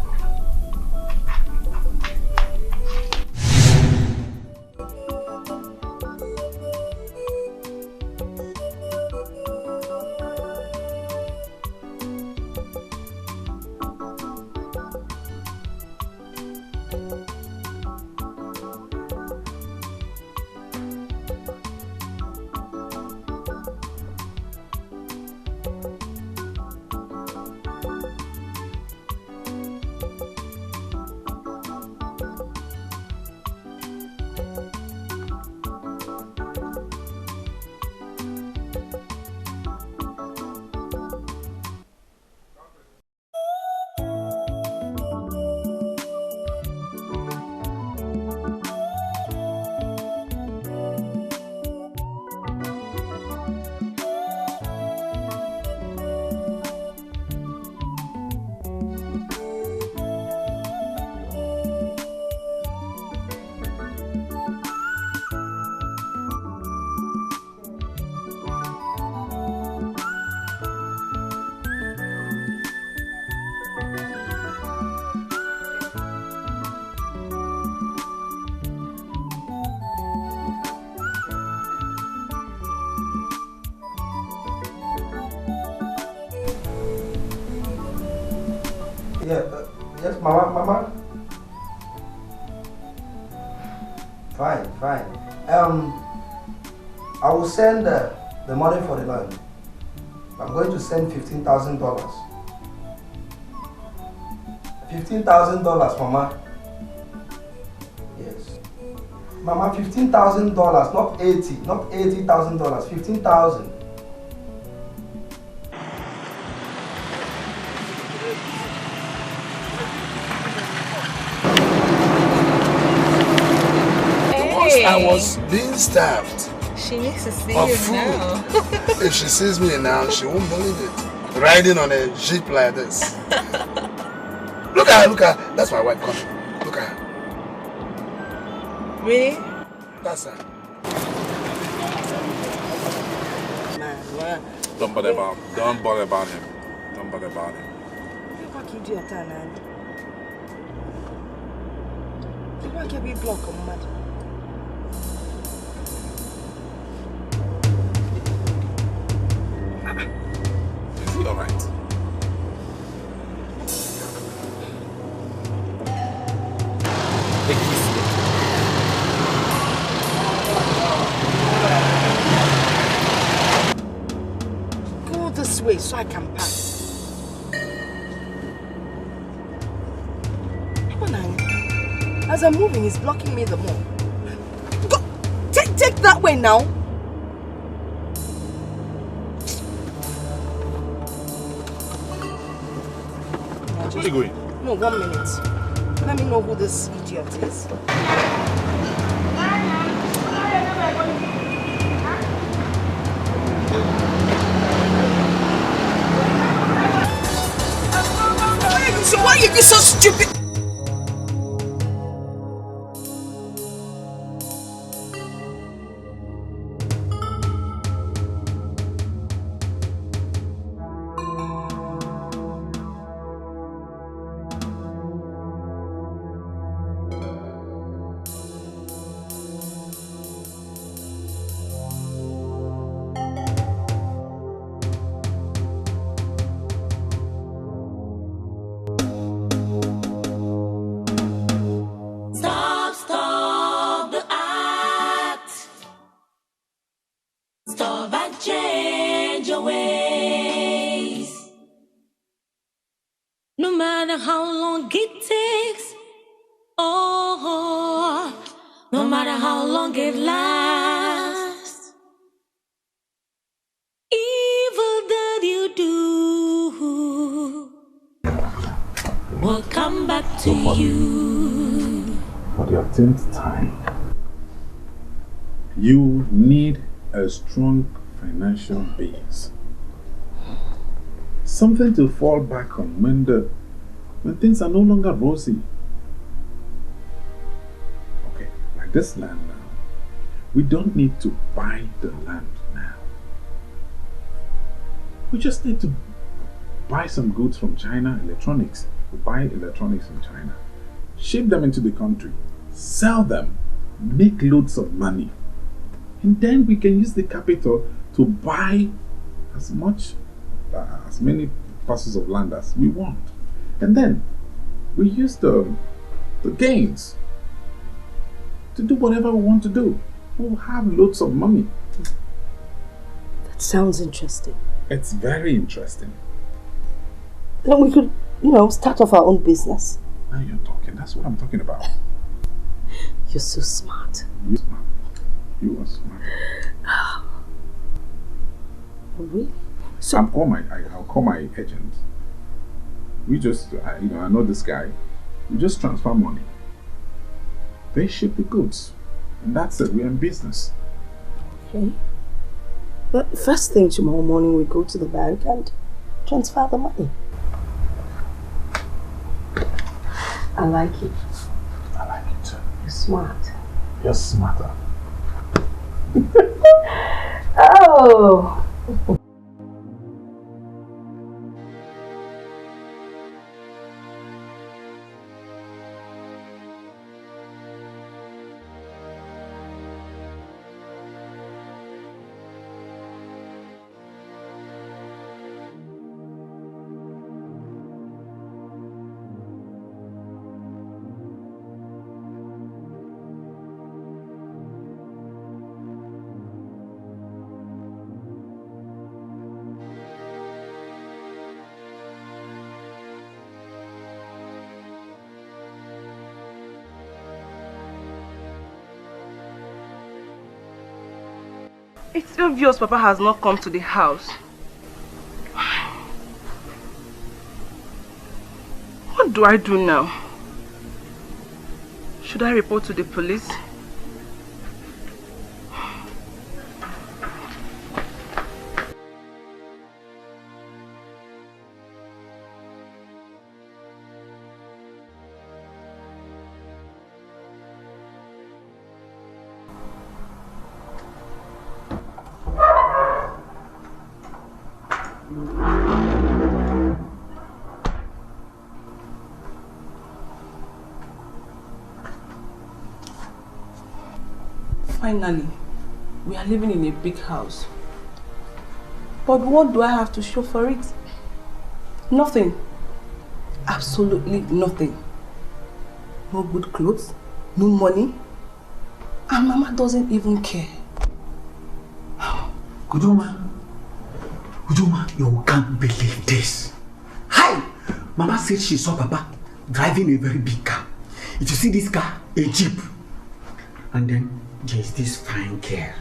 Yes, Mama. Fine. I will send the money for the land. I'm going to send $15,000. $15,000, Mama. Yes. Mama, $15,000, not $80,000, $15,000. I was being starved. She needs to see of you food. now. If she sees me now, she won't believe it. Riding on a jeep like this. Look at her. That's my wife coming. Look at her. Really? That's her. Don't bother about him. Don't bother about him. Look idiot, man. You want to be blocked, mad. Is he alright? Go this way so I can pass. As I'm moving, he's blocking me the more. Go! Take that way now. Where are you going? No, 1 minute. Let me know who this idiot is. Why are you so stupid? Jehovah, change your ways. No matter how long it takes, oh, no matter how long it lasts, evil that you do will come back to you. For the 10th time, you need a strong financial base. Something to fall back on when things are no longer rosy. Okay, like this land now. We don't need to buy the land now. We just need to buy some goods from China, electronics. We buy electronics from China, ship them into the country, sell them, make loads of money. And then we can use the capital to buy as many parcels of land as we want. And then we use the gains to do whatever we want to do. We'll have loads of money. That sounds interesting. It's very interesting. Then we could, start off our own business. Now you're talking. That's what I'm talking about. You're so smart. You're smart. You are smart. Really? So I'll call my agent. We just, I know this guy. We just transfer money. They ship the goods. And that's it. We're in business. Okay. But first thing tomorrow morning, we go to the bank and transfer the money. I like it. I like it too. You're smart. You're smarter. Oh! It's obvious Papa has not come to the house. What do I do now? Should I report to the police? Finally, we are living in a big house. But what do I have to show for it? Nothing. Absolutely nothing. No good clothes, no money, and Mama doesn't even care. Ujuma, you can't believe this. Hi! Mama said she saw Papa driving a very big car. If you see this car, a jeep. And then there is this fine girl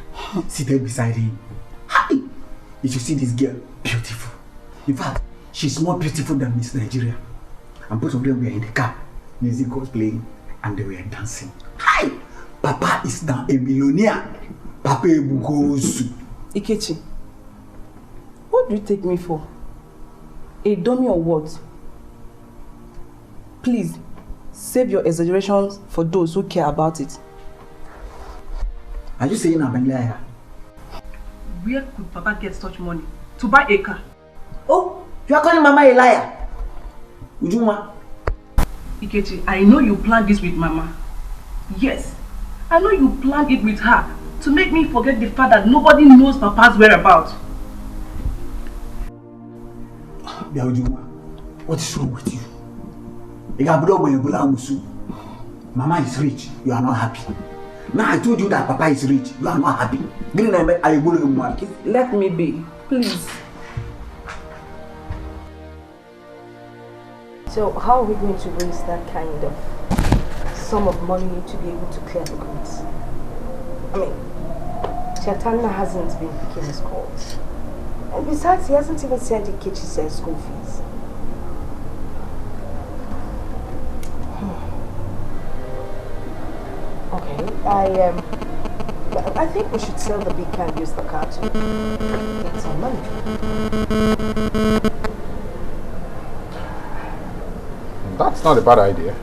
seated beside him. Hi! If you see this girl, beautiful. In fact, she's more beautiful than Miss Nigeria. And both of them were in the car. Music was playing and they were dancing. Hi! Papa is now a millionaire. Papa Ebugosu. Ikechi, what do you take me for? A dummy or what? Please, save your exaggerations for those who care about it. Are you saying I'm a liar? Where could Papa get such money to buy a car? Oh, you are calling Mama a liar? Ujuma. Ikechi, I know you planned this with Mama. Yes, I know you planned it with her to make me forget the fact that nobody knows Papa's whereabouts. Ujuma, what is wrong with you? Mama is rich, you are not happy. Now I told you that Papa is rich. You are not happy. Let me be, please. So how are we going to raise that kind of sum of money to be able to clear the goods? I mean, Chetana hasn't been picking his calls. And besides, he hasn't even sent Ikechi's school fees. Okay, I think we should sell the big car and use the car to get some money. That's not a bad idea.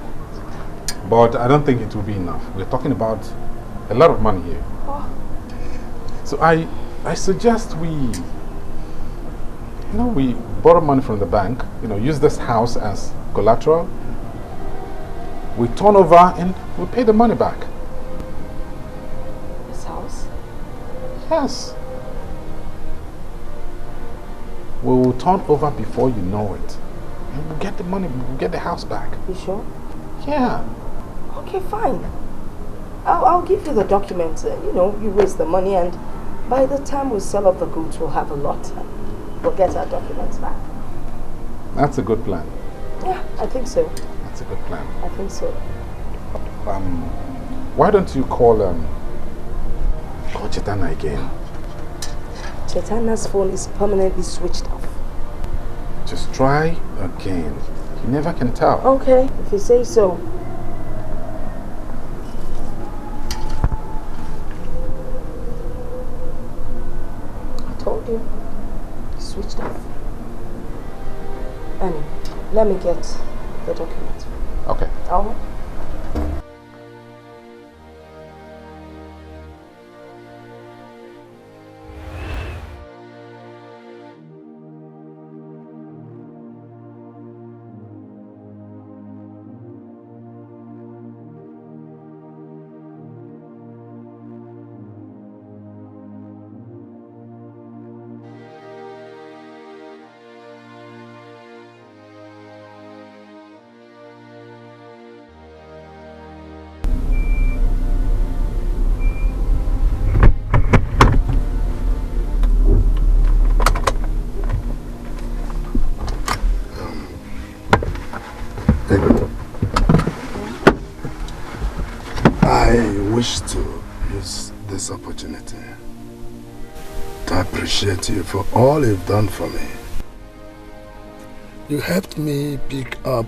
But I don't think it will be enough. We're talking about a lot of money here. Oh. So I suggest we borrow money from the bank, use this house as collateral. We turn over and we pay the money back. This house? Yes. We will turn over before you know it. And we'll get the money, we'll get the house back. You sure? Yeah. Okay, fine. I'll give you the documents. You raise the money, and by the time we sell off the goods, we'll have a lot. We'll get our documents back. That's a good plan. Yeah, I think so. That's a good plan. I think so. Why don't you call Chetana again? Chetana's phone is permanently switched off. Just try again. You never can tell. Okay, if you say so. I told you. Switched off. Annie, let me get the documents. Okay. All right. I wish to use this opportunity to appreciate you for all you've done for me. You helped me pick up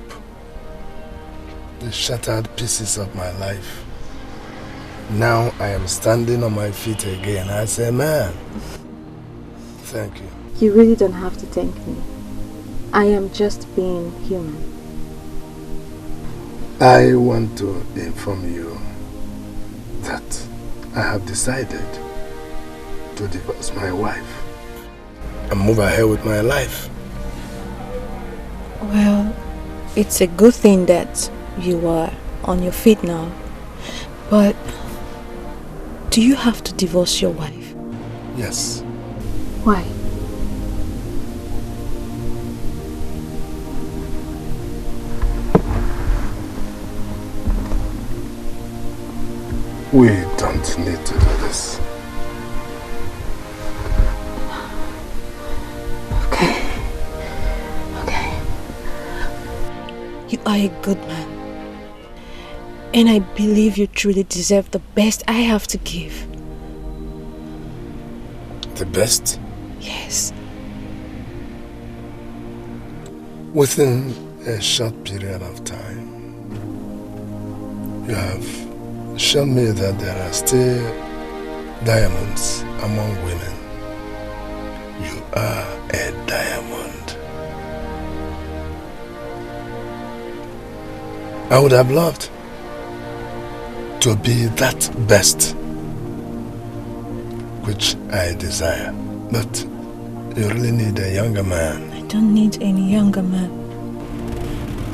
the shattered pieces of my life. Now I am standing on my feet again as a man. Thank you. You really don't have to thank me. I am just being human. I want to inform you that I have decided to divorce my wife and move ahead with my life. Well, it's a good thing that you are on your feet now. But do you have to divorce your wife? Yes. Why? We don't need to do this. Okay. You are a good man. And I believe you truly deserve the best I have to give. The best? Yes. Within a short period of time, you have shown me that there are still diamonds among women. You are a diamond. I would have loved to be that best which I desire. But you really need a younger man. I don't need any younger man.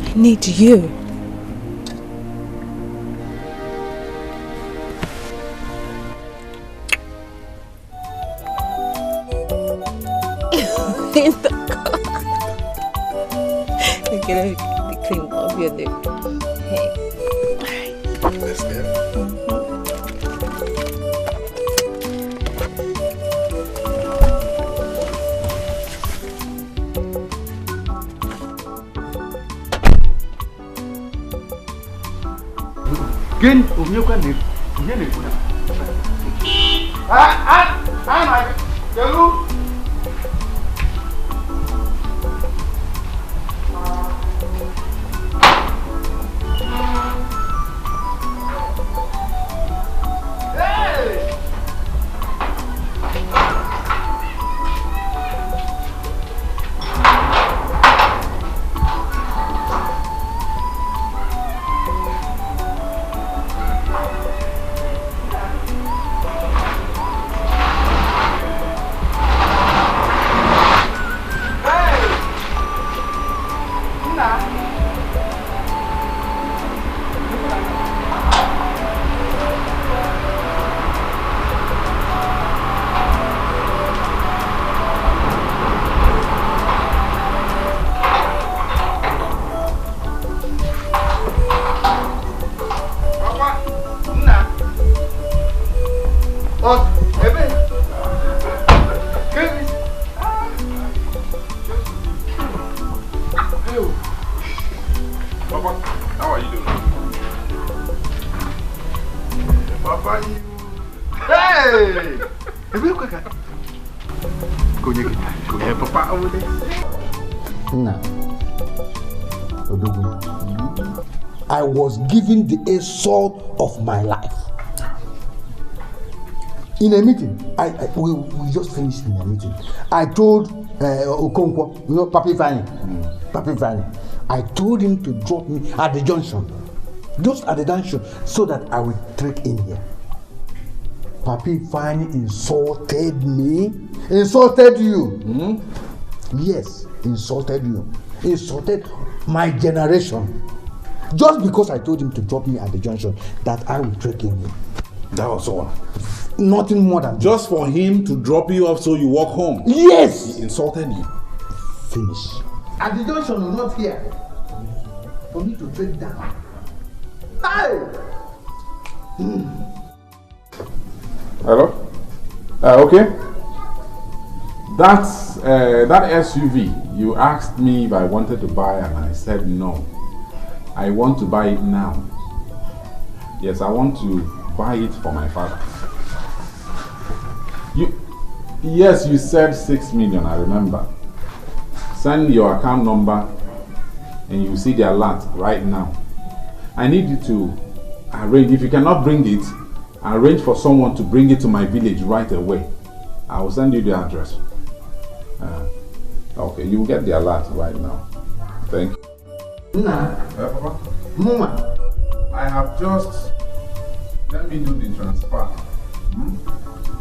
I need you. Okay, let me clean off your lip. Hey. Let's go. Again, Onyeka ne. Onyeka ne. My Yelu. I was given the assault of my life. In a meeting, we just finished in a meeting. I told Okonkwo, you know, Papi Vani, I told him to drop me at the junction, just at the junction, so that I would trek in here. Papi Vani insulted me, insulted you. Yes, insulted you, insulted my generation. Just because I told him to drop me at the junction, that I will trek in here. That was all. Nothing more than just for him to drop you off so you walk home. Yes. He insulted you. Finish. At the junction, not here. For me to trek down. Hello? Okay. That SUV, you asked me if I wanted to buy and I said no. I want to buy it now. Yes, I want to buy it for my father. Yes, you said 6 million, I remember. Send your account number and you see the alert right now. I need you to arrange, if you cannot bring it, arrange for someone to bring it to my village right away. I will send you the address. Okay, you will get the alert right now. Thank you. Papa? Mama. I have just, let me do the transfer.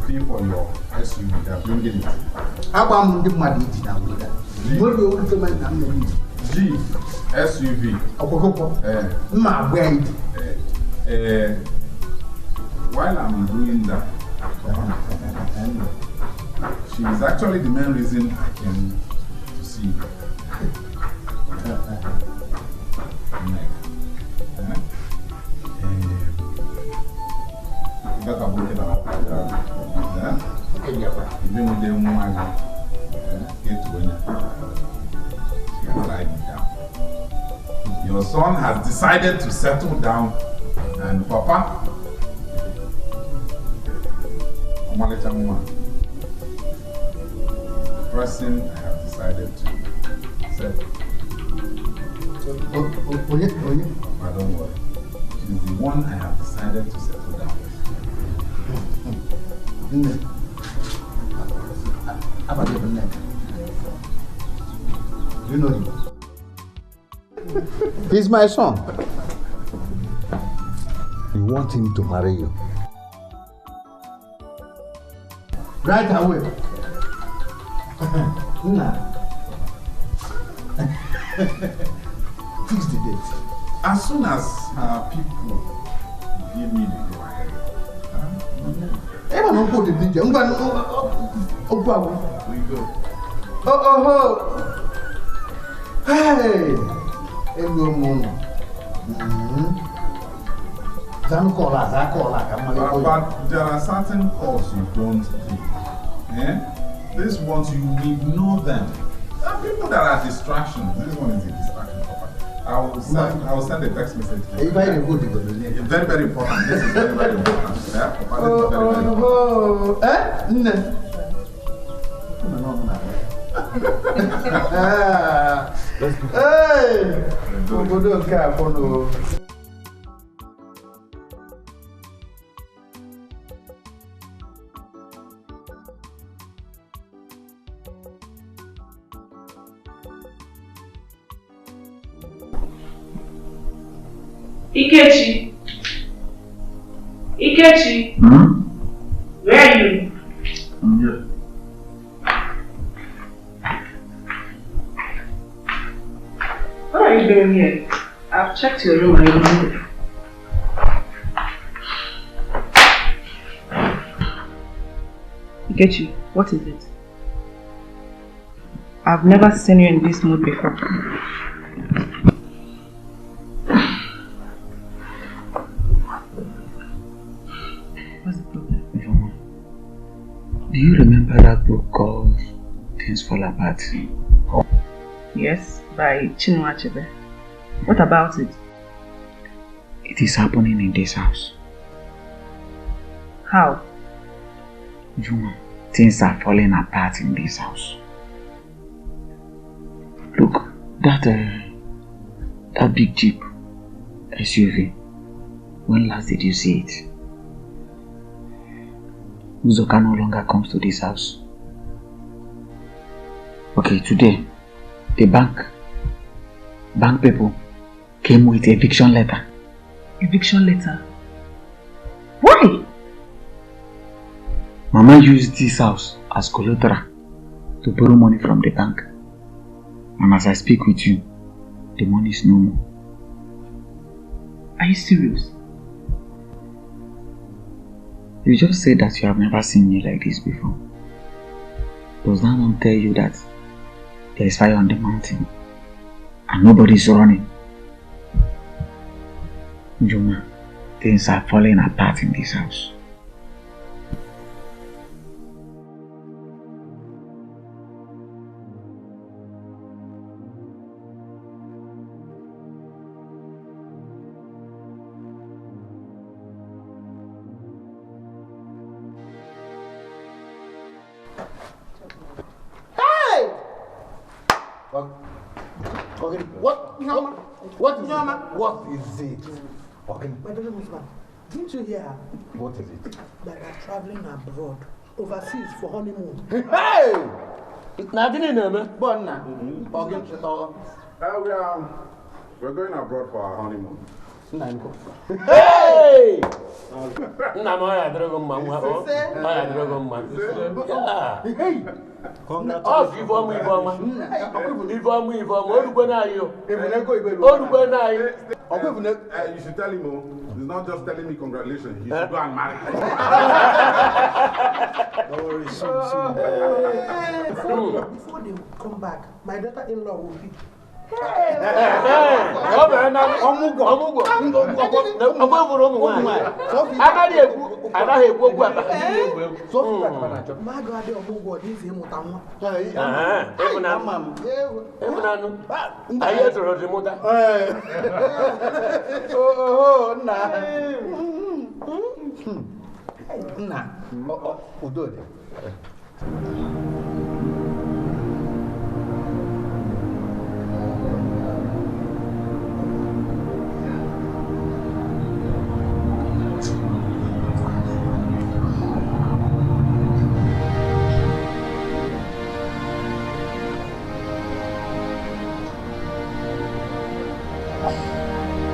Pay for your SUV, they are bringing it. G, SUV. While I'm doing that, she is actually the main reason I came to see you. Your son has decided to settle down, and Papa, the person I have decided to settle. But don't worry, she's the one I have decided to settle down with. You know him? He's my son. You want him to marry you? Right away. Fix the date. As soon as people give me the go ahead. We go. Hey! But there are certain calls you don't take. These ones you need know them. There are people that are distractions. This one is a distraction. I will send a text message. It's very good. It's very, very important. This is very, very important. Yeah? Ikechi. Ikechi. Where are you? I'm here. What are you doing here? I've checked your room and you're not there. Ikechi, what is it? I've never seen you in this mood before. Do you remember that book called Things Fall Apart? Yes, by Chinua Achebe. What about it? It is happening in this house. How? Juma, things are falling apart in this house. Look, that big Jeep SUV, when last did you see it? Uzoka no longer comes to this house. Okay, today, the bank people came with eviction letter. Eviction letter? Why? Mama used this house as collateral to borrow money from the bank. And as I speak with you, the money is no more. Are you serious? You just said that you have never seen me like this before. Does that not tell you that there is fire on the mountain and nobody is running? Juma, things are falling apart in this house. What is it? Okay. My daughter husband, didn't you hear? What is it? That they are traveling abroad, overseas for honeymoon. Hey! Nothing in there, man. We're going abroad for our honeymoon. Hey! You should tell him, he's not just telling me congratulations, he should go and marry. Don't worry, before they come back, my daughter-in-law will be.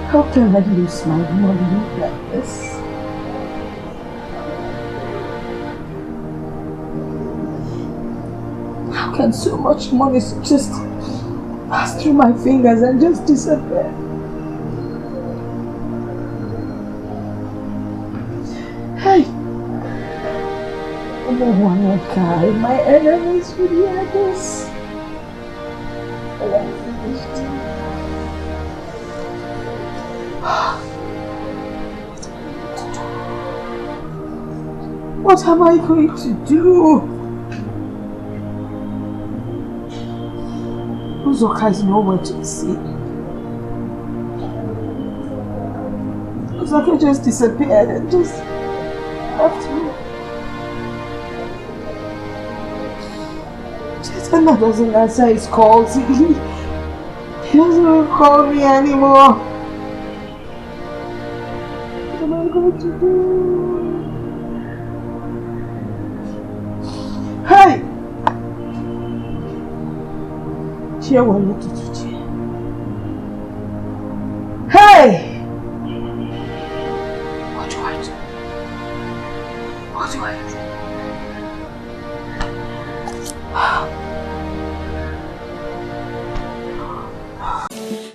How can I lose my money like this? How can so much money just pass through my fingers and just disappear? Hey! Oh, Wanaka, my enemies will hear this. And I'm finished. What am I going to do? Uzoka is nowhere to see. Uzaka just disappeared and just left me. Chetana doesn't answer his calls. He doesn't even call me anymore. What am I going to do? Hey! Chia won't look at you. Hey! What do I do? What do I do?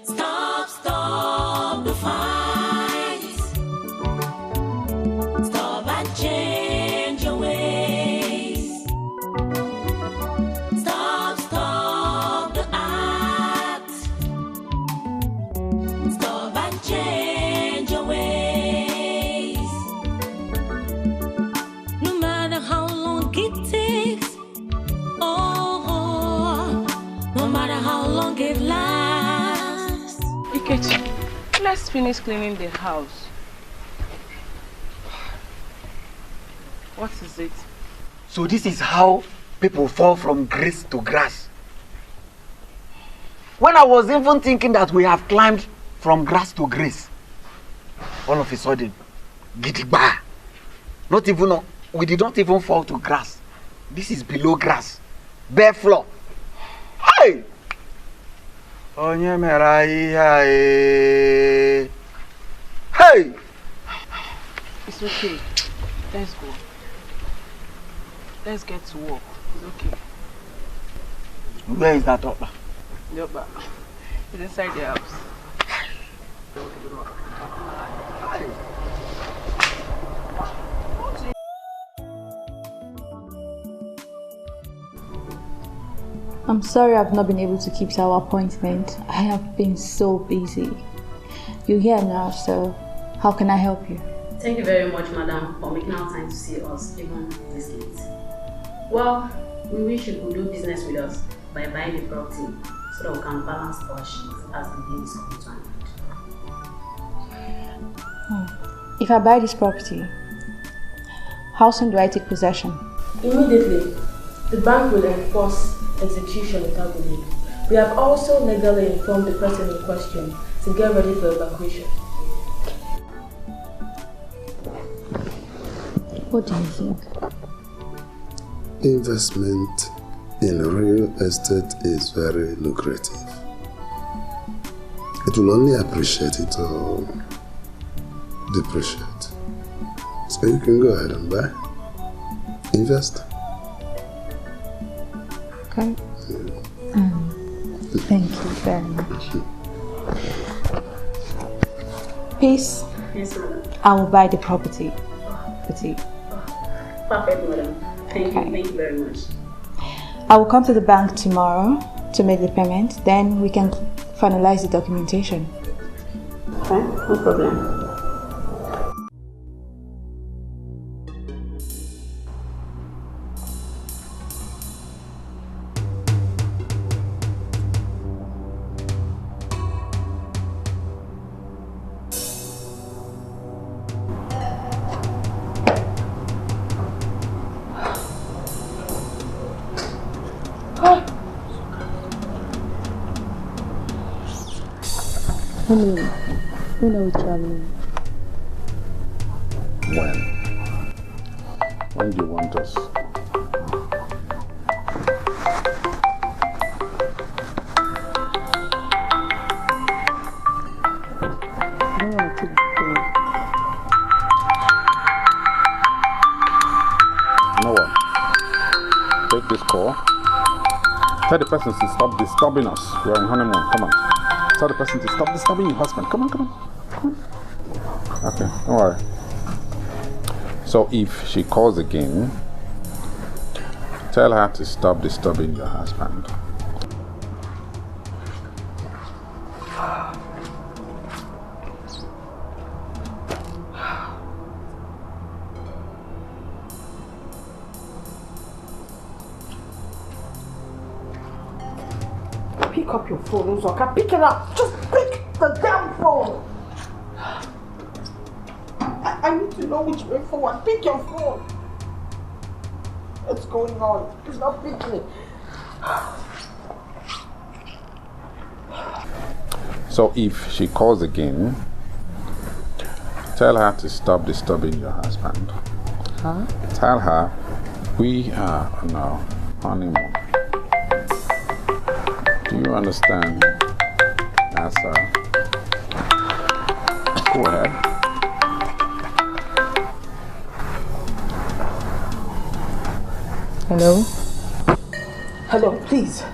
Stop the fight. Stop and change your ways. Stop the act. Stop and change your ways. No matter how long it takes, no matter how long it lasts. Ikechi, let's finish cleaning the house. What is it? So this is how people fall from grace to grass. When I was even thinking that we have climbed from grass to grace, all of a sudden, gidigba. Not even, we did not even fall to grass. This is below grass. Bare floor. Hey! Hey! It's okay. Let's go. Let's get to work. It's okay. Where is that upper? The upper. It's inside the house. I'm sorry I've not been able to keep to our appointment. I have been so busy. You're here now, so how can I help you? Thank you very much, madam, for making our time to see us even this late. Well, we wish you could do business with us by buying the property so that we can balance our sheets as the deal is coming to an end. If I buy this property, how soon do I take possession? Immediately. The bank will enforce execution without delay. We have also legally informed the person in question to get ready for evacuation. What do you think? Investment in real estate is very lucrative. It will only appreciate it or depreciate. So you can go ahead and buy. Invest. Okay. Thank you very much. Peace. Yes, madam. I will buy the property. Perfect, madam. Thank you very much. I will come to the bank tomorrow to make the payment. Then we can finalize the documentation. Fine, no problem. Honey, when are we traveling? When? When do you want us? You know what? Take this call. Tell the person to stop disturbing us. We're on honeymoon. Come on. Tell the person to stop disturbing your husband. Come on, come on. Come on. Okay, don't worry. So if she calls again, tell her to stop disturbing your husband. Pick up your phone, Uzoka. Pick it up. Just pick the damn phone. I need to know which way forward. Pick your phone. What's going on? It's not picking. So if she calls again, tell her to stop disturbing your husband. Huh? Tell her we are on our honeymoon. Do you understand? Asa? Go ahead. Hello? Hello, please.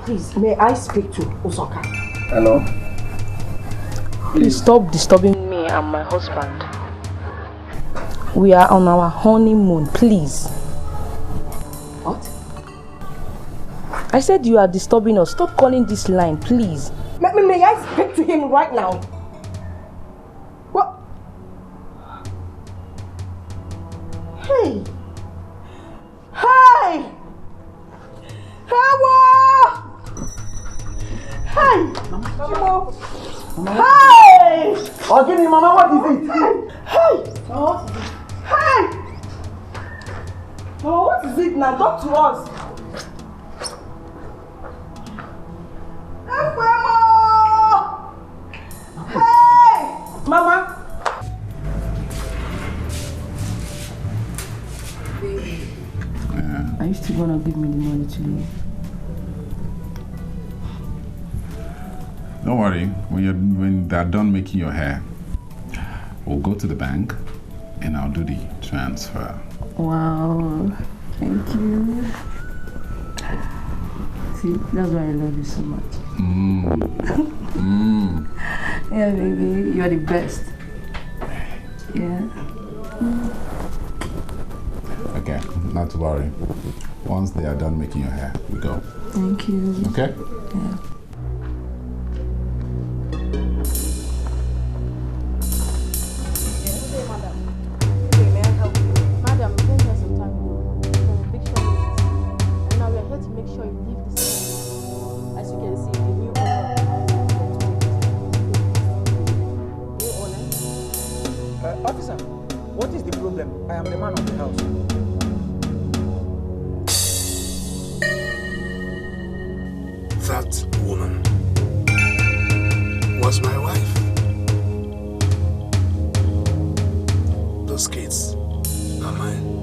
Please, may I speak to Uzoka? Hello? Please stop disturbing me and my husband. We are on our honeymoon, please. What? I said you are disturbing us. Stop calling this line, please. May I speak to him right now? What? Hey! Hey! Hello! Hey! Mama. Hey! Oh, give me, Mama, what is it? Hey! Mama, what is it? Hey! Mama, what is it now? Talk to us. Hey! Mama! Are you still gonna give me the money today? Don't worry, when they're done making your hair, we'll go to the bank and I'll do the transfer. Wow, thank you. See, that's why I love you so much. Yeah, baby, you're the best. Yeah. Okay, not to worry. Once they are done making your hair, we go. Thank you. Okay? Yeah. Officer, what is the problem? I am the man of the house. That woman was my wife. Those kids are mine.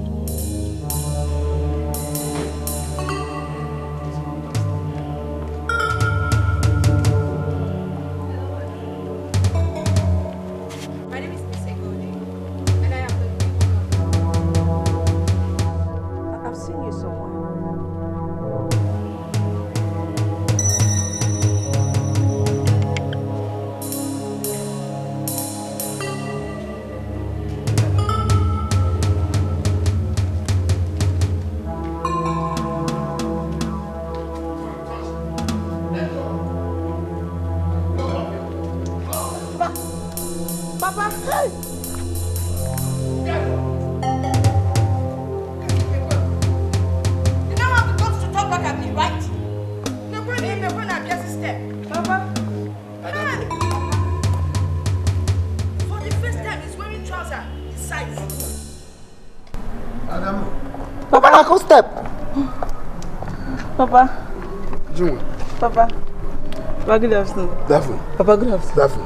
My name is Escalating, and I am the I've seen you somewhere. Papa, hey! You now have the guts to talk back at me, right? You're going to address this step. Papa, hey! For the first time, he's wearing trousers his size. Adam. Papa, I can't step. Papa. June. Papa. Papa, good afternoon. Daphne. Papa, good afternoon. Daphne.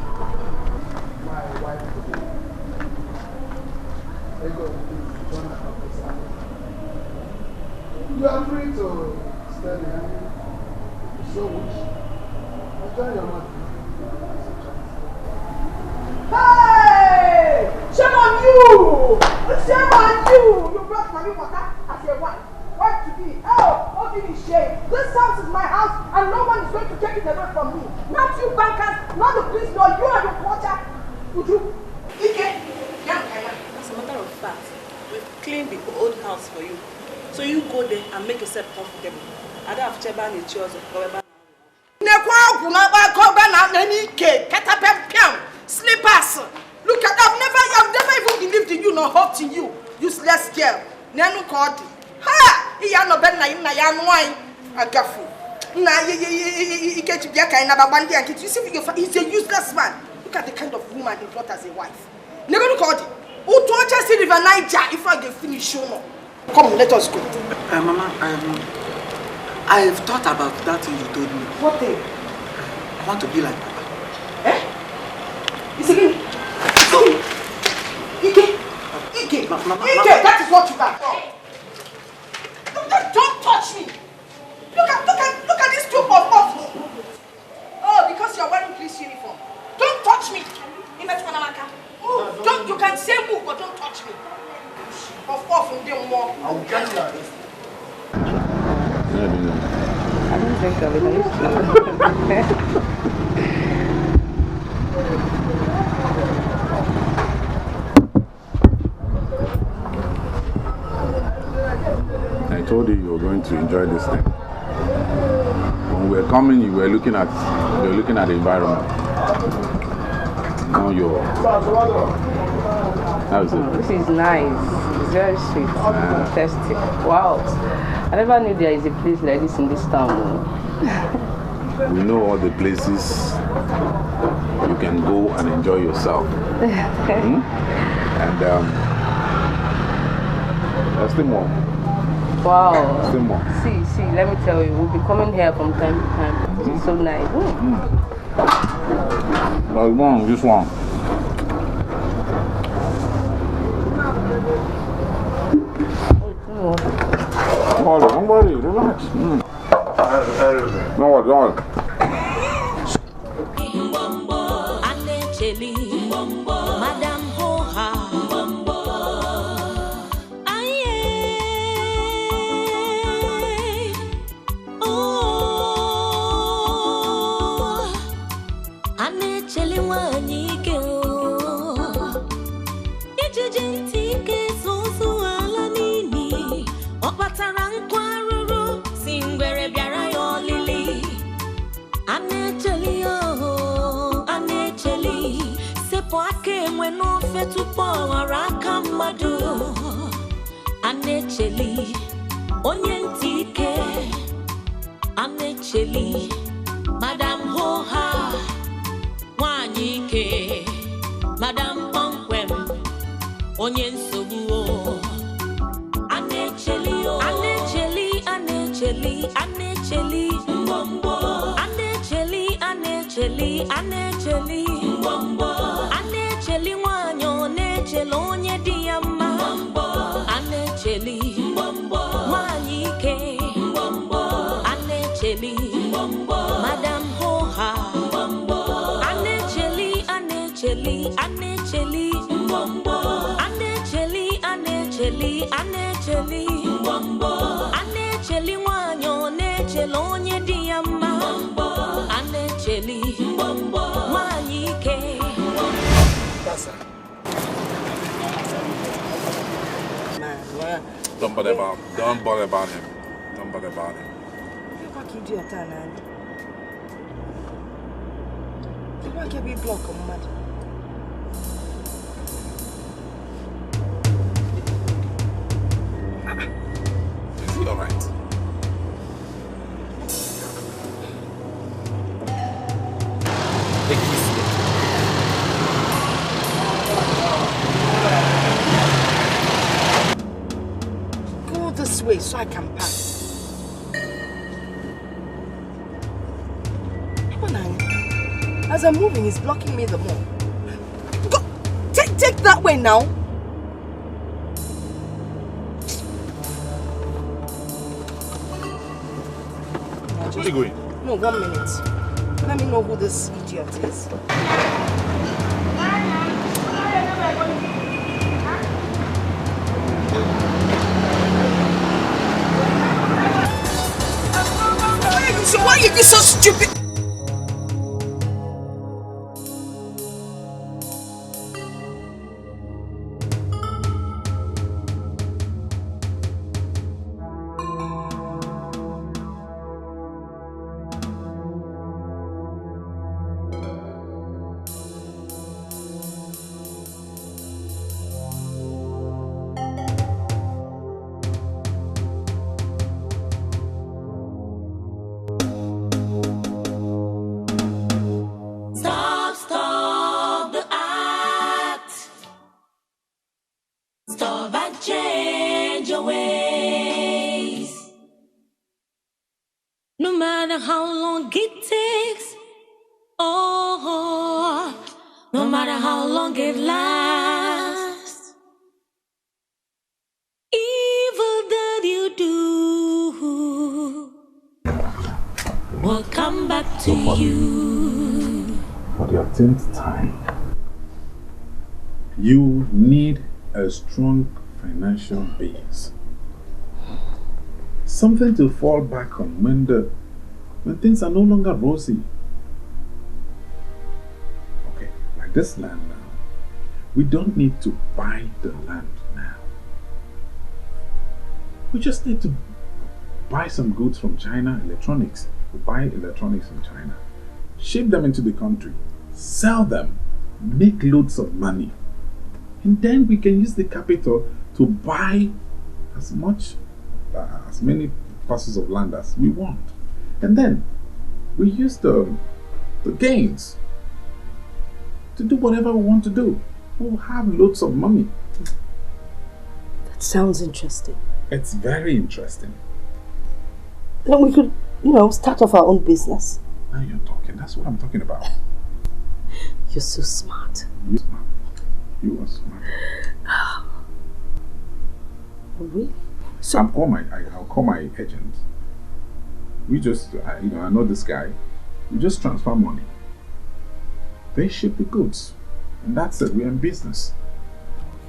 You are free to study. So wish. I'll tell your mother. Hey! Shame on you! Shame on you! You brought mommy water as your wife. Wife to be. Oh, give me shame. This house is my house and no one is going to take it away from me. Not you bankers, not the police, nor you and your culture. Would you? Ike, As a matter of fact, we've cleaned the old house for you. So you go there and make yourself comfortable. I don't have cheba and chairs or whatever. Slippers. Look at I've never even believed in you nor hoped in you. Useless girl. Nenu called. Ha! Iya no ben na ya nwai. Agafu. Na you get to be a kind of bandi and you see he's a useless man. Look at the kind of woman he brought as a wife. Never called. Who to just see River Niger if I get finished show no. Come, let us go. Mama, I've thought about that thing you told me. What thing? I want to be like Papa. It's again. Ike, that is what you got. Don't touch me. Look at this two of us. Oh, because you're wearing police uniform. Don't touch me. Move. Don't. You can say move, but don't touch me. Off from them more. I'll get you. I don't think of it. I used to. I told you you were going to enjoy this thing. When we were coming, you were looking at the environment. Now you're. How is it? This is nice. It's very sweet. Tasty. Wow. I never knew there is a place like this in this town. We know all the places you can go and enjoy yourself. And there's still more. Wow. Still more. See, let me tell you, we'll be coming here from time to time. It's so nice. There's one, this one. Don't worry, relax. No, don't. Madam Hoha. Anecheli, onyentike, anecheli, Madam Hoha, wanyike, Madam Ponkwem, onyensobuo, anecheli, mbombo, anecheli, mbombo, anecheli wanyo, nechelo onye diyama, mbombo, anecheli, mbombo, wanyike, mbombo, anecheli, mbombo, Madam Hoha, mbombo, anecheli, mbombo, anecheli, mbombo, anecheli wanyo, nechelo onye diyama, mbombo, anecheli, mbombo, wanyike. Don't bother about him. Don't bother about him. Look at you, Tana. You want to be blocked, mad. Is he alright? Go this way so I can pass. As I'm moving, he's blocking me the more. Go! Take that way now. Where are you going? No, 1 minute. Let me know who this idiot is. Why are you so stupid? matter how long it takes, oh, no matter how long it lasts, evil that you do will come back to you. For the 10th time, you need a strong financial base. Something to fall back on when things are no longer rosy. Okay, like this land now. We don't need to buy the land now. We just need to buy some goods from China, electronics. We buy electronics from China, ship them into the country, sell them, make loads of money. And then we can use the capital to buy as many parcels of land as we want. And then we use the gains to do whatever we want to do. We'll have loads of money. That sounds interesting. It's very interesting. Then we could, start off our own business. Now you're talking. That's what I'm talking about. You're so smart. You're smart. You are smart. Really? So I'll call my agent. We just, I know this guy. We just transfer money. They ship the goods, and that's it. We're in business.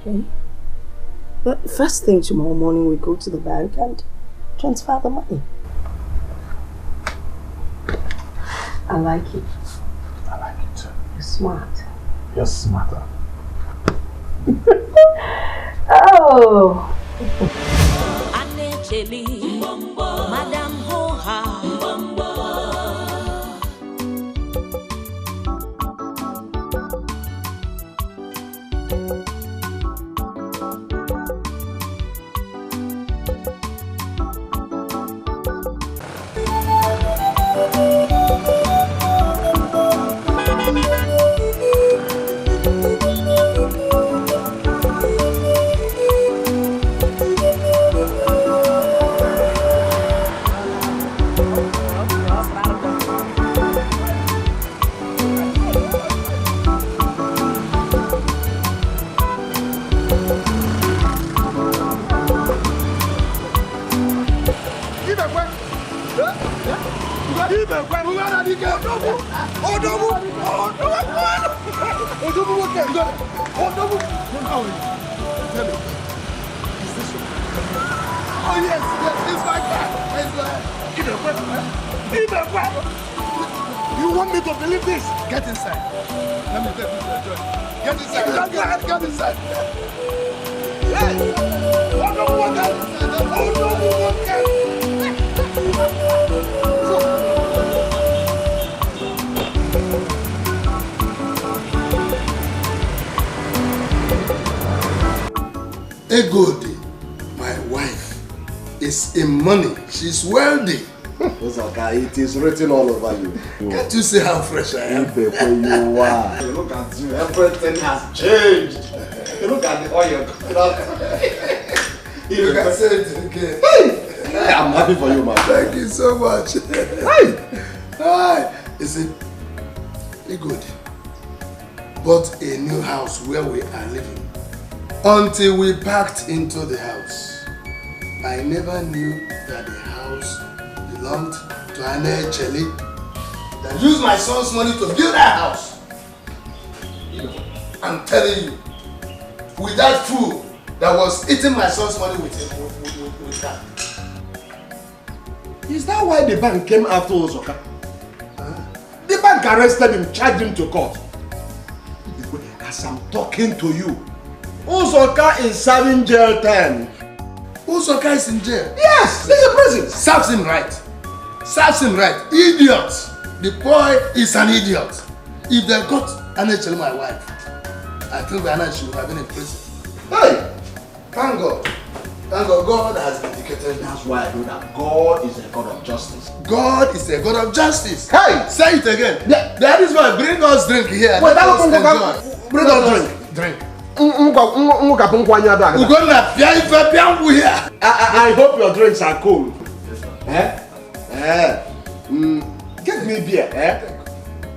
Okay. But first thing tomorrow morning, we go to the bank and transfer the money. I like it. I like it too. You're smart. You're smarter. Oh. Madam Hoha. You want me to believe this? Get inside. Let me take you to the joint. Get inside. Get inside. Hey! Oh, no, Egodi, my wife, is in money. She's wealthy. Okay, it is written all over you. Can't you see how fresh I am? You are. Look at you. Everything has changed. Look at the oil. You can say it again. Hey, I'm happy for you, man. Thank you so much. Hey. Hi. Is it good? Bought a new house where we are living. Until we packed into the house, I never knew that the house belonged to an Chele that used my son's money to build that house. I'm telling you, with that fool that was eating my son's money with that. Is that why the bank came after Uzoka? The bank arrested him, charged him to court. As I'm talking to you, Uzoka is serving jail time. Uzoka is in jail? Yes, he's in prison. Serves him right. Serves him right. Idiot. The boy is an idiot. If they got Anna, my wife, I think Anna should have been in prison. Hey! Thank God. Thank God. God has vindicated me. That's why I know that God is a God of justice. God is a God of justice. Hey! Say it again. That is why bring us drink here. Wait, Let us enjoy. Bring us drink. Drink. I hope your drinks are cold. Get me beer, eh?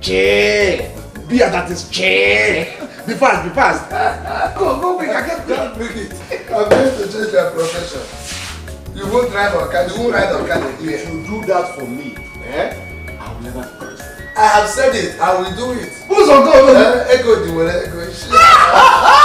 Chill. Beer that is chill. Be fast, be fast. Go quick, I get Don't bring it. I'm going to change my profession. You won't drive or car, you won't ride or car. If you do that for me, eh? I will never forget you. I have said it, I will do it. Who's on go? Ego, the one, ego.